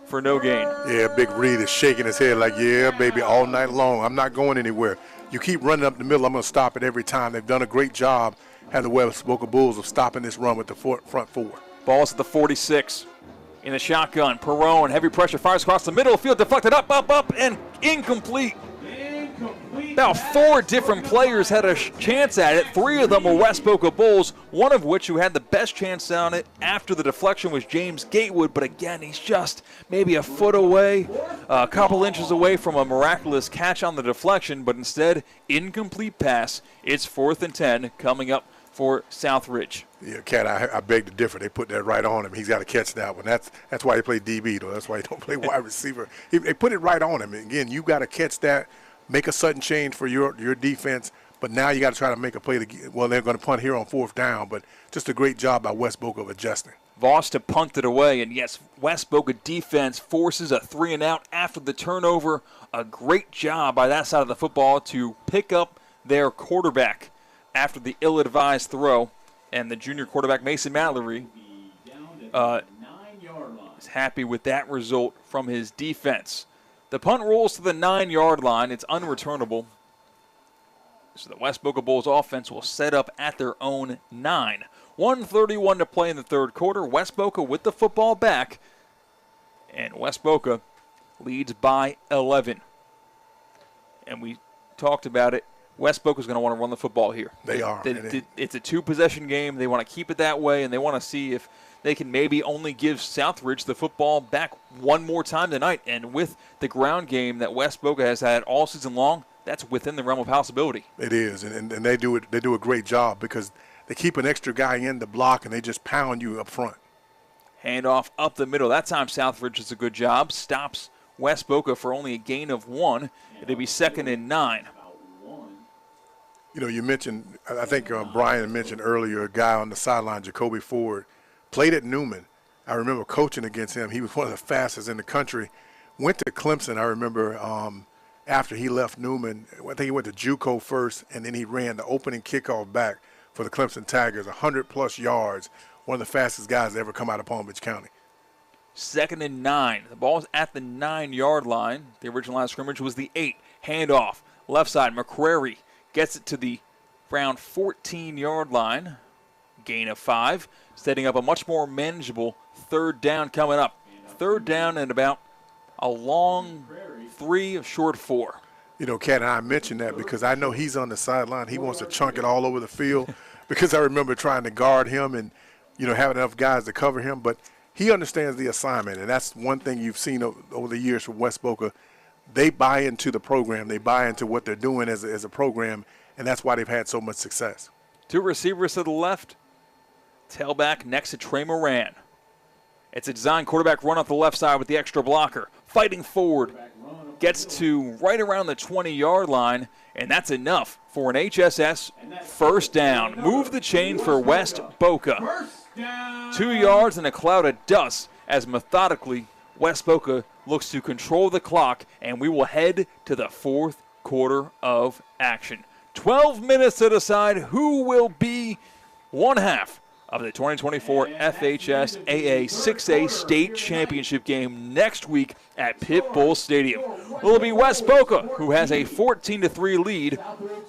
for no gain. Yeah, Big Reed is shaking his head like, yeah, baby, all night long. I'm not going anywhere. you keep running up the middle, I'm going to stop it every time. They've done a great job, had the West Boca Bulls, of stopping this run with the front four. Ball's at the 46. In the shotgun, Perone, heavy pressure, fires across the middle of the field, deflected up, and incomplete. About 4 different players had a chance at it. 3 of them were West Boca Bulls, one of which who had the best chance on it after the deflection was James Gatewood. But again, he's just maybe a foot away, a couple inches away from a miraculous catch on the deflection, but instead, incomplete pass. It's 4th and 10 coming up for Southridge. Yeah, Cat, I beg to differ. They put that right on him. He's got to catch that one. That's why he played DB, though. That's why he don't play wide receiver. They put it right on him. And again, you got to catch that, make a sudden change for your defense, but now you got to try to make a play. Well, they're going to punt here on 4th down, but just a great job by West Boca of adjusting. Voss to punt it away, and yes, West Boca defense forces a 3-and-out after the turnover. A great job by that side of the football to pick up their quarterback after the ill-advised throw, and the junior quarterback Mason Mallory is happy with that result from his defense. The punt rolls to the 9-yard line. It's unreturnable. So the West Boca Bulls offense will set up at their own 9. 1:31 to play in the third quarter. West Boca with the football back, and West Boca leads by 11. And we talked about it. West Boca is going to want to run the football here. They are. It's a 2-possession game. They want to keep it that way, and they want to see if they can maybe only give Southridge the football back one more time tonight. And with the ground game that West Boca has had all season long, that's within the realm of possibility. It is, and they do it. They do a great job because they keep an extra guy in the block, and they just pound you up front. Handoff up the middle. That time Southridge does a good job. Stops West Boca for only a gain of 1. It'll be 2nd and 9. You know, you mentioned, I think Brian mentioned earlier, a guy on the sideline, Jacoby Ford, played at Newman. I remember coaching against him. He was one of the fastest in the country. Went to Clemson, I remember, after he left Newman. I think he went to JUCO first, and then he ran the opening kickoff back for the Clemson Tigers, 100-plus yards, one of the fastest guys to ever come out of Palm Beach County. 2nd and 9. The ball's at the 9-yard line. The original line of scrimmage was the 8. Handoff, left side, McCrary gets it to the around 14-yard line. Gain of 5, setting up a much more manageable 3rd down coming up. 3rd down and about a long 3, a short 4. You know, Cat, and I mentioned that because I know he's on the sideline. He wants to chunk it all over the field because I remember trying to guard him and, you know, having enough guys to cover him. But he understands the assignment, and that's one thing you've seen over the years from West Boca. They buy into the program. They buy into what they're doing as a program, and that's why they've had so much success. 2 receivers to the left. Tailback next to Trey Moran. It's a design quarterback run off the left side with the extra blocker. Fighting forward. Gets to right around the 20-yard line, and that's enough for an HSS 1st down. Move the chain for West Boca. 2 yards and a cloud of dust as methodically West Boca looks to control the clock, and we will head to the 4th quarter of action. 12 minutes to decide who will be one half of the 2024 FHSAA 6A State Championship game next week at Pit Bull Stadium. Will it be West Boca, who has a 14-3 lead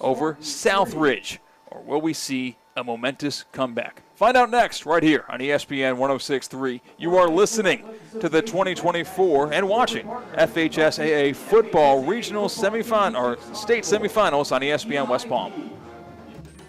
over Southridge, or will we see a momentous comeback? Find out next, right here on ESPN 106.3. You are listening to the 2024 and watching FHSAA Football Regional Semifinal or State Semifinals on ESPN West Palm.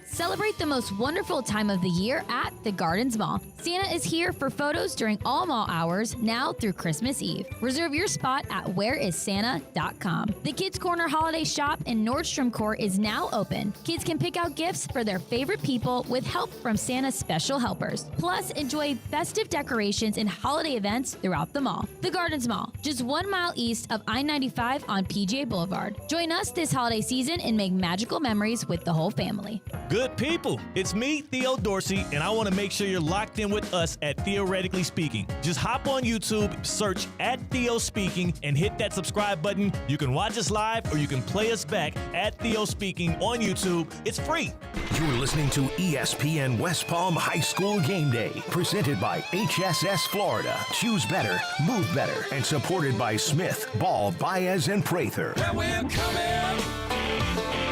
Celebrate the most wonderful time of the year at the Gardens Mall. Santa is here for photos during all mall hours now through Christmas Eve. Reserve your spot at whereissanta.com. The Kids Corner Holiday Shop in Nordstrom Court is now open. Kids can pick out gifts for their favorite people with help from Santa's special helpers. Plus, enjoy festive decorations and holiday events throughout the mall. The Gardens Mall, just 1 mile east of I-95 on PGA Boulevard. Join us this holiday season and make magical memories with the whole family. Good people, it's me, Theo Dorsey, and I want to make sure you're locked in with us at Theoretically Speaking. Just hop on YouTube, search @Theo Speaking, and hit that subscribe button. You can watch us live or you can play us back at Theo Speaking on YouTube. It's free. You're listening to ESPN West Palm High School Game Day, presented by HSS Florida. Choose better, move better, and supported by Smith, Ball, Baez, and Prather. Well, we're coming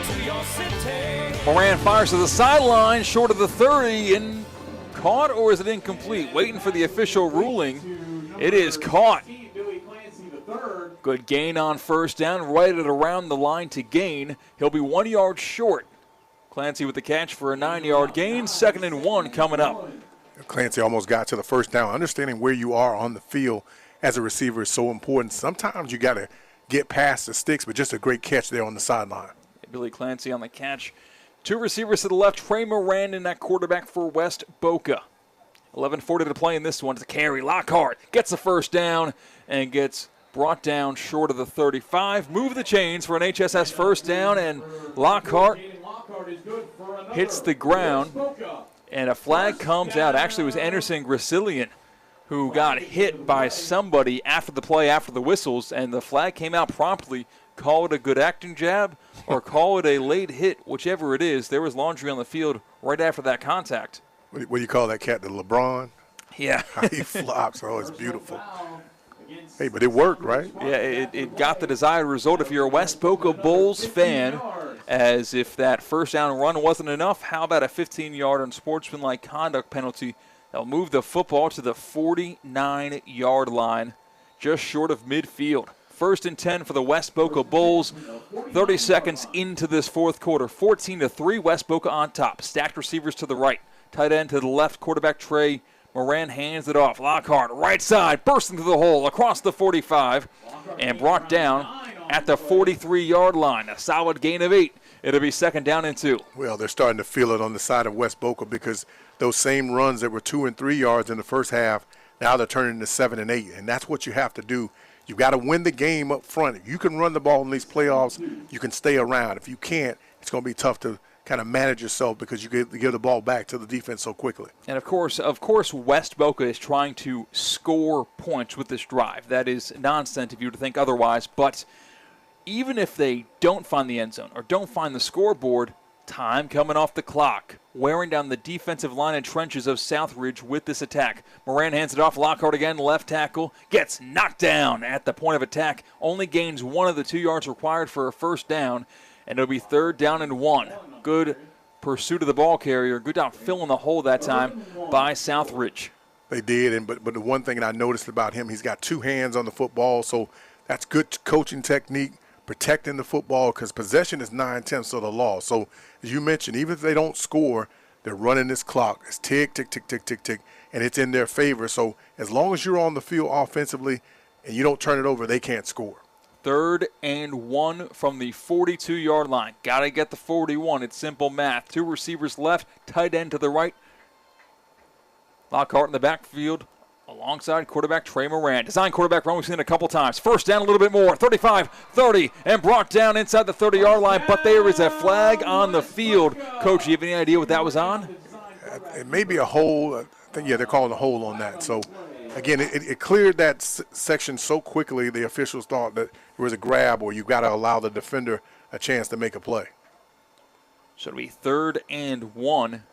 to Moran fires to the sideline, short of the 30, and caught, or is it incomplete? Waiting for the official ruling. It is caught. Good gain on first down, right at around the line to gain. He'll be 1 yard short. Clancy with the catch for a 9-yard gain. 2nd and 1 coming up. Clancy almost got to the first down. Understanding where you are on the field as a receiver is so important. Sometimes you got to get past the sticks, but just a great catch there on the sideline. Billy Clancy on the catch. 2 receivers to the left. Trey Moran in that quarterback for West Boca. 11:40 to play in this one. It's a carry. Lockhart gets the first down and gets brought down short of the 35. Move the chains for an HSS first down, and Lockhart hits the ground, and a flag comes out. Actually, it was Anderson Gracilian who got hit by somebody after the play, after the whistles, and the flag came out promptly. Call it a good acting jab or call it a late hit, whichever it is. There was laundry on the field right after that contact. What do you call that cat, the LeBron? Yeah. How he flops. Oh, it's beautiful. Hey, but it worked, right? Yeah, it got the desired result. If you're a West Boca Bulls fan, as if that first down run wasn't enough, how about a 15-yard unsportsmanlike conduct penalty? They'll move the football to the 49-yard line, just short of midfield. 1st and 10 for the West Boca Bulls. 30 seconds into this fourth quarter. 14-3, West Boca on top. Stacked receivers to the right. Tight end to the left. Quarterback Trey Moran hands it off. Lockhart, right side, bursts into the hole across the 45 and brought down at the 43-yard line. A solid gain of 8. It'll be 2nd down and 2. Well, they're starting to feel it on the side of West Boca because those same runs that were 2 and 3 yards in the first half, now they're turning into 7 and 8, and that's what you have to do. You've got to win the game up front. If you can run the ball in these playoffs, you can stay around. If you can't, it's going to be tough to kind of manage yourself because you give the ball back to the defense so quickly. And of course, West Boca is trying to score points with this drive. That is nonsense if you were to think otherwise. But even if they don't find the end zone or don't find the scoreboard, time coming off the clock, wearing down the defensive line and trenches of Southridge with this attack. Moran hands it off. Lockhart again, left tackle, gets knocked down at the point of attack. Only gains 1 of the 2 yards required for a first down, and it'll be 3rd down and 1. Good pursuit of the ball carrier. Good job filling the hole that time by Southridge. They did, but the one thing that I noticed about him, he's got 2 hands on the football, so that's good coaching technique, protecting the football, because possession is 9/10 of the law. So as you mentioned, even if they don't score, they're running this clock. It's tick, tick, tick, tick, tick, tick, and it's in their favor. So as long as you're on the field offensively and you don't turn it over, they can't score. 3rd and 1 from the 42-yard line. Got to get the 41. It's simple math. 2 receivers left, tight end to the right. Lockhart in the backfield alongside quarterback Trey Moran. Design quarterback run we've seen it a couple times. First down a little bit more. 35, 30, and brought down inside the 30-yard line, but there is a flag on the field. Coach, do you have any idea what that was on? It may be a hole. I think, they're calling a hole on that. So, again, it cleared that section so quickly, the officials thought that it was a grab, or you've got to allow the defender a chance to make a play. So it'll be 3rd and 1.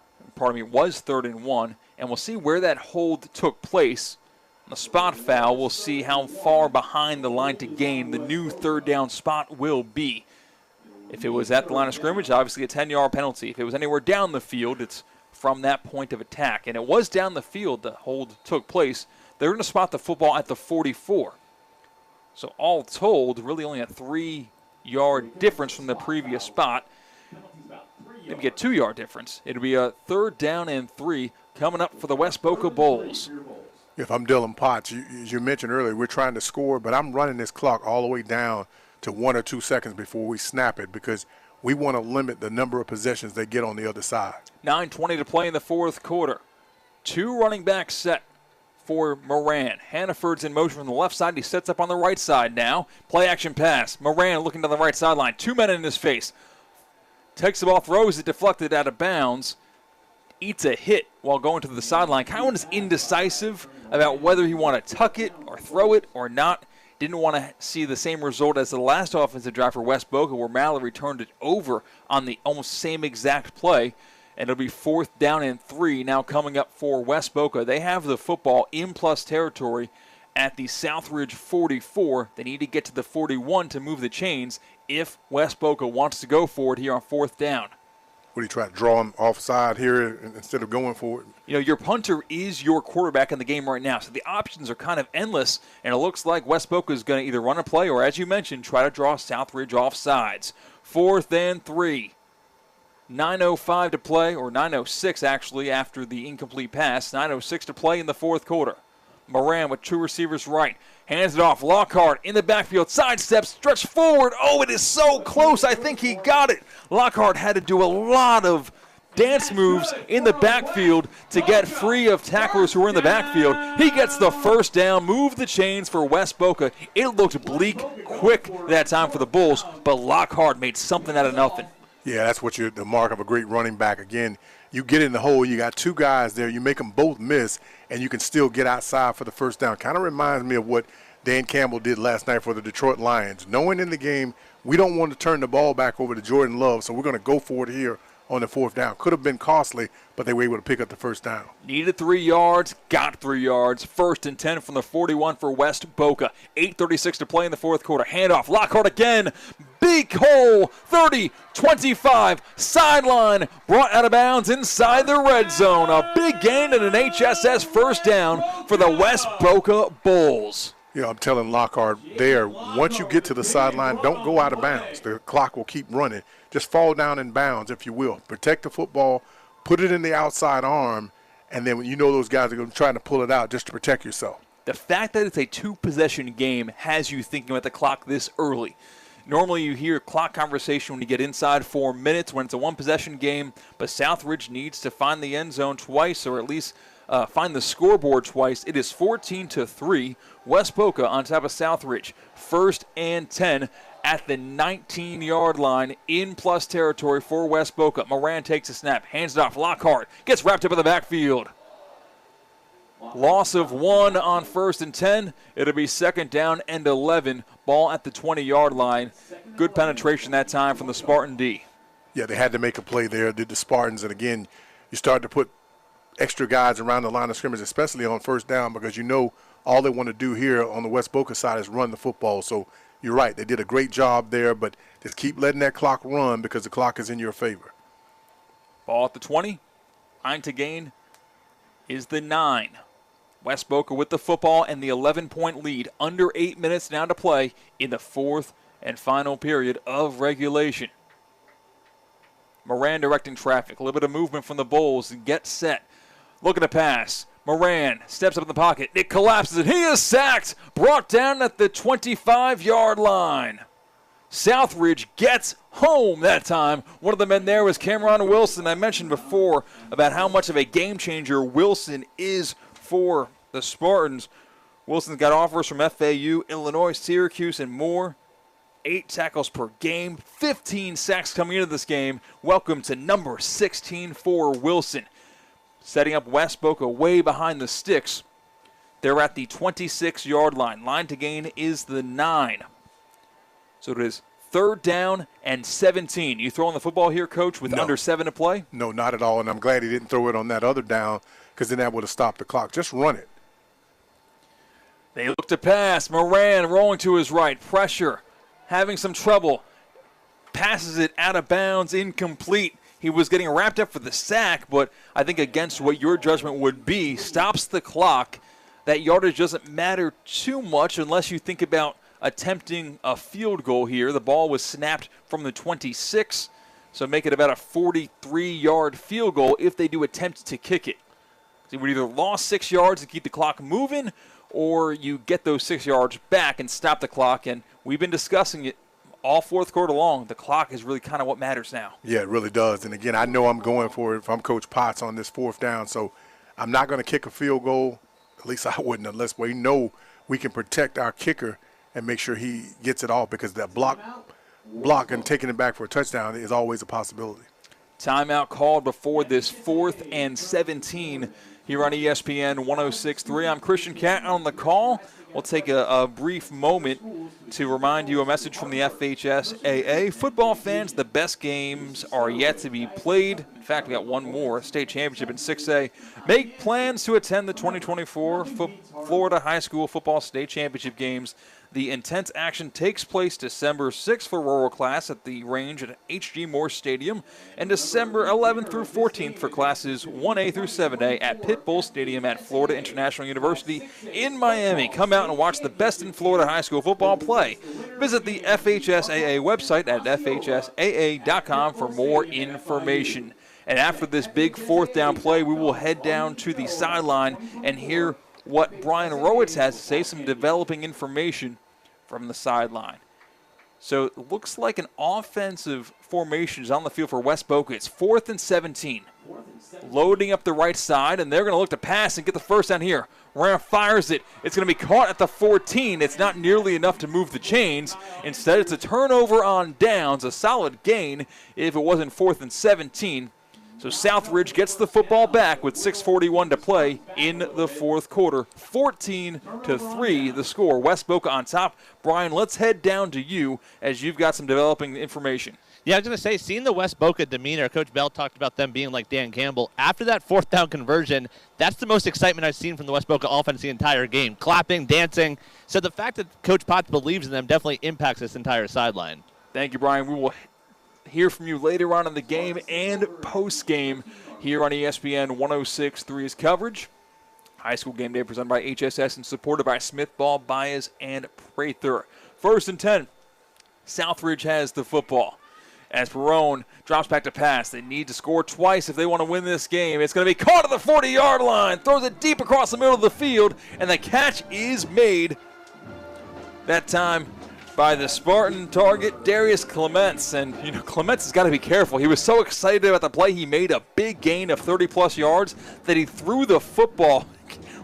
Was 3rd and 1. And we'll see where that hold took place. On the spot foul, we'll see how far behind the line to gain the new 3rd down spot will be. If it was at the line of scrimmage, obviously a 10-yard penalty. If it was anywhere down the field, it's from that point of attack. And it was down the field the hold took place. They're going to spot the football at the 44. So all told, really only a 3-yard difference from the previous spot. Maybe a 2-yard difference. It'll be a 3rd down and 3 coming up for the West Boca Bulls. If I'm Dylan Potts, as you mentioned earlier, we're trying to score, but I'm running this clock all the way down to 1 or 2 seconds before we snap it because we want to limit the number of possessions they get on the other side. 9:20 to play in the fourth quarter. 2 running backs set for Moran. Hannaford's in motion from the left side. He sets up on the right side now. Play action pass. Moran looking to the right sideline. 2 men in his face. Takes the ball, throws it, deflected out of bounds. Eats a hit while going to the sideline. Cowan is indecisive about whether he want to tuck it or throw it or not. Didn't want to see the same result as the last offensive drive for West Boca where Mallory turned it over on the almost same exact play. And it'll be 4th down and 3 now coming up for West Boca. They have the football in plus territory at the Southridge 44. They need to get to the 41 to move the chains if West Boca wants to go for it here on 4th down. What do you try to draw him offside here instead of going for it? You know, your punter is your quarterback in the game right now, so the options are kind of endless, and it looks like West Boca is going to either run a play or, as you mentioned, try to draw Southridge off sides. 4th and 3. 9:05 to play, or 9:06 actually, after the incomplete pass. 9:06 to play in the fourth quarter. Moran with 2 receivers right. Hands it off. Lockhart in the backfield. Sidesteps. Stretch forward. Oh, it is so close. I think he got it. Lockhart had to do a lot of dance moves in the backfield to get free of tacklers who were in the backfield. He gets the first down. Move the chains for West Boca. It looked bleak quick that time for the Bulls, but Lockhart made something out of nothing. Yeah, that's what the mark of a great running back. Again, you get in the hole, you got 2 guys there, you make them both miss, and you can still get outside for the first down. Kind of reminds me of what Dan Campbell did last night for the Detroit Lions. Knowing in the game, we don't want to turn the ball back over to Jordan Love, so we're going to go for it here on the 4th down. Could have been costly, but they were able to pick up the first down. Needed 3 yards, got 3 yards. 1st and 10 from the 41 for West Boca. 8:36 to play in the fourth quarter. Handoff, Lockhart again. Big hole, 30, 25, sideline, brought out of bounds inside the red zone. A big gain and an HSS first down for the West Boca Bulls. Yeah, I'm telling Lockhart there, once you get to the sideline, don't go out of bounds. The clock will keep running. Just fall down in bounds, if you will. Protect the football, put it in the outside arm, and then when you know those guys are going to try to pull it out just to protect yourself. The fact that it's a 2-possession game has you thinking about the clock this early. Normally you hear clock conversation when you get inside 4 minutes when it's a 1-possession game, but Southridge needs to find the end zone twice, or at least find the scoreboard twice. It is 14-3. West Boca on top of Southridge. 1st and 10 at the 19-yard line in plus territory for West Boca. Moran takes a snap, hands it off. Lockhart gets wrapped up in the backfield. Loss of 1 on 1st and 10. It'll be 2nd down and 11. Ball at the 20-yard line. Good penetration that time from the Spartan D. Yeah, they had to make a play there, did the Spartans. And again, you start to put extra guys around the line of scrimmage, especially on 1st down, because you know all they want to do here on the West Boca side is run the football. So you're right, they did a great job there, but just keep letting that clock run because the clock is in your favor. Ball at the 20. Line to gain is the 9. West Boca with the football and the 11-point lead. Under 8 minutes now to play in the 4th and final period of regulation. Moran directing traffic. A little bit of movement from the Bulls. Get set. Looking to pass. Moran steps up in the pocket. It collapses, and he is sacked. Brought down at the 25-yard line. Southridge gets home that time. One of the men there was Cameron Wilson. I mentioned before about how much of a game changer Wilson is for the Spartans. Wilson's got offers from FAU, Illinois, Syracuse, and more. 8 tackles per game, 15 sacks coming into this game. Welcome to number 16 for Wilson. Setting up West Boca way behind the sticks. They're at the 26-yard line. Line to gain is the 9. So it is 3rd down and 17. You throwing the football here, Coach, with under 7 to play? No, not at all, and I'm glad he didn't throw it on that other down because then that would have stopped the clock. Just run it. They look to pass. Moran rolling to his right. Pressure. Having some trouble. Passes it out of bounds. Incomplete. He was getting wrapped up for the sack, but I think against what your judgment would be, stops the clock. That yardage doesn't matter too much unless you think about attempting a field goal here. The ball was snapped from the 26, so make it about a 43-yard field goal if they do attempt to kick it. So you would either lost 6 yards to keep the clock moving, or you get those 6 yards back and stop the clock. And we've been discussing it all fourth quarter long. The clock is really kind of what matters now. Yeah, it really does. And, again, I know I'm going for it if I'm Coach Potts on this 4th down. So I'm not going to kick a field goal. At least I wouldn't, unless we know we can protect our kicker and make sure he gets it off, because that block and taking it back for a touchdown is always a possibility. Timeout called before this 4th and 17 here on ESPN 106.3. I'm Christian Cat on the call. We'll take a brief moment to remind you a message from the FHSAA. Football fans, the best games are yet to be played. In fact, we got one more, state championship in 6A. Make plans to attend the 2024 Florida High School Football State Championship games. The intense action takes place December 6th for rural class at the range at H.G. Moore Stadium, and December 11th through 14th for classes 1A through 7A at Pitbull Stadium at Florida International University in Miami. Come out and watch the best in Florida high school football play. Visit the FHSAA website at FHSAA.com for more information. And after this big fourth down play, we will head down to the sideline and hear what Brian Rowitz has to say, some developing information from the sideline. So it looks like an offensive formation is on the field for West Boca. It's 4th and 17. Loading up the right side, and they're going to look to pass and get the first down here. Ram fires it. It's going to be caught at the 14. It's not nearly enough to move the chains. Instead, it's a turnover on downs, a solid gain if it wasn't 4th and 17. So Southridge gets the football back with 6:41 to play in the fourth quarter. 14-3 the score. West Boca on top. Brian, let's head down to you as you've got some developing information. Yeah, I was going to say, seeing the West Boca demeanor, Coach Bell talked about them being like Dan Campbell. After that fourth down conversion, that's the most excitement I've seen from the West Boca offense the entire game. Clapping, dancing. So the fact that Coach Potts believes in them definitely impacts this entire sideline. Thank you, Brian. We will hear from you later on in the game and post-game here on ESPN 106.3's coverage. High School Game Day presented by HSS and supported by Smith, Ball, Baez, and Prather. 1st and 10. Southridge has the football. As Perone drops back to pass, they need to score twice if they want to win this game. It's going to be caught at the 40-yard line. Throws it deep across the middle of the field, and the catch is made that time by the Spartan target, Darius Clements. And, Clements has got to be careful. He was so excited about the play, he made a big gain of 30-plus yards that he threw the football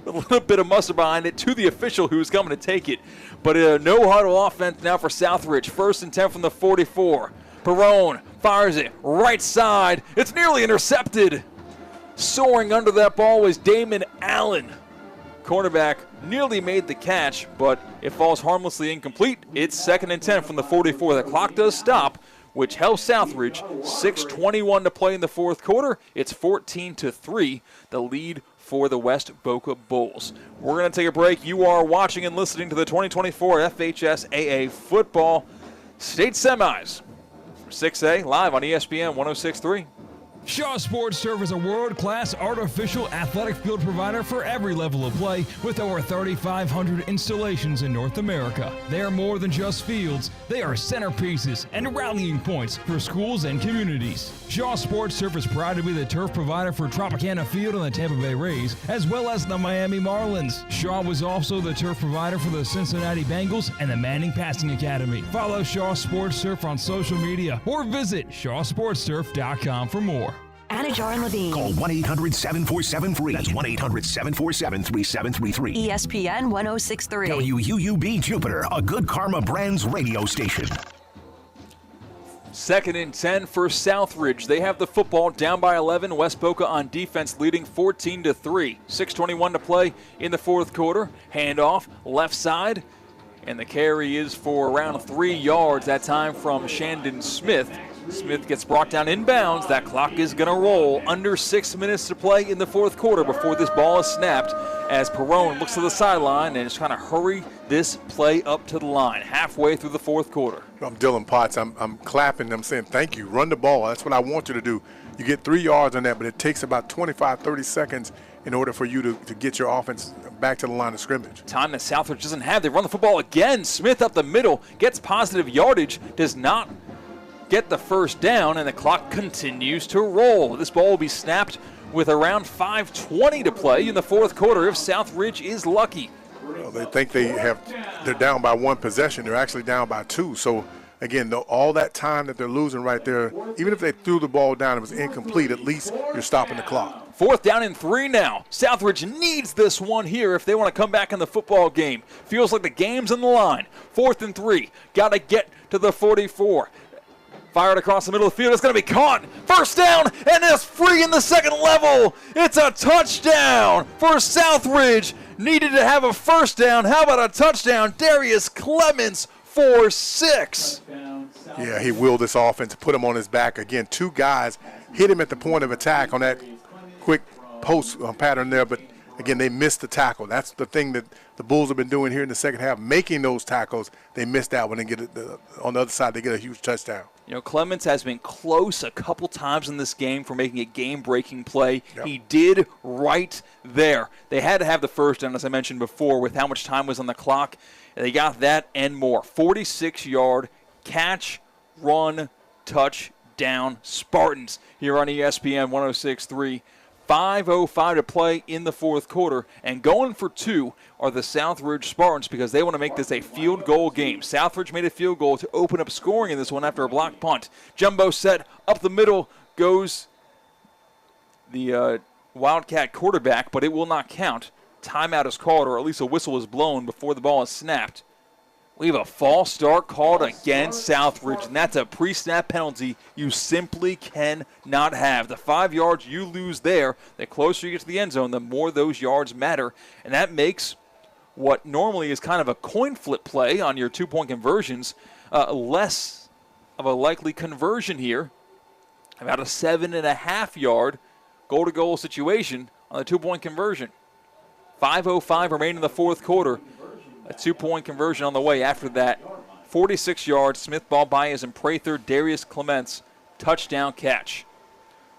with a little bit of mustard behind it to the official who was coming to take it. But a no-huddle offense now for Southridge. 1st and 10 from the 44. Perone fires it right side. It's nearly intercepted. Soaring under that ball was Damon Allen. Cornerback nearly made the catch, but it falls harmlessly incomplete. It's 2nd and 10 from the 44. The clock does stop, which helps Southridge. 6:21 to play in the fourth quarter. It's 14-3, the lead for the West Boca Bulls. We're going to take a break. You are watching and listening to the 2024 FHSAA Football State Semis. 6A, live on ESPN 106.3. Shaw Sports Turf is a world-class artificial athletic field provider for every level of play with over 3,500 installations in North America. They are more than just fields. They are centerpieces and rallying points for schools and communities. Shaw Sports Turf is proud to be the turf provider for Tropicana Field and the Tampa Bay Rays, as well as the Miami Marlins. Shaw was also the turf provider for the Cincinnati Bengals and the Manning Passing Academy. Follow Shaw Sports Turf on social media or visit shawsportsturf.com for more. Anajar and Levine. Call 1-800-747-FREE. That's 1-800-747-3733. ESPN 106.3. WUUB Jupiter, a Good Karma Brands radio station. 2nd and 10 for Southridge. They have the football down by 11. West Boca on defense leading 14-3. 6:21 to play in the fourth quarter. Handoff left side. And the carry is for around 3 yards that time from Shandon Smith. Smith gets brought down inbounds. That clock is going to roll. Under 6 minutes to play in the fourth quarter before this ball is snapped as Perone looks to the sideline and is trying to hurry this play up to the line halfway through the fourth quarter. I'm Dylan Potts. I'm clapping. I'm saying thank you. Run the ball. That's what I want you to do. You get 3 yards on that, but it takes about 25, 30 seconds in order for you to get your offense back to the line of scrimmage. Time that Southridge doesn't have. They run the football again. Smith up the middle, gets positive yardage, does not get the first down, and the clock continues to roll. This ball will be snapped with around 5:20 to play in the fourth quarter if Southridge is lucky. Well, they think they're down by 1 possession. They're actually down by 2. So, again, all that time that they're losing right there, even if they threw the ball down, it was incomplete, at least you're stopping the clock. 4th down and 3 now. Southridge needs this one here if they want to come back in the football game. Feels like the game's on the line. 4th and 3. Got to get to the 44. Fired across the middle of the field. It's going to be caught. First down, and it's free in the second level. It's a touchdown for Southridge. Needed to have a first down. How about a touchdown? Darius Clements for 6. Yeah, he willed this offense, put him on his back. Again, 2 guys hit him at the point of attack on that quick post pattern there, but again, they missed the tackle. That's the thing that the Bulls have been doing here in the second half, making those tackles. They missed that one and get it on the other side. They get a huge touchdown. You know, Clemens has been close a couple times in this game for making a game-breaking play. Yep. He did right there. They had to have the first down, as I mentioned before, with how much time was on the clock. And they got that and more. 46-yard catch, run, touchdown Spartans here on ESPN 106.3. 5:05 to play in the fourth quarter, and going for two are the Southridge Spartans because they want to make this a field goal game. Southridge made a field goal to open up scoring in this one after a block punt. Jumbo set up the middle goes the Wildcat quarterback, but it will not count. Timeout is called, or at least a whistle is blown before the ball is snapped. We have a false start called against Southridge, and that's a pre-snap penalty you simply cannot have. The 5 yards you lose there, the closer you get to the end zone, the more those yards matter. And that makes what normally is kind of a coin flip play on your two-point conversions less of a likely conversion here. About a 7.5-yard goal-to-goal situation on the two-point conversion. 5:05 remaining in the fourth quarter. A two-point conversion on the way after that. 46 yards, Smith ball Baez and Prather, Darius Clements, touchdown catch.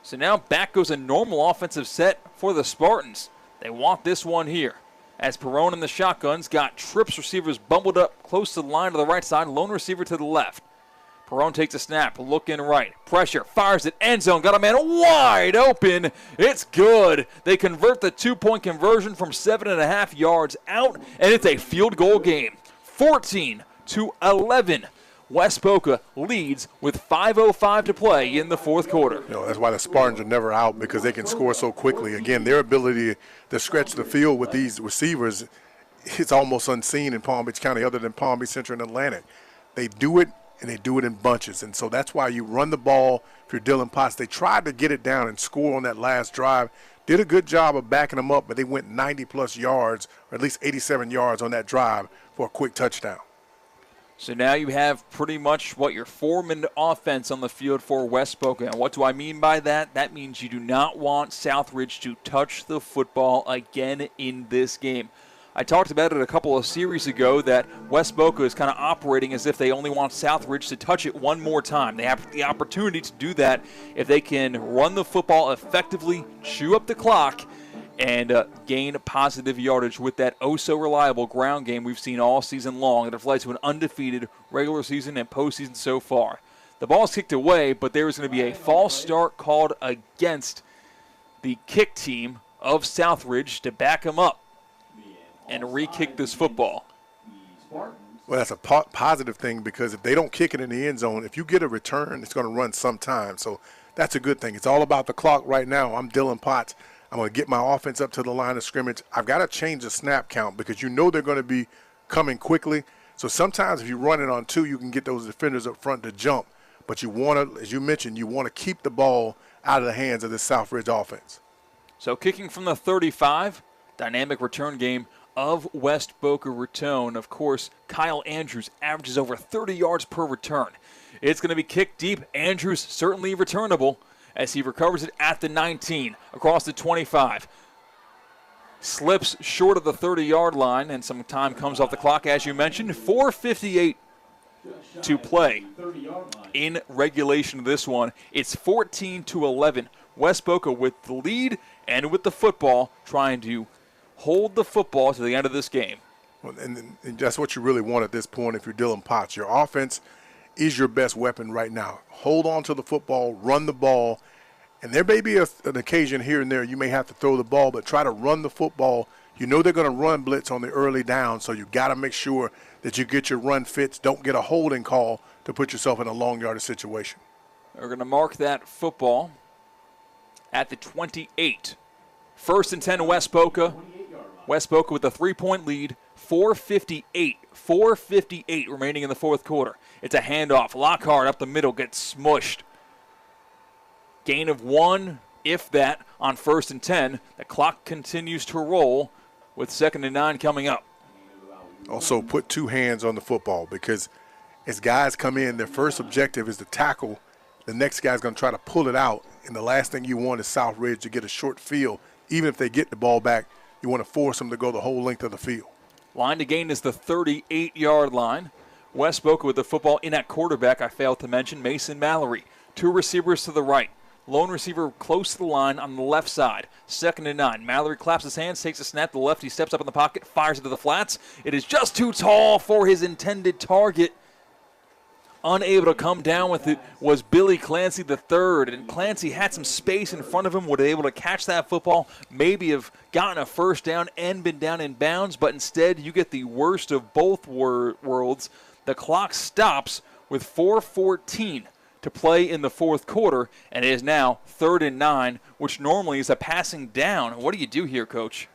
So now back goes a normal offensive set for the Spartans. They want this one here. As Perone and the shotguns got trips receivers bumbled up close to the line to the right side, lone receiver to the left. Perone takes a snap, looking right. Pressure, fires it, end zone, got a man wide open. It's good. They convert the two-point conversion from 7.5 yards out, and it's a field goal game. 14-11. West Boca leads with 5:05 to play in the fourth quarter. You know, that's why the Spartans are never out, because they can score so quickly. Again, their ability to stretch the field with these receivers is almost unseen in Palm Beach County other than Palm Beach Central and Atlantic. They do it, and they do it in bunches. And so that's why you run the ball if you're Dylan Potts. They tried to get it down and score on that last drive. Did a good job of backing them up, but they went 90-plus yards, or at least 87 yards on that drive for a quick touchdown. So now you have pretty much what your four-minute offense on the field for West Boca. And what do I mean by that? That means you do not want Southridge to touch the football again in this game. I talked about it a couple of series ago that West Boca is kind of operating as if they only want Southridge to touch it one more time. They have the opportunity to do that if they can run the football effectively, chew up the clock, and gain positive yardage with that oh-so-reliable ground game we've seen all season long that have led to an undefeated regular season and postseason so far. The ball's kicked away, but there is going to be a false start called against the kick team of Southridge to back them up and re-kick this football. Well, that's a positive thing, because if they don't kick it in the end zone, if you get a return, it's going to run sometime. So that's a good thing. It's all about the clock right now. I'm Dylan Potts. I'm going to get my offense up to the line of scrimmage. I've got to change the snap count because you know they're going to be coming quickly. So sometimes if you run it on two, you can get those defenders up front to jump. But you want to, as you mentioned, you want to keep the ball out of the hands of this Southridge offense. So kicking from the 35, dynamic return game of West Boca Raton. Of course, Kyle Andrews averages over 30 yards per return. It's going to be kicked deep. Andrews certainly returnable as he recovers it at the 19, across the 25. Slips short of the 30-yard line, and some time comes off the clock, as you mentioned. 4:58 to play in regulation of this one. It's 14-11. West Boca with the lead and with the football, trying to hold the football to the end of this game. Well, and that's what you really want at this point if you're Dylan Potts. Your offense is your best weapon right now. Hold on to the football, run the ball, and there may be an occasion here and there you may have to throw the ball, but try to run the football. You know they're going to run blitz on the early down, so you got to make sure that you get your run fits. Don't get a holding call to put yourself in a long yardage situation. We're going to mark that football at the 28. 1st and 10 West Boca. West Boca with a 3-point lead. 4:58 remaining in the fourth quarter. It's a handoff. Lockhart up the middle gets smushed. Gain of 1, if that, on 1st and 10. The clock continues to roll with 2nd and 9 coming up. Also put two hands on the football, because as guys come in, their first objective is to tackle. The next guy's going to try to pull it out, and the last thing you want is Southridge to get a short field. Even if they get the ball back, you want to force them to go the whole length of the field. Line to gain is the 38-yard line. West Boca with the football in at quarterback. I failed to mention Mason Mallory. 2 receivers to the right. Lone receiver close to the line on the left side. 2nd and 9. Mallory claps his hands, takes a snap to the left. He steps up in the pocket, fires into the flats. It is just too tall for his intended target. Unable to come down with it was Billy Clancy III. And Clancy had some space in front of him, would have been able to catch that football, maybe have gotten a first down and been down in bounds. But instead, you get the worst of both worlds. The clock stops with 4:14 to play in the fourth quarter, and it is now 3rd and 9, which normally is a passing down. What do you do here, Coach?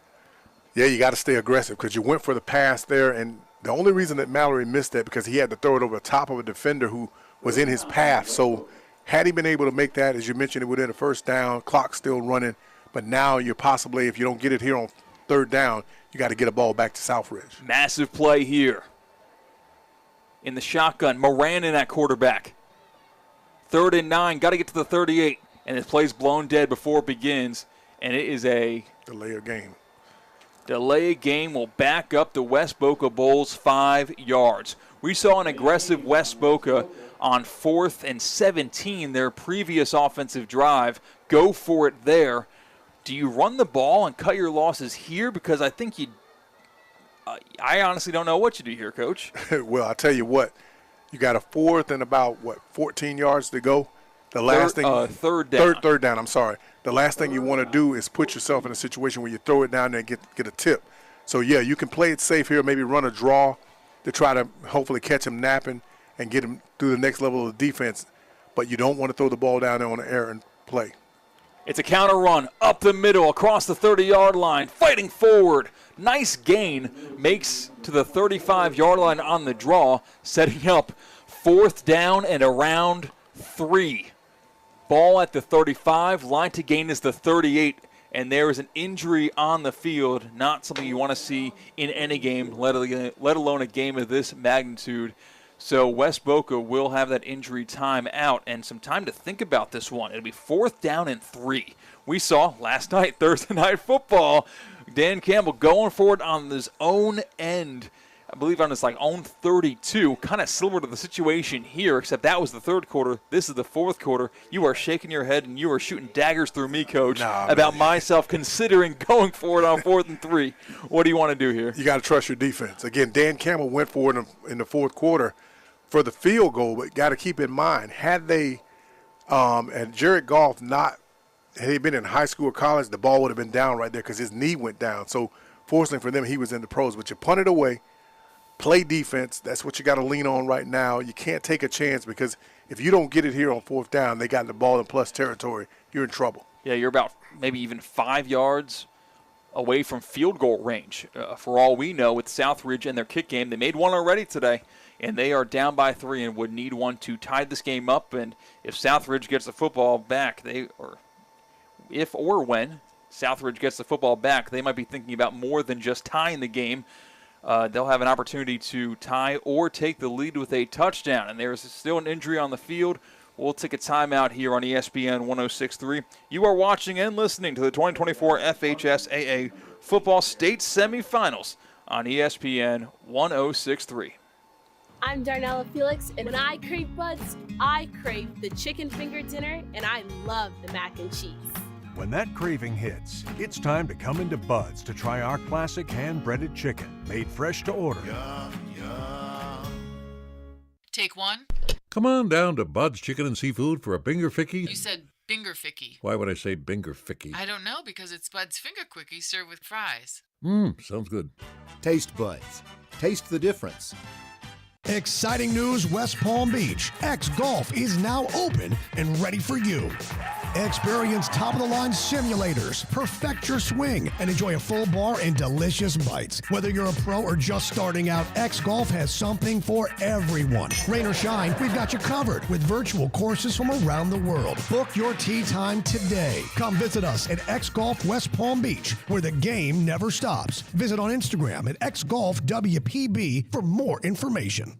Yeah, you got to stay aggressive because you went for the pass there, and the only reason that Mallory missed that because he had to throw it over the top of a defender who was in his path. So had he been able to make that, as you mentioned, it would have been a first down, clock still running, but now you're possibly, if you don't get it here on 3rd down, you got to get a ball back to Southridge. Massive play here. In the shotgun, Moran in at quarterback. 3rd and 9, got to get to the 38, and his play's blown dead before it begins, and it is a delay of game. Delay of game will back up the West Boca Bulls 5 yards. We saw an aggressive West Boca on 4th and 17, their previous offensive drive. Go for it there. Do you run the ball and cut your losses here? Because I think I honestly don't know what you do here, Coach. Well, I'll tell you what. You got a 4th and about, 14 yards to go? The last thing, third down. Third down, I'm sorry. The last thing you want to do is put yourself in a situation where you throw it down there and get a tip. So, yeah, you can play it safe here, maybe run a draw to try to hopefully catch him napping and get him through the next level of defense. But you don't want to throw the ball down there on the air and play. It's a counter run up the middle across the 30-yard line, fighting forward. Nice gain, makes to the 35-yard line on the draw, setting up 4th down and around 3. Ball at the 35, line to gain is the 38, and there is an injury on the field, not something you want to see in any game, let alone a game of this magnitude. So West Boca will have that injury time out and some time to think about this one. It'll be 4th down and 3. We saw last night, Thursday Night Football, Dan Campbell going for it on his own end. I believe on his own 32, kind of similar to the situation here, except that was the 3rd quarter. This is the 4th quarter. You are shaking your head and you are shooting daggers through me, Coach, about myself considering going for it on 4th and 3. What do you want to do here? You got to trust your defense. Again, Dan Campbell went for it in the 4th quarter for the field goal, but got to keep in mind, had they and Jared Goff had he been in high school or college, the ball would have been down right there because his knee went down. So fortunately for them, he was in the pros. But you punt it away. Play defense. That's what you got to lean on right now. You can't take a chance because if you don't get it here on 4th down, they got the ball in plus territory, you're in trouble. Yeah, you're about maybe even 5 yards away from field goal range. For all we know, with Southridge and their kick game, they made one already today, and they are down by 3 and would need one to tie this game up. And if Southridge gets the football back, if or when Southridge gets the football back, they might be thinking about more than just tying the game. They'll have an opportunity to tie or take the lead with a touchdown. And there's still an injury on the field. We'll take a timeout here on ESPN 106.3. You are watching and listening to the 2024 FHSAA Football State Semifinals on ESPN 106.3. I'm Darnella Felix, and when I crave buds, I crave the chicken finger dinner, and I love the mac and cheese. When that craving hits, it's time to come into Bud's to try our classic hand-breaded chicken, made fresh to order. Take 1. Come on down to Bud's Chicken and Seafood for a Binger Ficky. You said Binger Ficky. Why would I say Binger Ficky? I don't know, because it's Bud's Finger Quickie served with fries. Sounds good. Taste Buds. Taste the difference. Exciting news, West Palm Beach. X Golf is now open and ready for you. Experience top-of-the-line simulators, perfect your swing, and enjoy a full bar and delicious bites. Whether you're a pro or just starting out, X Golf has something for everyone. Rain or shine, we've got you covered with virtual courses from around the world. Book your tee time today. Come visit us at X Golf West Palm Beach, where the game never stops. Visit on Instagram at XGolfWPB for more information.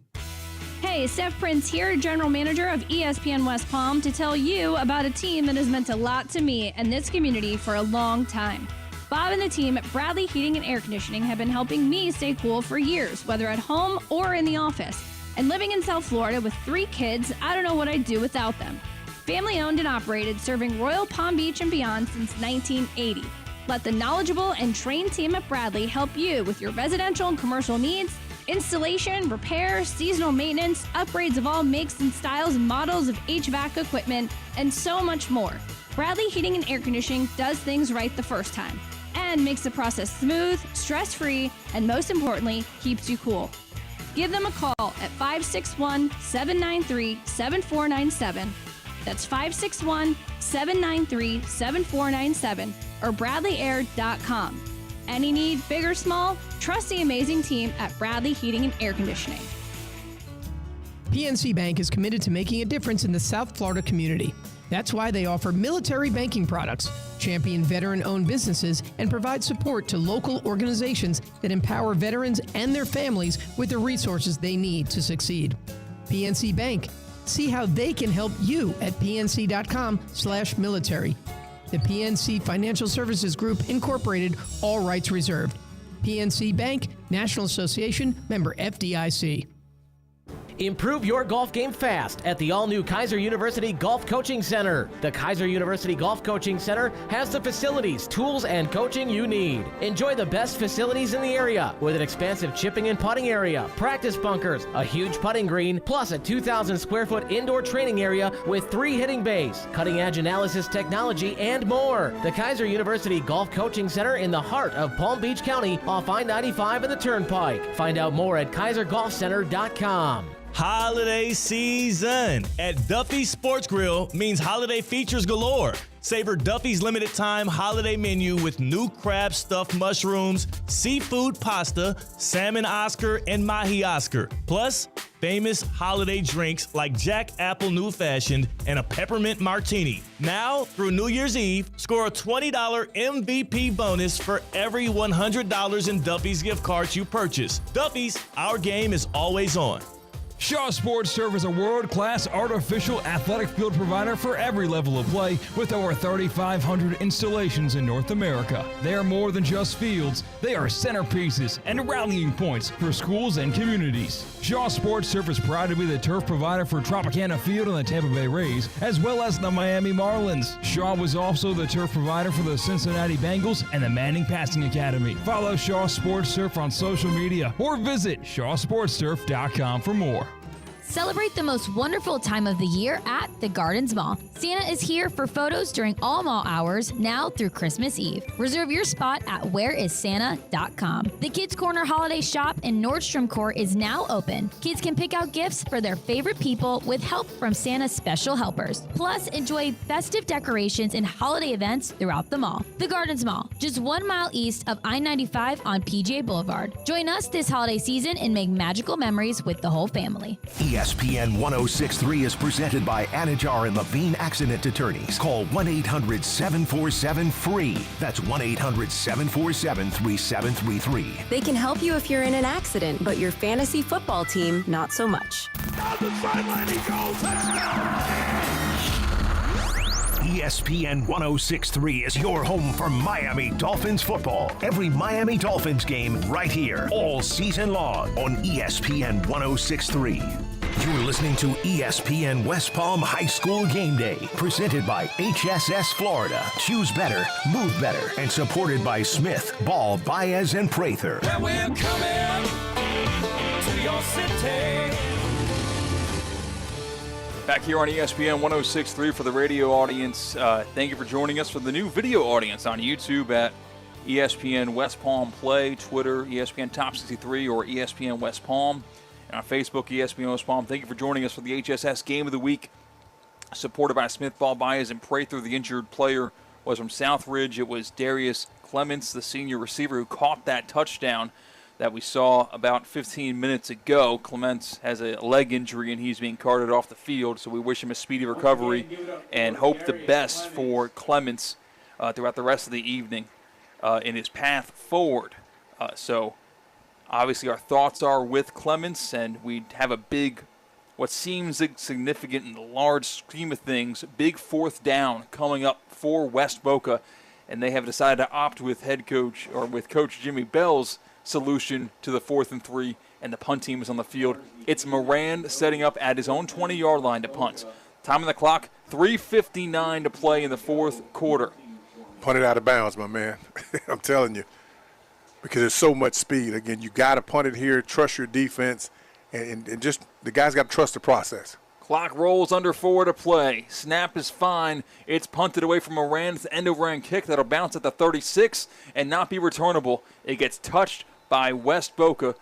Hey, Steph Prince here, General Manager of ESPN West Palm, to tell you about a team that has meant a lot to me and this community for a long time. Bob and the team at Bradley Heating and Air Conditioning have been helping me stay cool for years, whether at home or in the office. And living in South Florida with 3 kids, I don't know what I'd do without them. Family owned and operated, serving Royal Palm Beach and beyond since 1980. Let the knowledgeable and trained team at Bradley help you with your residential and commercial needs, installation, repair, seasonal maintenance, upgrades of all makes and styles and models of HVAC equipment, and so much more. Bradley Heating and Air Conditioning does things right the first time and makes the process smooth, stress-free, and most importantly, keeps you cool. Give them a call at 561-793-7497. That's 561-793-7497 or bradleyair.com. Any need, big or small, trust the amazing team at Bradley Heating and Air Conditioning. PNC Bank is committed to making a difference in the South Florida community. That's why they offer military banking products, champion veteran-owned businesses, and provide support to local organizations that empower veterans and their families with the resources they need to succeed. PNC Bank. See how they can help you at pnc.com/military. The PNC Financial Services Group, Incorporated, all rights reserved. PNC Bank, National Association, member FDIC. Improve your golf game fast at the all-new Kaiser University Golf Coaching Center. The Kaiser University Golf Coaching Center has the facilities, tools, and coaching you need. Enjoy the best facilities in the area with an expansive chipping and putting area, practice bunkers, a huge putting green, plus a 2,000 square foot indoor training area with 3 hitting bays, cutting-edge analysis technology, and more. The Kaiser University Golf Coaching Center in the heart of Palm Beach County off I-95 and the Turnpike. Find out more at kaisergolfcenter.com. Holiday season at Duffy's Sports Grill means holiday features galore. Savor Duffy's limited time holiday menu with new crab stuffed mushrooms, seafood pasta, salmon Oscar, and mahi Oscar. Plus, famous holiday drinks like Jack Apple New Fashioned and a peppermint martini. Now, through New Year's Eve, score a $20 MVP bonus for every $100 in Duffy's gift cards you purchase. Duffy's, our game is always on. Shaw Sports Turf is a world-class artificial athletic field provider for every level of play with over 3,500 installations in North America. They are more than just fields. They are centerpieces and rallying points for schools and communities. Shaw Sports Turf is proud to be the turf provider for Tropicana Field and the Tampa Bay Rays, as well as the Miami Marlins. Shaw was also the turf provider for the Cincinnati Bengals and the Manning Passing Academy. Follow Shaw Sports Turf on social media or visit shawsportsturf.com for more. Celebrate the most wonderful time of the year at the Gardens Mall. Santa is here for photos during all mall hours now through Christmas Eve. Reserve your spot at whereissanta.com. The Kids Corner Holiday Shop in Nordstrom Court is now open. Kids can pick out gifts for their favorite people with help from Santa's special helpers. Plus, enjoy festive decorations and holiday events throughout the mall. The Gardens Mall, just 1 mile east of I-95 on PGA Boulevard. Join us this holiday season and make magical memories with the whole family. ESPN 1063 is presented by Anajar and Levine Accident Attorneys. Call 1-800-747-FREE. That's 1-800-747-3733. They can help you if you're in an accident, but your fantasy football team, not so much. ESPN 1063 is your home for Miami Dolphins football. Every Miami Dolphins game right here, all season long on ESPN 1063. You're listening to ESPN West Palm High School Game Day, presented by HSS Florida. Choose better, move better, and supported by Smith, Ball, Baez, and Prather. Well, we're coming to your city. Back here on ESPN 1063 for the radio audience. Thank you for joining us for the new video audience on YouTube at ESPN West Palm Play, Twitter, ESPN Top 63, or ESPN West Palm. And on Facebook, ESPN West Palm. Thank you for joining us for the HSS Game of the Week, supported by Smith, Ball, Baez, and Prather. The injured player was from Southridge. It was Darius Clements, the senior receiver, who caught that touchdown that we saw about 15 minutes ago. Clements has a leg injury, and he's being carted off the field, so we wish him a speedy recovery and hope the best for Clements throughout the rest of the evening in his path forward. So obviously our thoughts are with Clements, and we have a big, what seems significant in the large scheme of things, big 4th down coming up for West Boca and they have decided to opt with Coach Jimmy Bell's solution to the 4th and 3, and the punt team is on the field. It's Moran setting up at his own 20-yard line to punt. Time on the clock, 3:59 to play in the 4th quarter. Punt it out of bounds, my man. I'm telling you, because there's so much speed. Again, you got to punt it here, trust your defense, and just the guys got to trust the process. Clock rolls under 4 to play. Snap is fine. It's punted away from Moran's end-over-end kick that'll bounce at the 36 and not be returnable. It gets touched by West Boca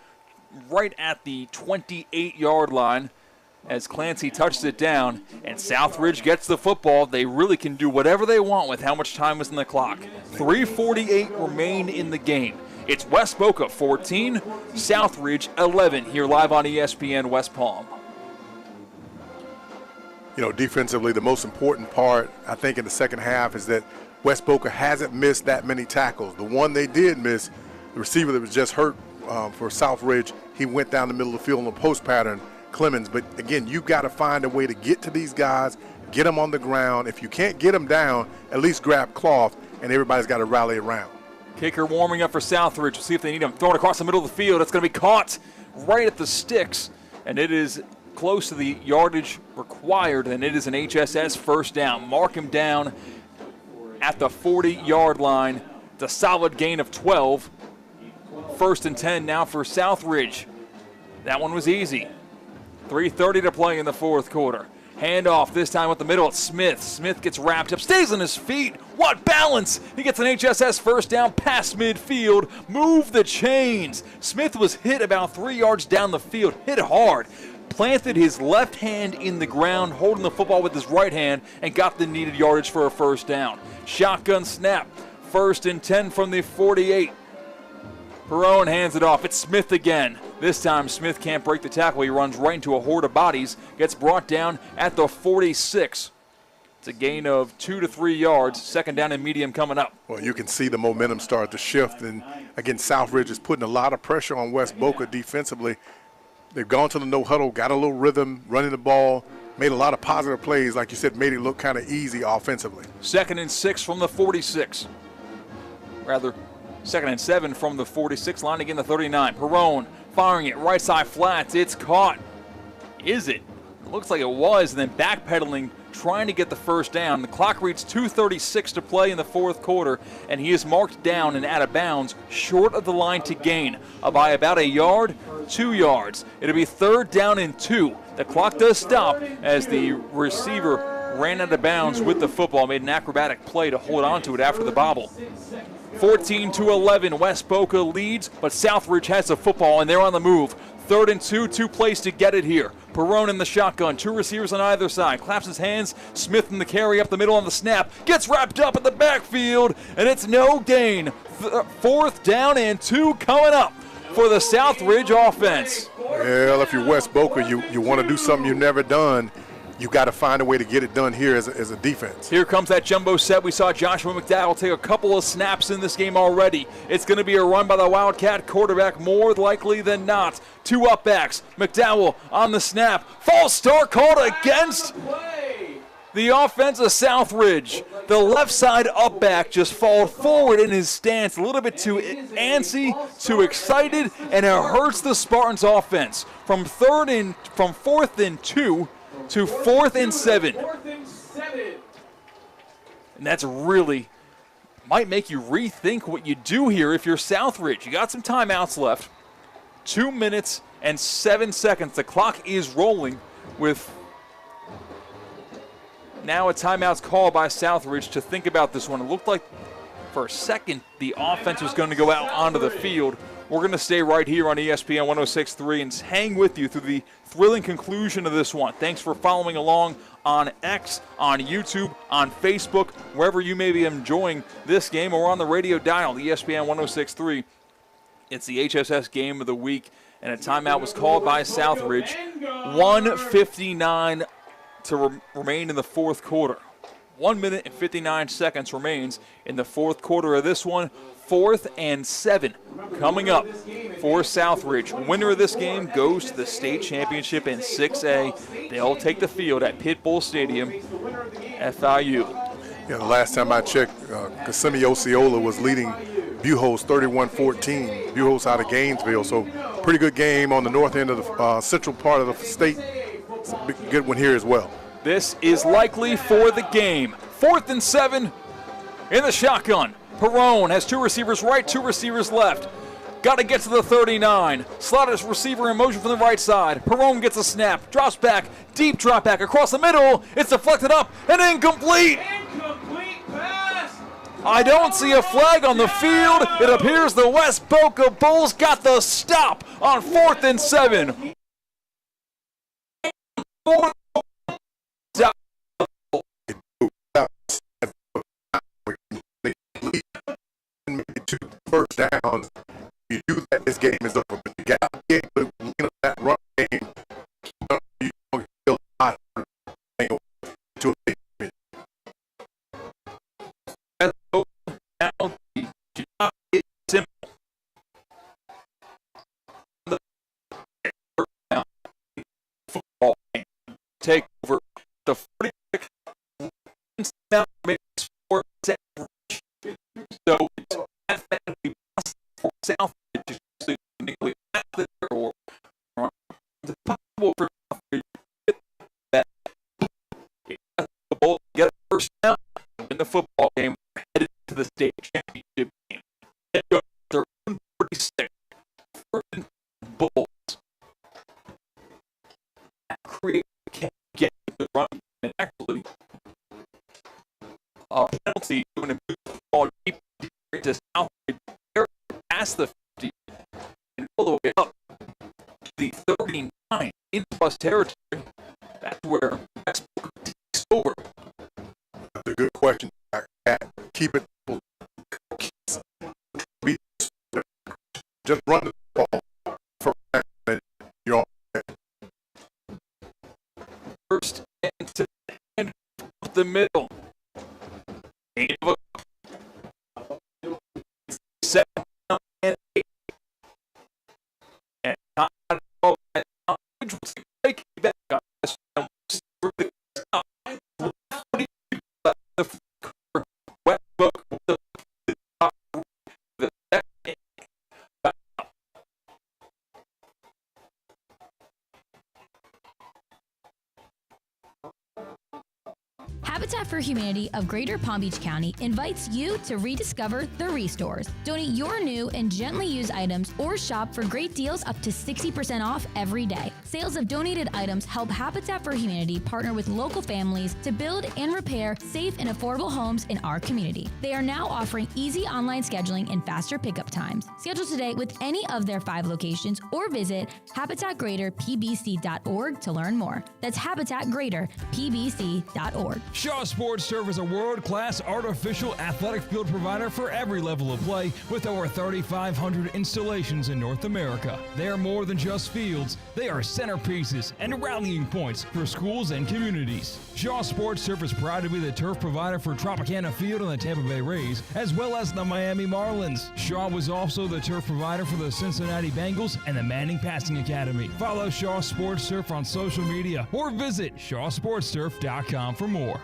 right at the 28-yard line as Clancy touches it down, and Southridge gets the football. They really can do whatever they want with how much time is in the clock. 3:48 remain in the game. It's West Boca 14, Southridge 11 here live on ESPN West Palm. You know, defensively, the most important part, I think, in the second half is that West Boca hasn't missed that many tackles. The one they did miss, the receiver that was just hurt for Southridge, he went down the middle of the field in a post pattern, Clemens. But, again, you've got to find a way to get to these guys, get them on the ground. If you can't get them down, at least grab cloth, and everybody's got to rally around. Kicker warming up for Southridge. We'll see if they need him. Thrown across the middle of the field. It's going to be caught right at the sticks, and it is close to the yardage required, and it is an HSS first down. Mark him down at the 40-yard line. It's a solid gain of 12. 1st and 10 now for Southridge. That one was easy. 3:30 to play in the 4th quarter. Handoff this time with the middle. It's Smith. Smith gets wrapped up, stays on his feet. What balance! He gets an HSS first down past midfield. Move the chains. Smith was hit about 3 yards down the field, hit hard. Planted his left hand in the ground, holding the football with his right hand, and got the needed yardage for a first down. Shotgun snap. 1st and 10 from the 48. Perone hands it off. It's Smith again. This time Smith can't break the tackle. He runs right into a horde of bodies. Gets brought down at the 46. It's a gain of 2 to 3 yards. 2nd down and medium coming up. Well, you can see the momentum start to shift. And, again, Southridge is putting a lot of pressure on West Boca defensively. They've gone to the no huddle, got a little rhythm, running the ball, made a lot of positive plays, like you said, made it look kind of easy offensively. 2nd and 6 from the 46. Rather, 2nd and 7 from the 46 line, again the 39. Perone firing it right side flats. It's caught. Is it? It looks like it was, and then backpedaling, trying to get the first down. The clock reads 2:36 to play in the 4th quarter, and he is marked down and out of bounds, short of the line to gain by about a yard, 2 yards. It'll be 3rd down and 2. The clock does stop as the receiver ran out of bounds with the football, made an acrobatic play to hold on to it after the bobble. 14-11, West Boca leads, but Southridge has the football, and they're on the move. 3rd and 2, 2 plays to get it here. Perone in the shotgun, 2 receivers on either side. Claps his hands, Smith in the carry up the middle on the snap. Gets wrapped up at the backfield, and it's no gain. 4th down and 2 coming up for the Southridge offense. Well, if you're West Boca, you want to do something you've never done. You got to find a way to get it done here as a defense. Here comes that jumbo set. We saw Joshua McDowell take a couple of snaps in this game already. It's going to be a run by the Wildcat quarterback more likely than not. 2 up backs. McDowell on the snap. False start called against the offense of Southridge. The left side up back just falls forward in his stance, a little bit too antsy, too excited, and it hurts the Spartans offense. From 4th and 2 to 4th and 7. And that's really might make you rethink what you do here if you're Southridge. You got some timeouts left. 2 minutes and 7 seconds. The clock is rolling with now a timeout's called by Southridge to think about this one. It looked like for a second the offense was going to go out onto the field. We're going to stay right here on ESPN 106.3 and hang with you through the thrilling conclusion of this one. Thanks for following along on X, on YouTube, on Facebook, wherever you may be enjoying this game, or on the radio dial, ESPN 106.3. It's the HSS game of the week, and a timeout was called by Southridge. 1:59 to remain in the 4th quarter. 1 minute and 59 seconds remains in the 4th quarter of this one. 4th and 7 coming up for Southridge. Winner of this game goes to the state championship in 6A. They'll take the field at Pit Bull Stadium, FIU. Yeah, the last time I checked, Kissimmee Osceola was leading Buchholz 31-14. Buchholz out of Gainesville, so pretty good game on the north end of the central part of the state. It's a good one here as well. This is likely for the game. 4th and 7 in the shotgun. Perrone has 2 receivers right, 2 receivers left. Got to get to the 39. Slotted receiver in motion from the right side. Perrone gets a snap, drops back, deep drop back across the middle. It's deflected up and incomplete. Incomplete pass. I don't see a flag on the field. It appears the West Boca Bulls got the stop on 4th and 7. Two first downs. You do that, this game is over. But you got to get able to win that run game. You don't feel hot to a big win. It's simple. Football game. Take over the 46. So it's mathematically possible for Southridge to uniquely the possible for Southridge to get that the ball, get a first down in the football game, headed to the state championship game. They're 46 Bulls. Create can't get the run and actually penalty doing a good ball deep to Southridge. They're past the 50 and all the way up to the 39 in plus territory. That's where West Boca takes over. That's a good question. Keep it. Just run the ball for you're on. First and the middle. 7 and 8. And take back on this. West Boca Habitat for Humanity of Greater Palm Beach County invites you to rediscover the Restores. Donate your new and gently used items or shop for great deals up to 60% off every day. Sales of donated items help Habitat for Humanity partner with local families to build and repair safe and affordable homes in our community. They are now offering easy online scheduling and faster pickup times. Schedule today with any of their 5 locations or visit habitatgreaterpbc.org to learn more. That's habitatgreaterpbc.org. Shaw Sports Turf is a world-class artificial athletic field provider for every level of play with over 3,500 installations in North America. They are more than just fields. They are centerpieces and rallying points for schools and communities. Shaw Sports Turf is proud to be the turf provider for Tropicana Field and the Tampa Bay Rays, as well as the Miami Marlins. Shaw was also the turf provider for the Cincinnati Bengals and the Manning Passing Academy. Follow Shaw Sports Turf on social media or visit shawsportsturf.com for more.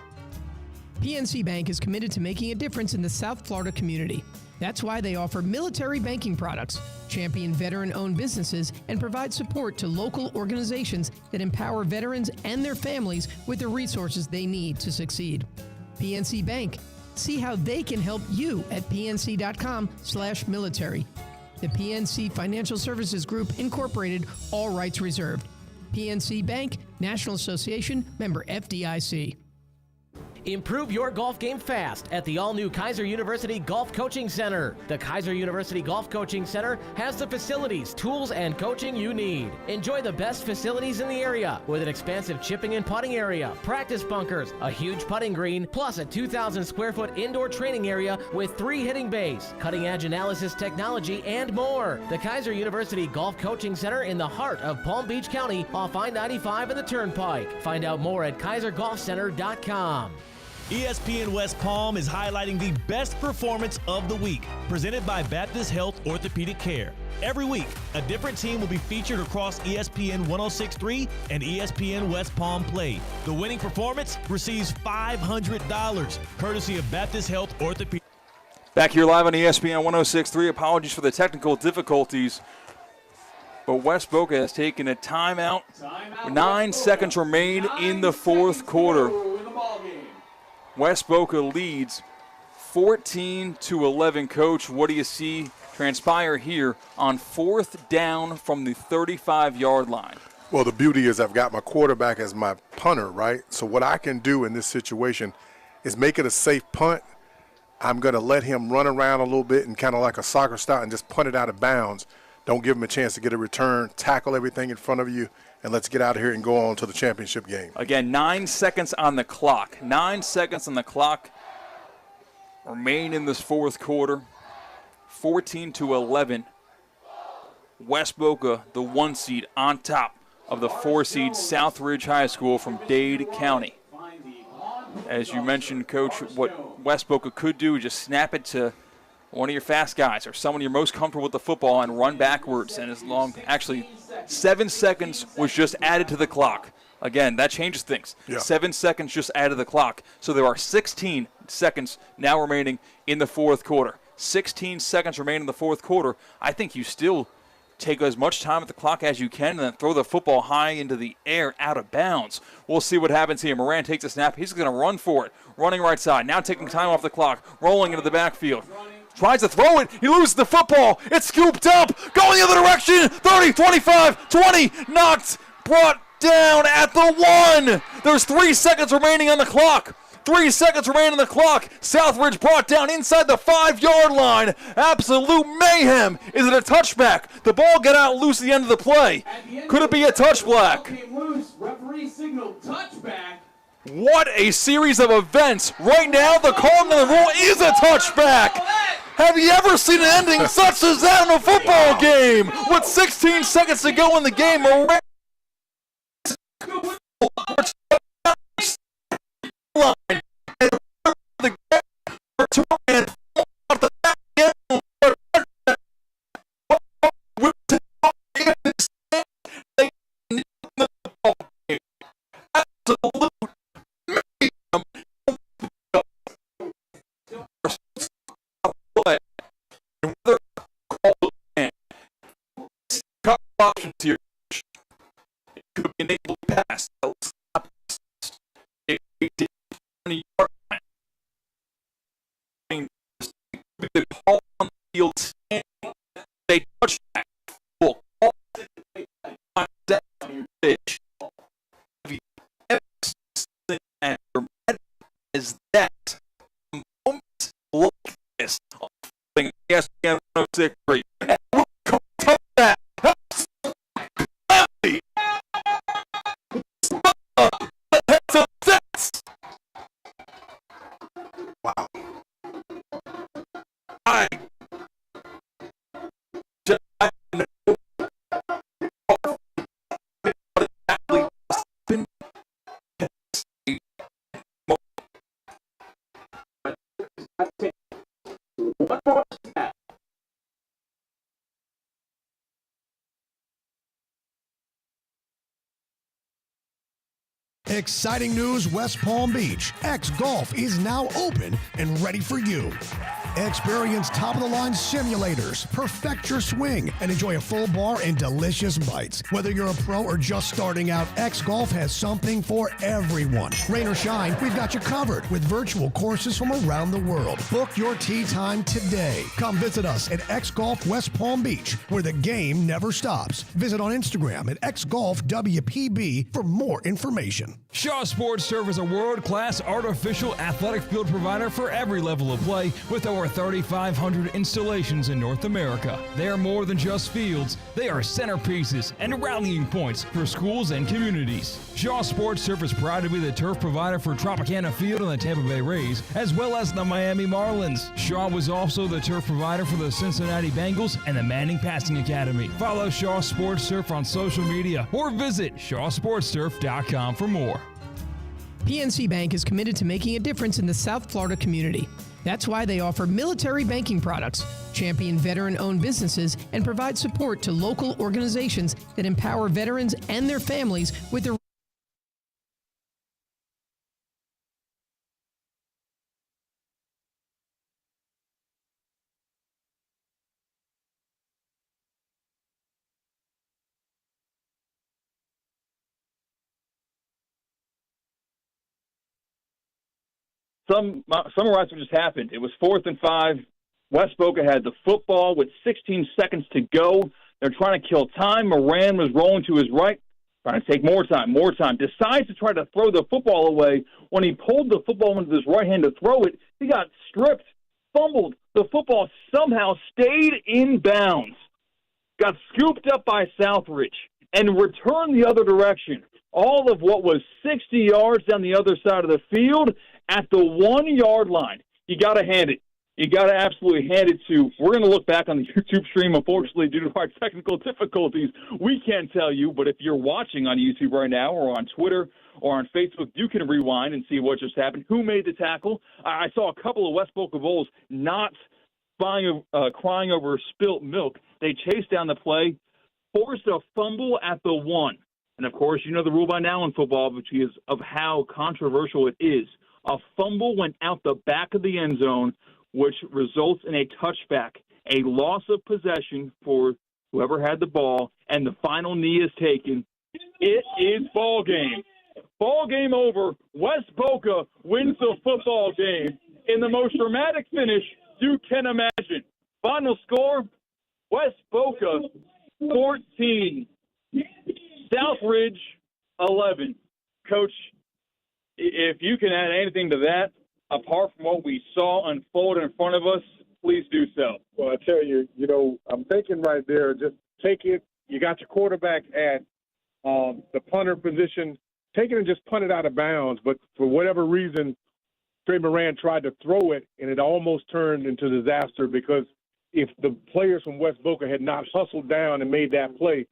PNC Bank is committed to making a difference in the South Florida community. That's why they offer military banking products, champion veteran-owned businesses, and provide support to local organizations that empower veterans and their families with the resources they need to succeed. PNC Bank. See how they can help you at pnc.com/military. The PNC Financial Services Group, Incorporated, all rights reserved. PNC Bank, National Association, member FDIC. Improve your golf game fast at the all-new Kaiser University Golf Coaching Center. The Kaiser University Golf Coaching Center has the facilities, tools, and coaching you need. Enjoy the best facilities in the area with an expansive chipping and putting area, practice bunkers, a huge putting green, plus a 2,000 square foot indoor training area with 3 hitting bays, cutting-edge analysis technology, and more. The Kaiser University Golf Coaching Center in the heart of Palm Beach County off I-95 and the Turnpike. Find out more at kaisergolfcenter.com. ESPN West Palm is highlighting the best performance of the week, presented by Baptist Health Orthopedic Care. Every week, a different team will be featured across ESPN 106.3 and ESPN West Palm Play. The winning performance receives $500, courtesy of Baptist Health Orthopedic. Back here live on ESPN 106.3. Apologies for the technical difficulties, but West Boca has taken a timeout. 9 seconds remain in the fourth quarter. West Boca leads 14-11. Coach, what do you see transpire here on fourth down from the 35-yard line? Well, the beauty is I've got my quarterback as my punter, right? So what I can do in this situation is make it a safe punt. I'm going to let him run around a little bit and kind of like a soccer style and just punt it out of bounds. Don't give him a chance to get a return. Tackle everything in front of you, and let's get out of here and go on to the championship game. Again, 9 seconds on the clock. 9 seconds on the clock remain in this fourth quarter. 14-11. West Boca, the 1 seed, on top of the 4 seed Southridge High School from Dade County. As you mentioned, Coach, what West Boca could do is just snap it to one of your fast guys or someone you're most comfortable with the football and run backwards. And as long, actually, 7 seconds was just added to the clock. Again, that changes things. Yeah. 7 seconds just added to the clock. So there are 16 seconds now remaining in the fourth quarter. 16 seconds remain in the fourth quarter. I think you still take as much time at the clock as you can and then throw the football high into the air out of bounds. We'll see what happens here. Moran takes a snap. He's going to run for it. Running right side. Now taking time off the clock. Rolling into the backfield. Tries to throw it. He loses the football. It's scooped up. Going the other direction. 30, 25, 20. Knocked. Brought down at the 1. There's 3 seconds remaining on the clock. 3 seconds remain on the clock. Southridge brought down inside the 5-yard line. Absolute mayhem. Is it a touchback? The ball got out loose at the end of the play. Could it be a touchback? Referee signaled touchback. What a series of events. Right now, the call on the rule is a touchback. Have you ever seen an ending such as that in a football game? With 16 seconds to go in the game, Moran line. And the return off the back end. Absolute mayhem. Whether call it couple options here. It could be an able pass. It could be 20-yard line. The call on the field standing. They touch back. Full call. Down your pitch. Have you ever seen as dramatic as that? Moments like this. ESPN 106.3. And we'll come to that. Wow. Exciting news, West Palm Beach. X Golf is now open and ready for you. Experience top-of-the-line simulators, perfect your swing, and enjoy a full bar and delicious bites. Whether you're a pro or just starting out, X Golf has something for everyone. Rain or shine, we've got you covered with virtual courses from around the world. Book your tee time today. Come visit us at X Golf West Palm Beach, where the game never stops. Visit on Instagram at XGolfWPB for more information. Shaw Sports Turf is a world-class artificial athletic field provider for every level of play with over 3,500 installations in North America. They are more than just fields. They are centerpieces and rallying points for schools and communities. Shaw Sports Turf is proud to be the turf provider for Tropicana Field and the Tampa Bay Rays, as well as the Miami Marlins. Shaw was also the turf provider for the Cincinnati Bengals and the Manning Passing Academy. Follow Shaw Sports Turf on social media or visit shawsportsturf.com for more. PNC Bank is committed to making a difference in the South Florida community. That's why they offer military banking products, champion veteran-owned businesses, and provide support to local organizations that empower veterans and their families with the Summarize what just happened. It was 4th and 5. West Boca had the football with 16 seconds to go. They're trying to kill time. Moran was rolling to his right, trying to take more time. Decides to try to throw the football away. When he pulled the football into his right hand to throw it, he got stripped, fumbled. The football somehow stayed in bounds, got scooped up by Southridge, and returned the other direction. All of what was 60 yards down the other side of the field at the 1-yard line. You got to hand it. You got to absolutely hand it to. We're going to look back on the YouTube stream. Unfortunately, due to our technical difficulties, we can't tell you. But if you're watching on YouTube right now or on Twitter or on Facebook, you can rewind and see what just happened. Who made the tackle? I saw a couple of West Boca Bulls not crying over spilt milk. They chased down the play, forced a fumble at the 1. And, of course, you know the rule by now in football, which is of how controversial it is. A fumble went out the back of the end zone, which results in a touchback, a loss of possession for whoever had the ball, and the final knee is taken. It is ball game. Ball game over. West Boca wins the football game in the most dramatic finish you can imagine. Final score, West Boca 14, Southridge 11. Coach, if you can add anything to that, apart from what we saw unfold in front of us, please do so. Well, I tell you, I'm thinking right there, just take it. You got your quarterback at the punter position. Take it and just punt it out of bounds. But for whatever reason, Trey Moran tried to throw it, and it almost turned into disaster because if the players from West Boca had not hustled down and made that play,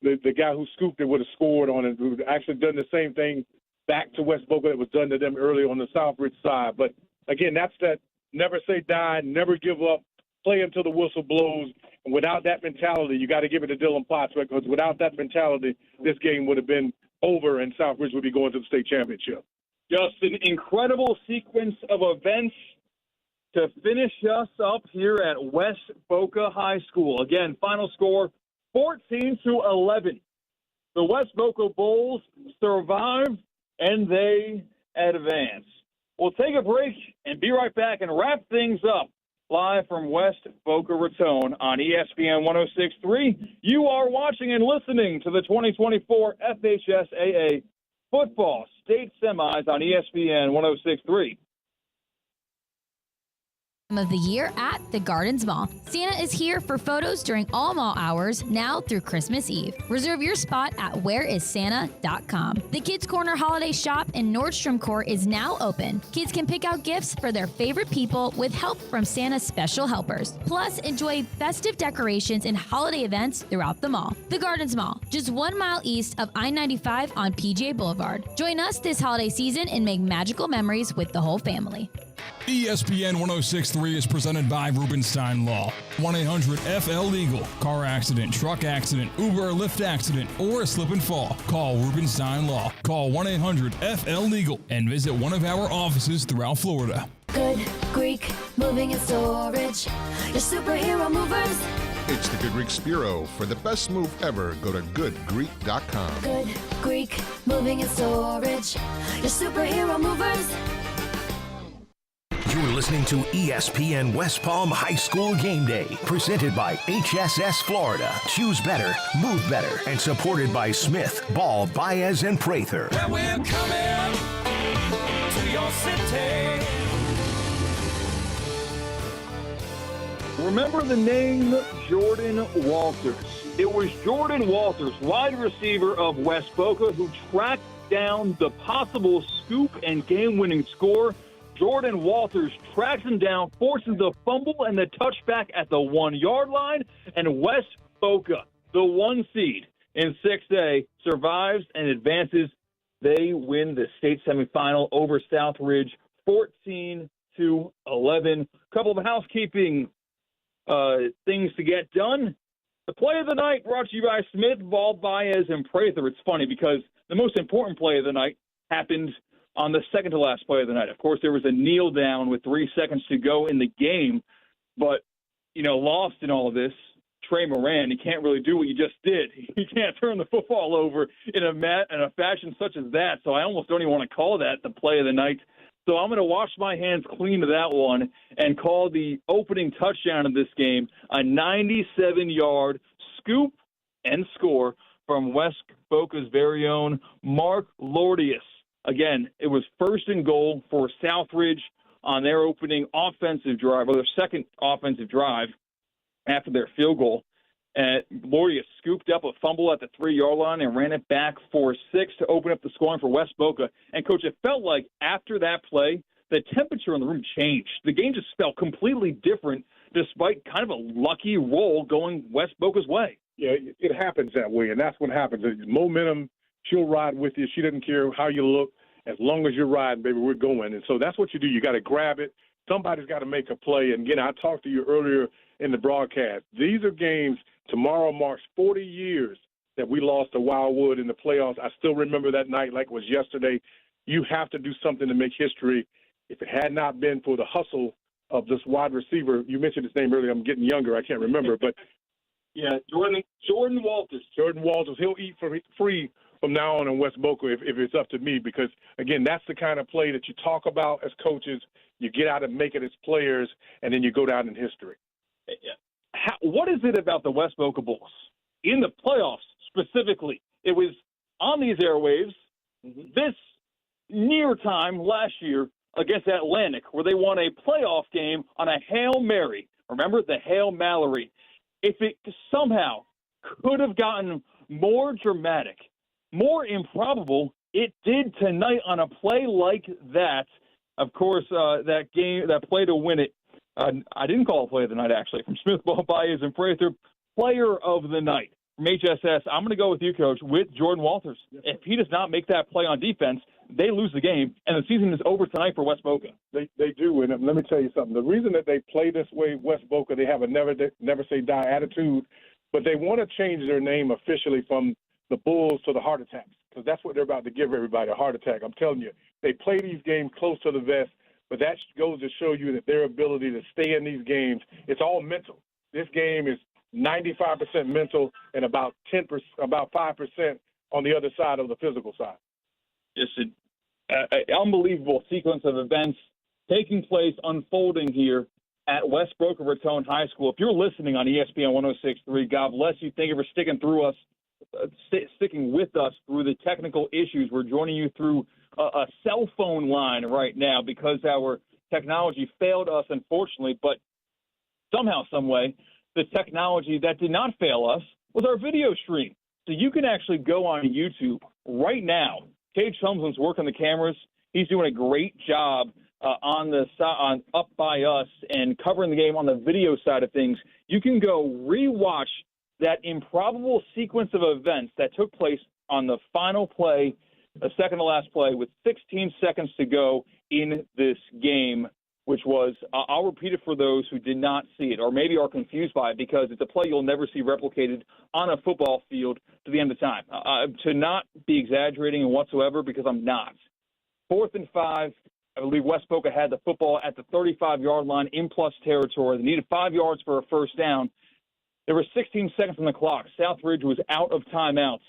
the guy who scooped it would have scored on it. Who actually done the same thing back to West Boca that was done to them earlier on the Southridge side. But, again, that's that never say die, never give up, play until the whistle blows. And without that mentality, you got to give it to Dylan Potts, because without that mentality, this game would have been over and Southridge would be going to the state championship. Just an incredible sequence of events to finish us up here at West Boca High School. Again, final score 14-11. The West Boca Bulls survive and they advance. We'll take a break and be right back and wrap things up live from West Boca Raton on ESPN 106.3. You are watching and listening to the 2024 FHSAA Football State Semis on ESPN 106.3. Of the year at the Gardens Mall. Santa is here for photos during all mall hours now through Christmas Eve. Reserve your spot at whereissanta.com. The Kids Corner Holiday Shop in Nordstrom Court is now open. Kids can pick out gifts for their favorite people with help from Santa's special helpers. Plus, enjoy festive decorations and holiday events throughout the mall. The Gardens Mall, just 1 mile east of I-95 on PGA Boulevard. Join us this holiday season and make magical memories with the whole family. ESPN 106.3 is presented by Rubenstein Law. 1-800-FL-LEGAL. Car accident, truck accident, Uber or Lyft accident, or a slip and fall. Call Rubenstein Law. Call 1-800-FL-LEGAL and visit one of our offices throughout Florida. Good Greek moving and storage. Your superhero movers. It's the Good Greek Spiro. For the best move ever, go to goodgreek.com. Good Greek moving and storage. Your superhero movers. You're listening to ESPN West Palm High School Game Day, presented by HSS Florida. Choose better, move better, and supported by Smith, Ball, Baez, and Prather. Well, we're coming to your city. Remember the name Jordan Walters. It was Jordan Walters, wide receiver of West Boca, who tracked down the possible scoop and game-winning score. Jordan Walters tracks him down, forces the fumble and the touchback at the 1-yard line, and West Boca, the 1 seed in 6A, survives and advances They win the state semifinal over Southridge 14-11. Couple of housekeeping things to get done. The play of the night brought to you by Smith, Ball, Baez, and Prather. It's funny because the most important play of the night happened on the second to last play of the night. Of course, there was a kneel down with 3 seconds to go in the game, but, lost in all of this, Trey Moran, he can't really do what you just did. He can't turn the football over in a fashion such as that, so I almost don't even want to call that the play of the night. So I'm going to wash my hands clean of that one and call the opening touchdown of this game a 97-yard scoop and score from West Boca's very own Mark Lordius. Again, it was 1st and goal for Southridge on their opening offensive drive, or their second offensive drive after their field goal. Lordius scooped up a fumble at the 3-yard line and ran it back for 6 to open up the scoring for West Boca. And, Coach, it felt like after that play, the temperature in the room changed. The game just felt completely different despite kind of a lucky roll going West Boca's way. Yeah, it happens that way, and that's what happens. Momentum, she'll ride with you. She doesn't care how you look. As long as you're riding, baby, we're going. And so that's what you do. You got to grab it. Somebody's got to make a play. And, again, I talked to you earlier in the broadcast. These are games. Tomorrow marks 40 years that we lost to Wildwood in the playoffs. I still remember that night like it was yesterday. You have to do something to make history. If it had not been for the hustle of this wide receiver, you mentioned his name earlier. I'm getting younger. I can't remember. But, yeah, Jordan Walters. Jordan Walters. He'll eat free from now on in West Boca if it's up to me because, again, that's the kind of play that you talk about as coaches. You get out and make it as players, and then you go down in history. What is it about the West Boca Bulls in the playoffs specifically? It was on these airwaves this near time last year against Atlantic where they won a playoff game on a Hail Mary. Remember the Hail Mallory? If it somehow could have gotten more dramatic, more improbable, it did tonight on a play like that. Of course, that play to win it, I didn't call a play of the night, actually, from Smith, Ball, Baez, and Prather. Player of the night from HSS. I'm going to go with you, Coach, with Jordan Walters. Yes, if he does not make that play on defense, they lose the game, and the season is over tonight for West Boca. They do, and let me tell you something. The reason that they play this way, West Boca, they have a never say die attitude, but they want to change their name officially from the Bulls to the Heart Attacks because that's what they're about to give everybody, a heart attack. I'm telling you, they play these games close to the vest, but that goes to show you that their ability to stay in these games, it's all mental. This game is 95% mental and about 5% on the other side of the physical side. Just an unbelievable sequence of events taking place, unfolding here at West Boca Raton High School. If you're listening on ESPN 106.3, God bless you. Thank you for sticking with us through the technical issues. We're joining you through a cell phone line right now because our technology failed us, unfortunately, but somehow, some way, the technology that did not fail us was our video stream. So you can actually go on YouTube right now. Cage Humslin's working the cameras. He's doing a great job on up by us and covering the game on the video side of things. You can go rewatch that improbable sequence of events that took place on the final play, the second to last play, with 16 seconds to go in this game, which was, I'll repeat it for those who did not see it or maybe are confused by it because it's a play you'll never see replicated on a football field to the end of time. To not be exaggerating whatsoever because I'm not. 4th and 5, I believe West Boca had the football at the 35-yard line in plus territory. They needed 5 yards for a first down. There were 16 seconds on the clock. Southridge was out of timeouts.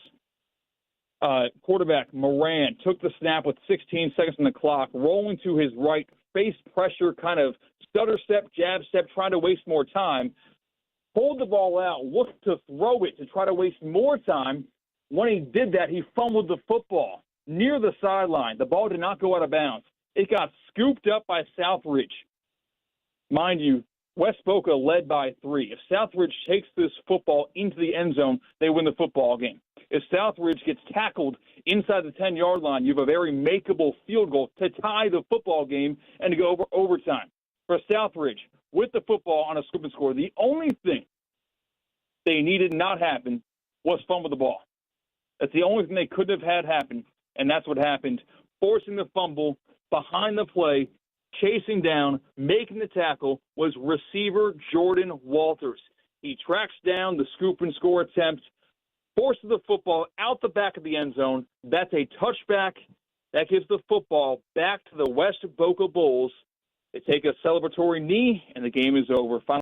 Quarterback Moran took the snap with 16 seconds on the clock, rolling to his right, face pressure, kind of stutter step, jab step, trying to waste more time. Pulled the ball out, looked to throw it to try to waste more time. When he did that, he fumbled the football near the sideline. The ball did not go out of bounds. It got scooped up by Southridge. Mind you, West Boca led by 3. If Southridge takes this football into the end zone, they win the football game. If Southridge gets tackled inside the 10-yard line, you have a very makeable field goal to tie the football game and to go over overtime. For Southridge, with the football on a scoop and score, the only thing they needed not happen was fumble the ball. That's the only thing they couldn't have had happen and that's what happened. Forcing the fumble behind the play, chasing down, making the tackle was receiver Jordan Walters. He tracks down the scoop and score attempt, forces the football out the back of the end zone. That's a touchback. That gives the football back to the West Boca Bulls. They take a celebratory knee, and the game is over. Final